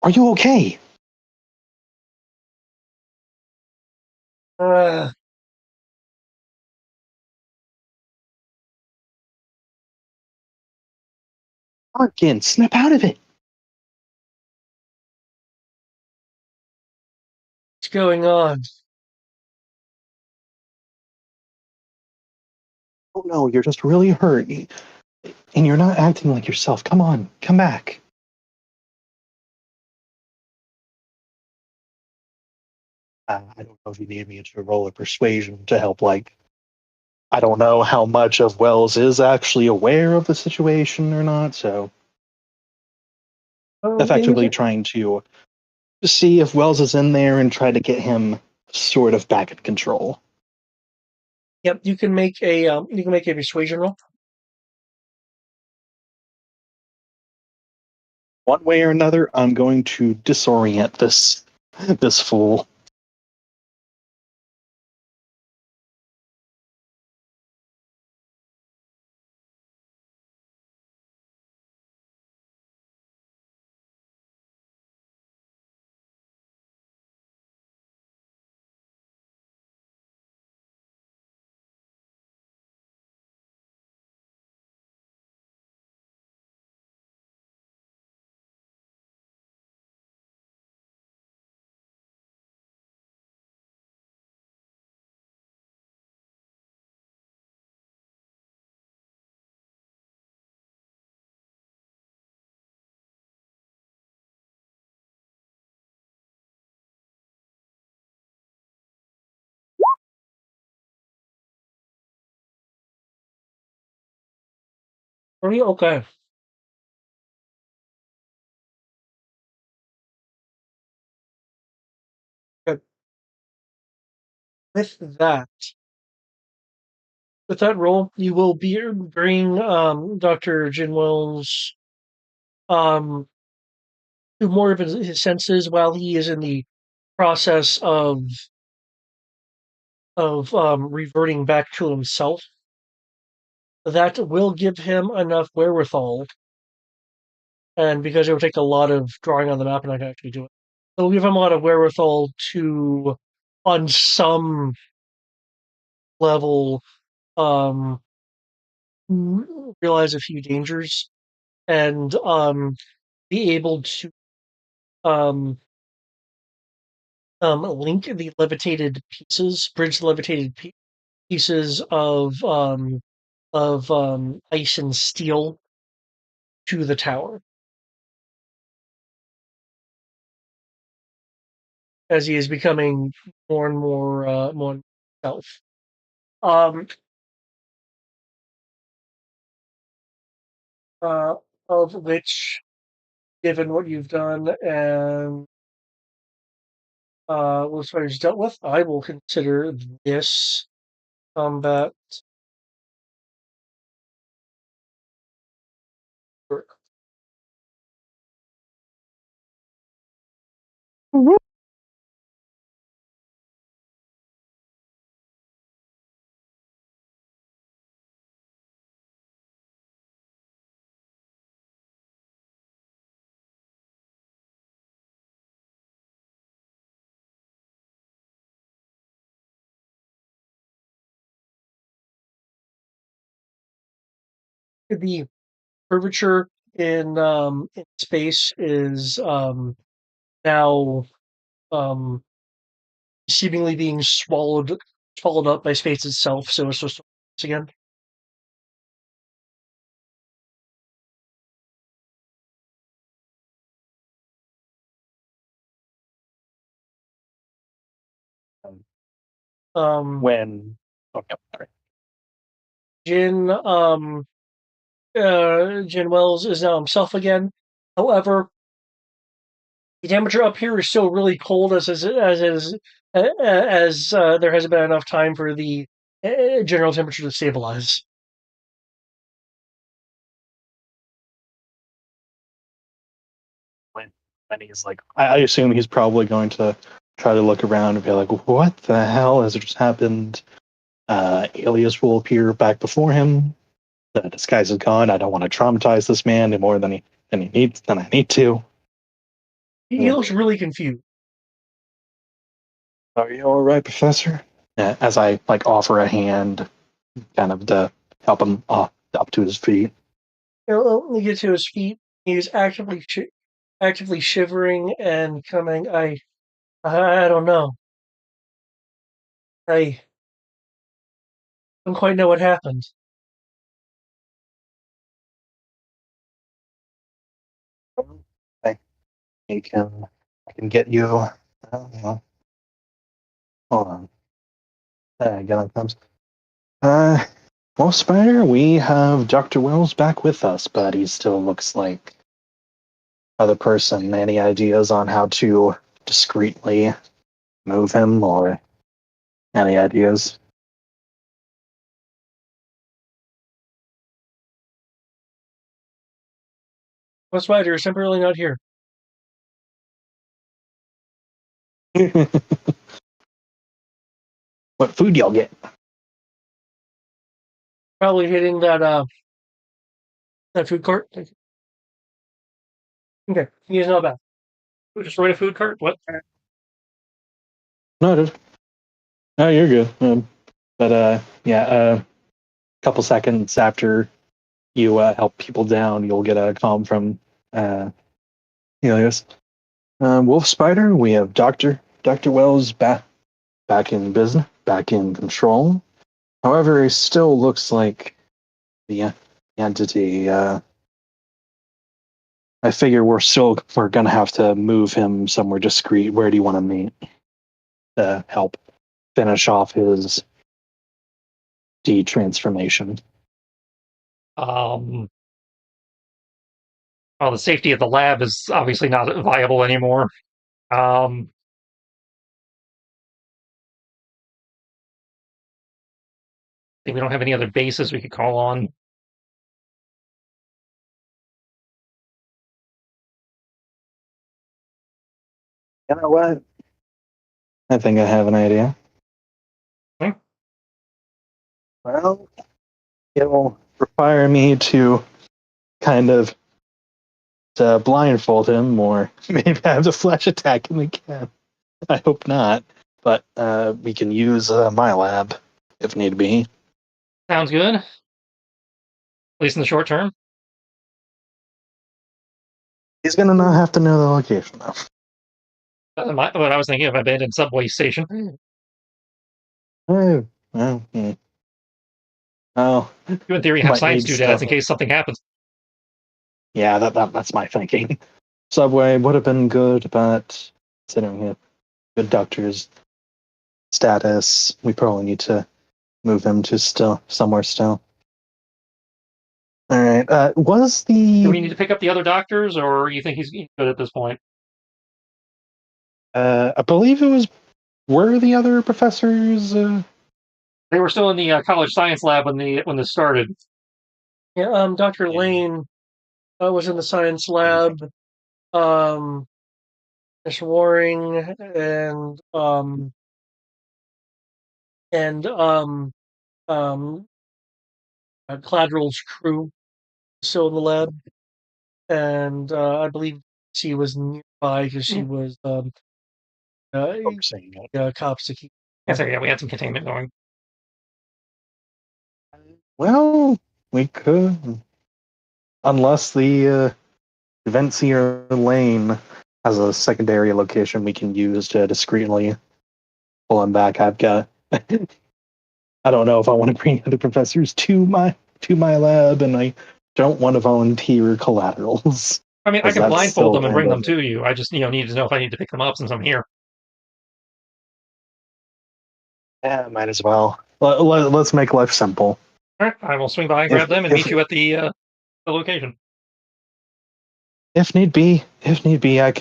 Are you okay? Uh, Jin, snap out of it! what's going on? Oh no, you're just really hurt. And you're not acting like yourself. Come on, come back. I don't know if you need me to roll a persuasion to help, like, I don't know how much of Wells is actually aware of the situation or not, so effectively trying to see if Wells is in there and try to get him sort of back in control. Yep, you can make a persuasion roll. One way or another, I'm going to disorient this fool. Okay. Good. With that, roll, you will bring Dr. Jinwell's to more of his senses while he is in the process of reverting back to himself. That will give him enough wherewithal, and because it would take a lot of drawing on the map, and I can actually do it. It'll give him a lot of wherewithal to, on some level, realize a few dangers and be able to um, link the levitated pieces, bridge the levitated pieces of ice and steel to the tower as he is becoming more and more self. Um, of which, given what you've done and what Spider's dealt with, I will consider this combat work. The curvature in space is now seemingly being swallowed up by space itself, so it's supposed to again. When okay, sorry. Jin Jin Wells is now himself again. However, the temperature up here is still really cold, as there hasn't been enough time for the general temperature to stabilize. When he's like, I assume he's probably going to try to look around and be like, what the hell has just happened? Alias will appear back before him. The disguise is gone. I don't want to traumatize this man any more than I need to. He looks really confused. Are you all right, Professor? As I like offer a hand, kind of to help him up to his feet. He'll get to his feet. He's actively shivering and coming. I don't know. I don't quite know what happened. I can get you. Hold on. Again, it comes. Well, Spider, we have Dr. Wells back with us, but he still looks like other person. Any ideas on how to discreetly move him, or any ideas? What's Spider is temporarily not here. What food y'all get? Probably hitting that food court. Okay, he's not bad. We destroyed a food cart? What? No, no, you're good. But yeah, a couple seconds after you help people down, you'll get a call from Helios. Wolf Spider, we have Dr. Wells back in business, back in control. However, he still looks like the entity. I figure we're gonna have to move him somewhere discreet. Where do you want to meet to help finish off his detransformation? Well, the safety of the lab is obviously not viable anymore. We don't have any other bases we could call on. You know what? I think I have an idea. Okay. Well, it'll require me to kind of blindfold him, or maybe I have to flash attack him again. I hope not, but we can use my lab if need be. Sounds good. At least in the short term. He's gonna not have to know the location though. What I was thinking of abandoned subway station. Oh, oh, oh. You, in theory, have Might science need doodads stuff. in case something happens. Yeah, that's my thinking. Subway would have been good, but considering a good doctor's status, we probably need to move him to somewhere still. All right. Was Do we the need to pick up the other doctors, or you think he's good at this point? I believe it was were the other professors? They were still in the college science lab when this started. Yeah, Dr. Yeah. Lane was in the science lab. Miss Waring and Cladrill's crew was still in the lab, and I believe she was nearby because she was Focusing it. cops to keep. Yeah, we had some containment going. Well, we could, unless the Vincier Lane has a secondary location we can use to discreetly pull him back. I've got. I don't know if I want to bring other professors to my lab, and I don't want to volunteer collaterals. I mean, I Because can that's blindfold still them and kind bring them of- to you. I just need to know if I need to pick them up since I'm here. Yeah, might as well. Let's make life simple. All right, I will swing by and grab them and meet you at the location. If need be, I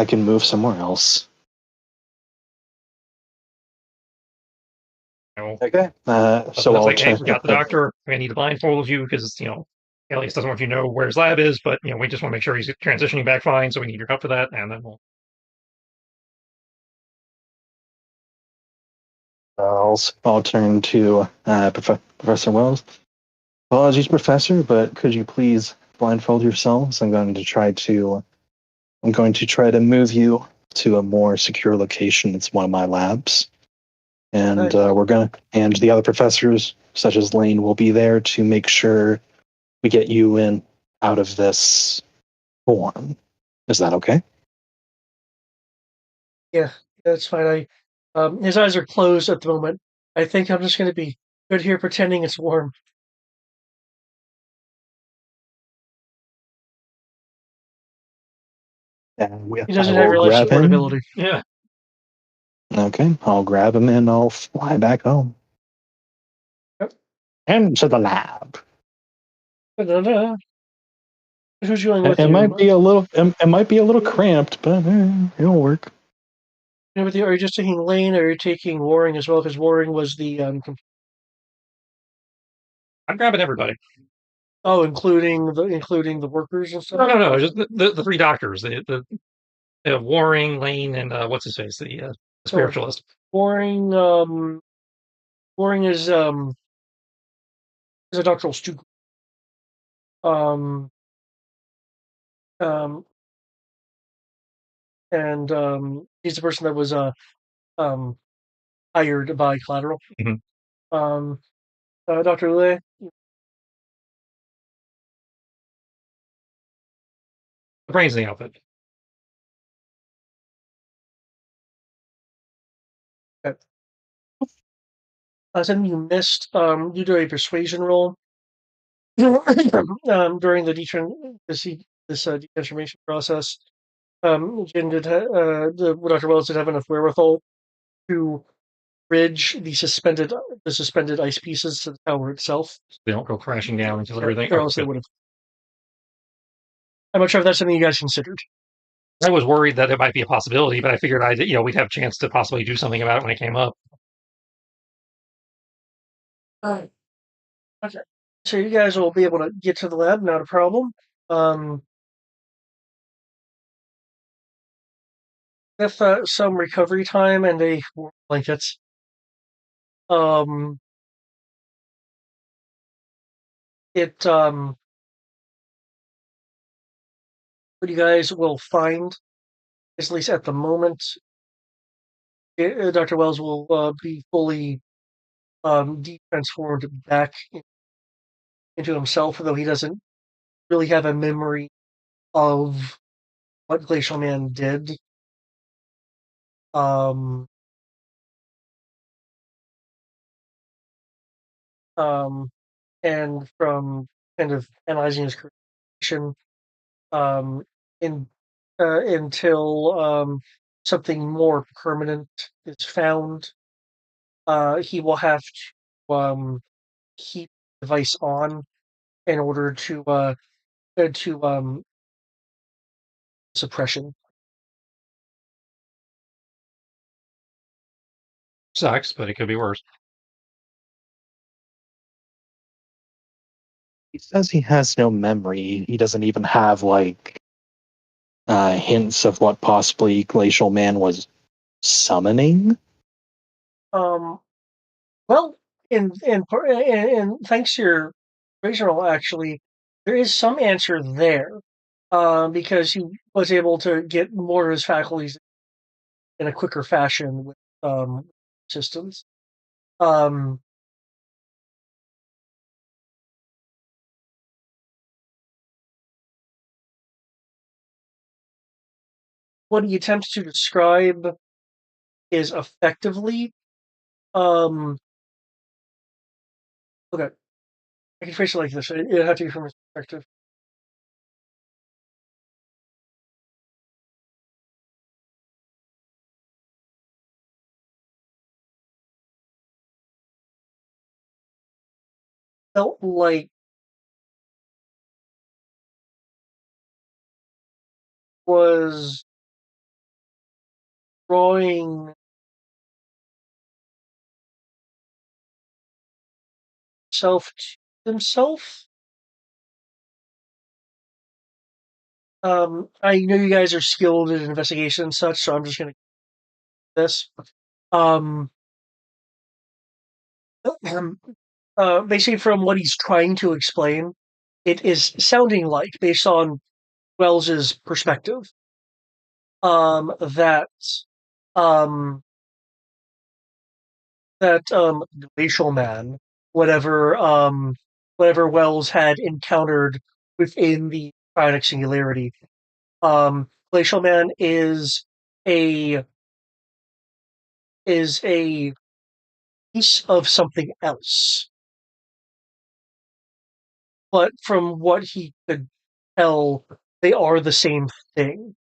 can move somewhere else. Okay. So I'll like, hey, check. we got the doctor. I need to blindfold you because Elias doesn't want you to know where his lab is, but we just want to make sure he's transitioning back fine. So we need your help for that, and then we'll. I'll turn to Professor Wells. Apologies, Professor, but could you please blindfold yourselves? I'm going to try to move you to a more secure location. It's one of my labs, and and the other professors, such as Lane, will be there to make sure we get you in out of this form. Is that okay? Yeah, that's fine. His eyes are closed at the moment. I think I'm just going to be good here pretending it's warm. And He doesn't I have will your life grab support him. ability. Yeah. Okay, I'll grab him and I'll fly back home. Yep. Into the lab. Da-da-da. Who's going with It you? might be a little cramped, but it'll work. Are you just taking Lane, or are you taking Waring as well? Because Waring was the I'm grabbing everybody. including the workers and stuff. No, just the three doctors. The Waring, Lane, and what's his face, the spiritualist. Waring is a doctoral student. And he's the person that was hired by Collateral. Mhm. Dr. Lay. The brains in the outfit. Something you missed. You do a persuasion roll during this detransformation process. Jin did Dr. Wells did have enough wherewithal to bridge the suspended ice pieces to the tower itself. They don't go crashing down until everything. Or else they would have. I'm not sure if that's something you guys considered. I was worried that it might be a possibility, but I figured we'd have a chance to possibly do something about it when it came up. Okay. So you guys will be able to get to the lab, not a problem. With some recovery time and a warm blanket. What you guys will find, at least at the moment, Dr. Wells will be fully de-transformed back into himself, though he doesn't really have a memory of what Glacial Man did. And from kind of analyzing his creation, in until something more permanent is found, he will have to keep the device on in order to suppression. Sucks, but it could be worse. He says he has no memory. He doesn't even have hints of what possibly Glacial Man was summoning. Well, in thanks to your original, actually, there is some answer there, because he was able to get more of his faculties in a quicker fashion with systems. What he attempts to describe is effectively, okay, I can phrase it like this. It have to be from his perspective. Felt like was drawing self to himself. I know you guys are skilled in investigation and such, so I'm just gonna this. Basically, from what he's trying to explain, it is sounding like, based on Wells's perspective, that um, Glacial Man, whatever whatever Wells had encountered within the Cryonic Singularity, Glacial Man a is a piece of something else. But from what he could tell, they are the same thing.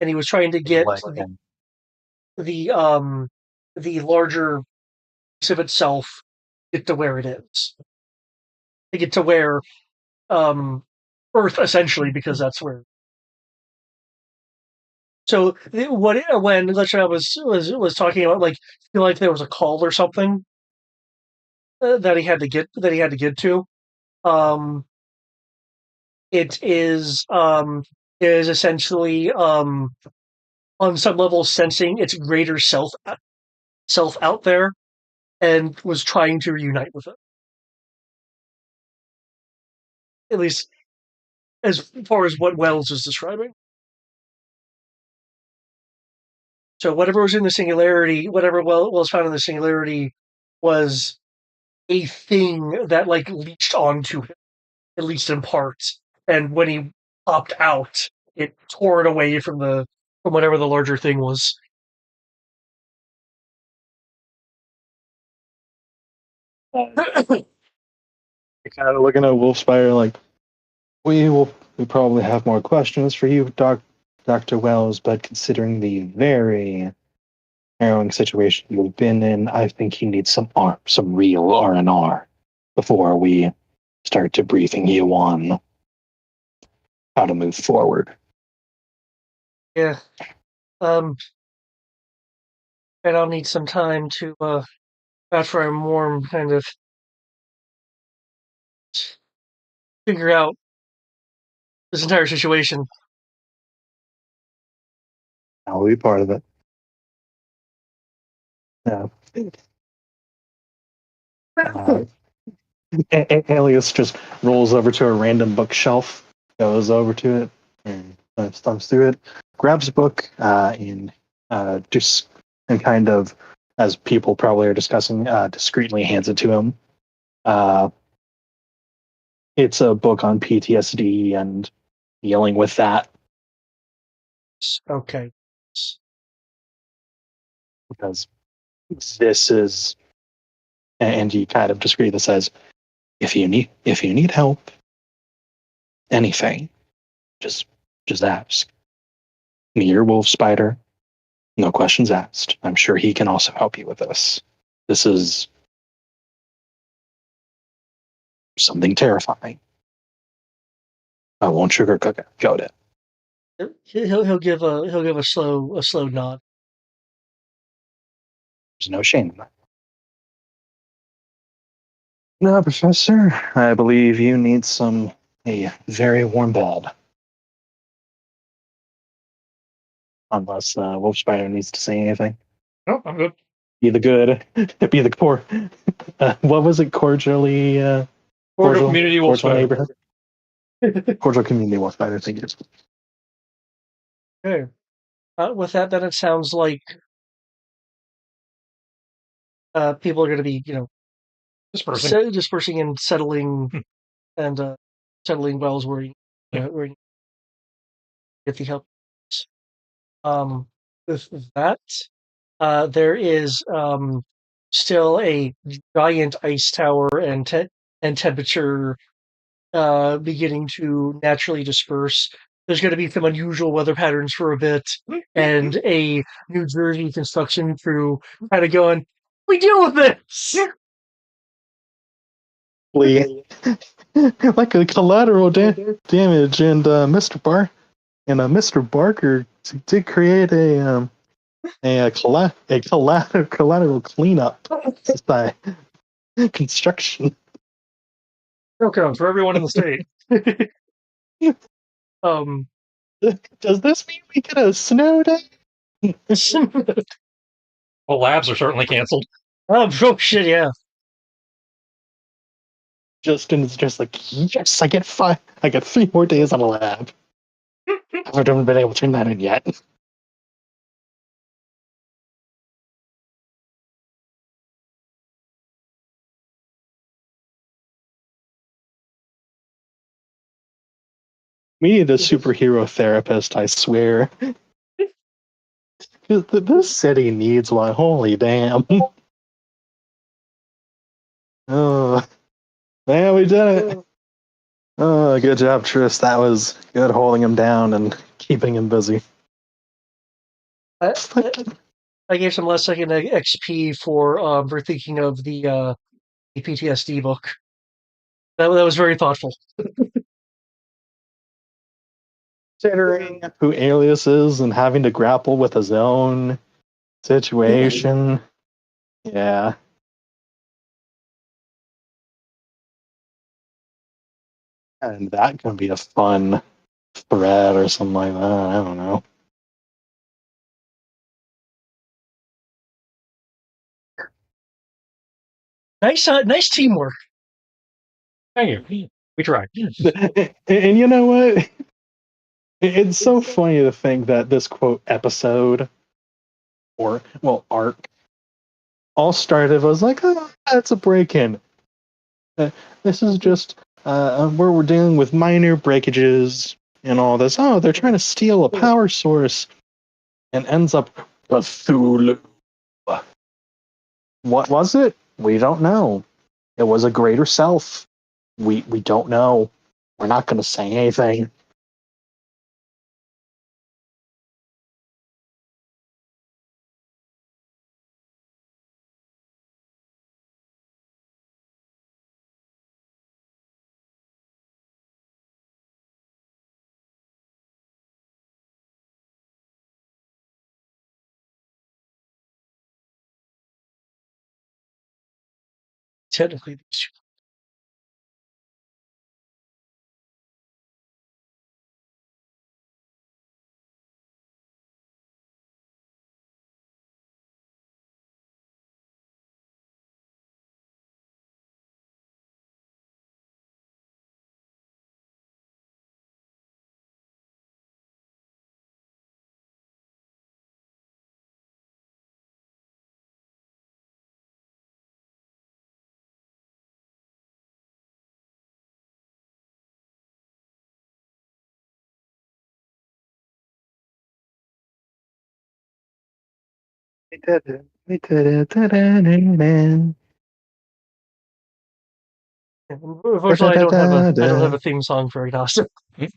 And he was trying to get the larger piece of itself get to where it is. To get to where Earth, essentially, because that's where. So when Letra was talking about, like, feel like there was a call or something that he had to get to. It is essentially on some level sensing its greater self out there and was trying to reunite with it. At least as far as what Wells is describing. So whatever was in the singularity, whatever Wells found in the singularity was a thing that like leached onto him, at least in part. And when he popped out, it tore it away from whatever the larger thing was. Kind of looking at Wolfspire like, we probably have more questions for you, Dr. Wells, but considering the very harrowing situation you've been in, I think you need some real R&R before we start debriefing you on how to move forward. Yeah. And I'll need some time to, after I'm warm, kind of figure out this entire situation. I'll be part of it. Yeah. Alias just rolls over to a random bookshelf, goes over to it, and thumbs through it, grabs a book, and just and kind of, as people probably are discussing, discreetly hands it to him. It's a book on PTSD and dealing with that, Okay. because this is, and he kind of discreetly says, if you need help, anything, just ask. Near Wolf Spider, no questions asked. I'm sure he can also help you with this. This is something terrifying. I won't sugarcoat it. He'll give a slow nod. There's no shame in that. No, Professor, I believe you need a very warm bed. Unless Wolf Spider needs to say anything. No, I'm good. Be the good, be the poor. What was it? Cordially, Cordial community wolf cordial spider. neighborhood, cordial community wolf spider. Thank you. Okay. With that, then it sounds like people are going to be, dispersing and settling and settling wells where you get the help. With that, there is still a giant ice tower and temperature beginning to naturally disperse. There's going to be some unusual weather patterns for a bit, and a New Jersey construction crew kind of going, "We deal with this." Like a collateral damage, and Mr. Barker did create a collateral cleanup by construction. Okay, for everyone in the state. Does this mean we get a snow day? Well, labs are certainly canceled. Oh shit, yeah. Justin's just like, yes, I get 3 more days on a lab. I haven't been able to turn that in yet. We need a superhero therapist, I swear. This city needs one. Holy damn. Oh, man, we did it. Oh, good job, Tris. That was good holding him down and keeping him busy. I gave some less second XP for thinking of the PTSD book. That was very thoughtful. Considering who Alias is and having to grapple with his own situation. Yeah. And that can be a fun thread or something like that. I don't know. Nice teamwork. Thank you. We tried. And you know what? It's so funny to think that this quote episode, or well, arc, all started was like, oh, that's a break-in. This is just where we're dealing with minor breakages and all this. Oh, they're trying to steal a power source, and ends up Cthulhu. What was it? We don't know. It was a greater self. We don't know. We're not going to say anything. technically these two. We did it. We did it. Amen. Unfortunately, I don't have a theme song for Agnostic. Hey,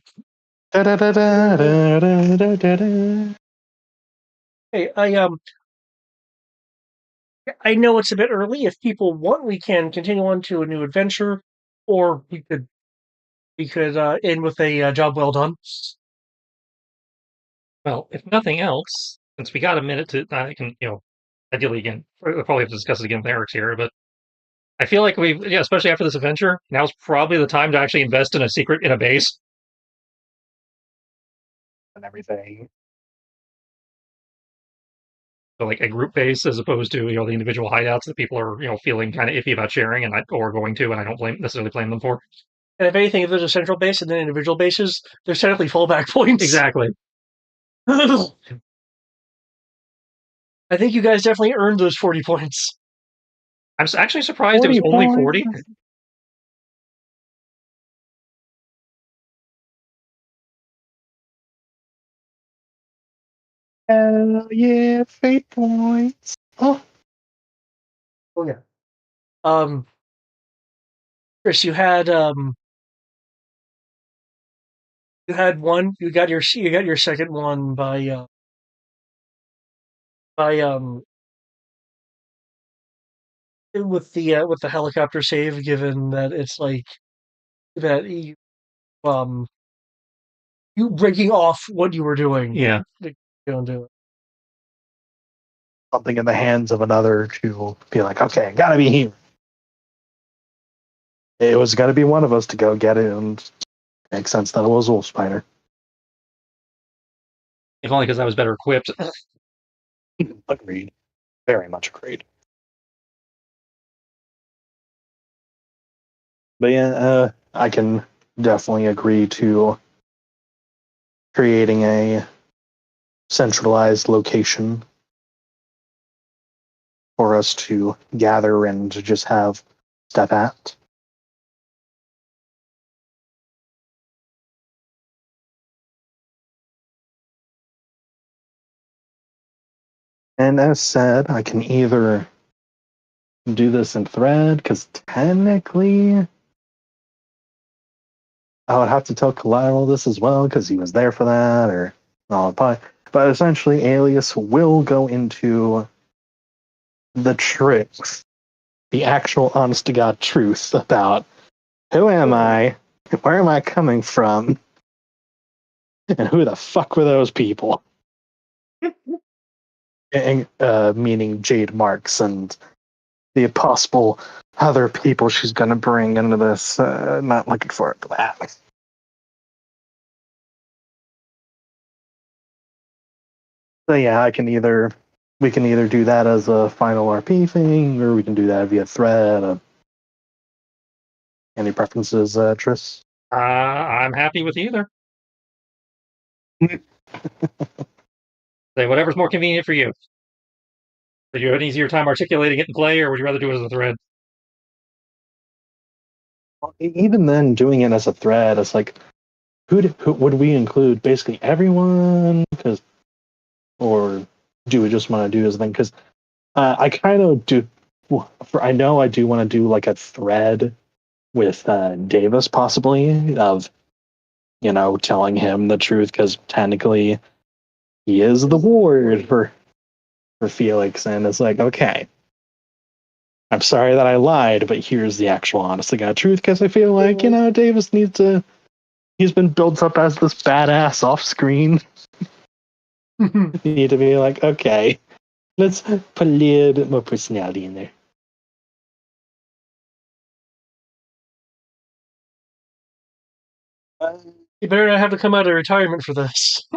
I know it's a bit early. If people want, we can continue on to a new adventure, or we could end with a job well done. Well, if nothing else, since we got a minute to, I can, ideally again, we'll probably have to discuss it again with Eric's here, but I feel like especially after this adventure, now's probably the time to actually invest in a base. And everything. So like a group base as opposed to, the individual hideouts that people are, feeling kind of iffy about sharing or going to, and I don't necessarily blame them for. And if anything, if there's a central base and then individual bases, there's technically fallback points. Exactly. I think you guys definitely earned those 40 points. I'm actually surprised it was only 40. Hell yeah, fate points. Oh yeah. Chris, you had one. You got your second one by with the helicopter save. Given that it's like that you breaking off what you were doing. Yeah. You don't do it. something in the hands of another to be like, okay, gotta be here. It was gonna be one of us to go get it, and it makes sense that it was Wolf Spider. If only because I was better equipped. Agreed. Very much agreed. But yeah, I can definitely agree to creating a centralized location for us to gather and to just have step at. And as said, I can either do this in thread, because technically I would have to tell Collateral this as well, because he was there for that, or no, but essentially Alias will go into the truth, the actual honest to God truth about who am I, where am I coming from, and who the fuck were those people? And, meaning Jade Marks and the possible other people she's going to bring into this. Not looking forward to that. So yeah, we can either do that as a final RP thing, or we can do that via thread. Any preferences, Tris? I'm happy with either. Say whatever's more convenient for you. Did you have an easier time articulating it in play, or would you rather do it as a thread? Even then, doing it as a thread, it's like, who would we include? Basically everyone, or do we just want to do this thing? Because I kind of do. I know I do want to do like a thread with Davis, possibly, of telling him the truth, because technically he is the ward for Felix, and it's like, okay, I'm sorry that I lied, but here's the actual honest to God truth, because I feel like Davis needs to. He's been built up as this badass off screen. You need to be like, okay, let's put a little bit more personality in there. You better not have to come out of retirement for this.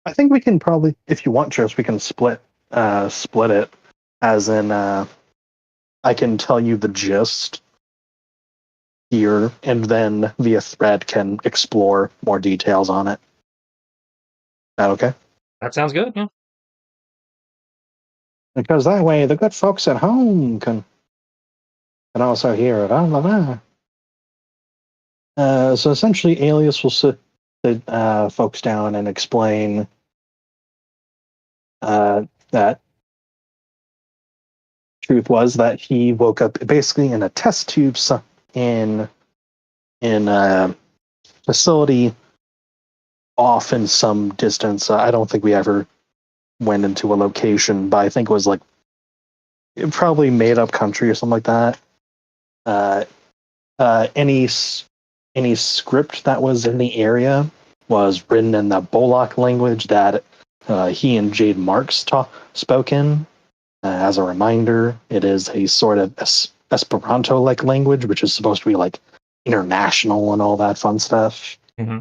I think we can probably, if you want, Tris, we can split it, as in I can tell you the gist here, and then via thread can explore more details on it. Is that okay? That sounds good. Yeah. Because that way the good folks at home can also hear it. So essentially, Alias will sit folks down and explain that truth was that he woke up basically in a test tube in a facility off in some distance. I don't think we ever went into a location, but I think it was like probably made up country or something like that. Any script that was in the area was written in the Bolak language that he and Jade Marks spoke in. As a reminder, it is a sort of Esperanto-like language, which is supposed to be like international and all that fun stuff. Mm-hmm.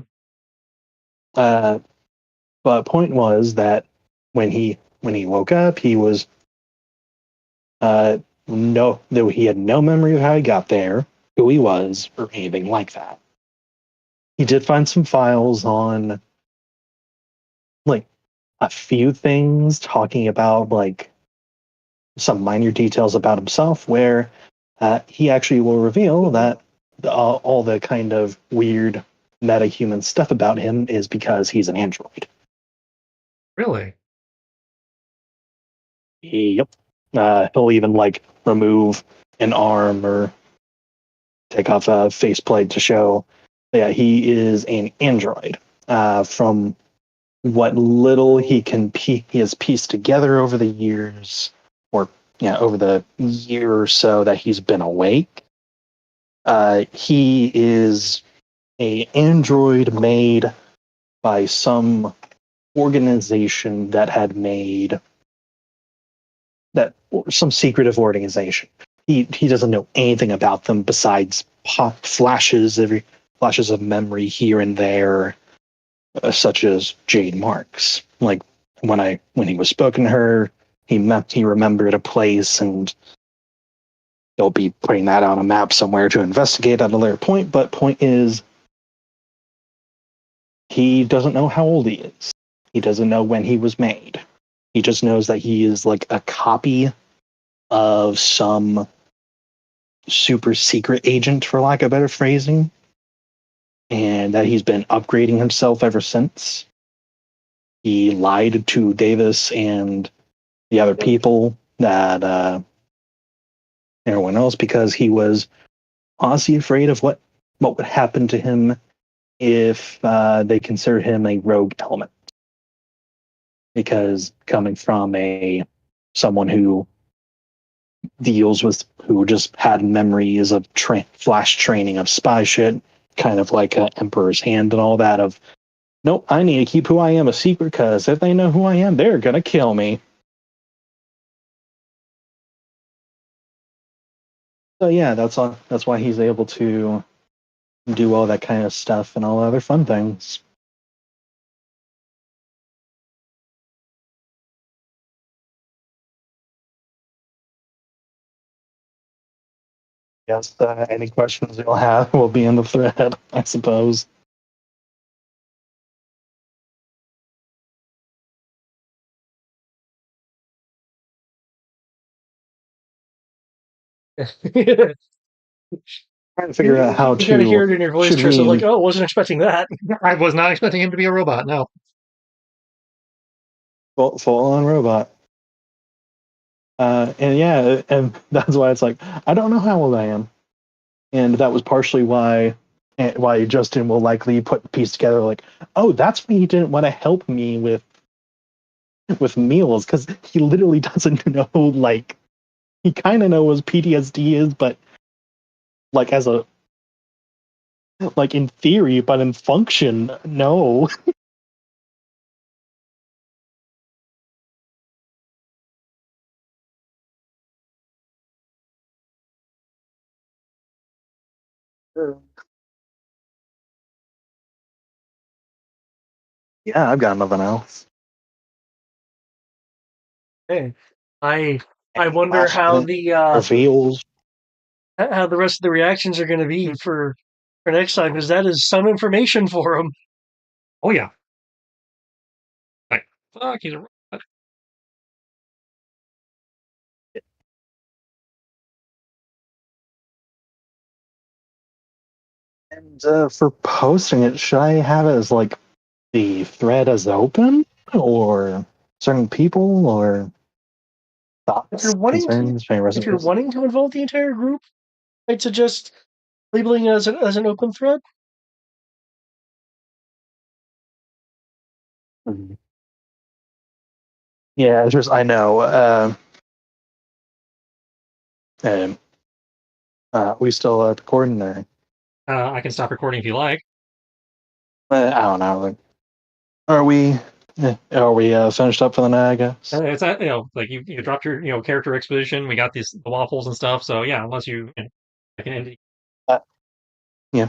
But point was that when he woke up, he was he had no memory of how he got there, who he was, or anything like that. He did find some files on like a few things talking about like some minor details about himself, where he actually will reveal that all the kind of weird meta-human stuff about him is because he's an android. Really? Yep. He'll even like remove an arm or take off a faceplate to show, yeah, he is an android. From what little he has pieced together over the years, or over the year or so that he's been awake, he is a android made by some organization that had made that, some secretive organization. He doesn't know anything about them besides flashes of memory here and there, such as Jade Marks. Like when he was spoken to her, he remembered a place, and they'll be putting that on a map somewhere to investigate at a later point. But point is, he doesn't know how old he is. He doesn't know when he was made. He just knows that he is like a copy of some super secret agent, for lack of better phrasing, and that he's been upgrading himself ever since. He lied to Davis and the other people, that everyone else, because he was honestly afraid of what would happen to him if they consider him a rogue element. Because coming from someone who who just had memories of flash training of spy shit, kind of like Emperor's Hand and all that, of, nope, I need to keep who I am a secret, because if they know who I am, they're gonna kill me. So yeah, that's why he's able to do all that kind of stuff and all other fun things. Yes, any questions you'll have will be in the thread, I suppose. Trying to figure out how You gotta hear it in your voice, should Tris. I'm we like, oh, wasn't expecting that. I was not expecting him to be a robot. No. full on robot. And yeah, and that's why it's like, I don't know how old I am, and that was partially why Justin will likely put the piece together, like, oh, that's why he didn't want to help me with meals, because he literally doesn't know, like, he kind of knows what PTSD is, but like like in theory, but in function, no. Yeah, I've got nothing else. Okay. I wonder how the Reveals. how the rest of the reactions are going to be for next time, because that is some information for them. Oh yeah. Like, fuck, he's a robot. And for posting it, should I have it as like the thread as open, or certain people, or thoughts, If you're wanting concerns, if you're wanting to involve the entire group, I'd suggest labeling it as an open thread. Mhm. Yeah, it's just I know. We still recording there. I can stop recording if you like. I don't know. Like, are we? Are we finished up for the night? I guess. It's like you dropped your character exposition. We got the waffles and stuff. So yeah, unless you, I can end it. Yeah.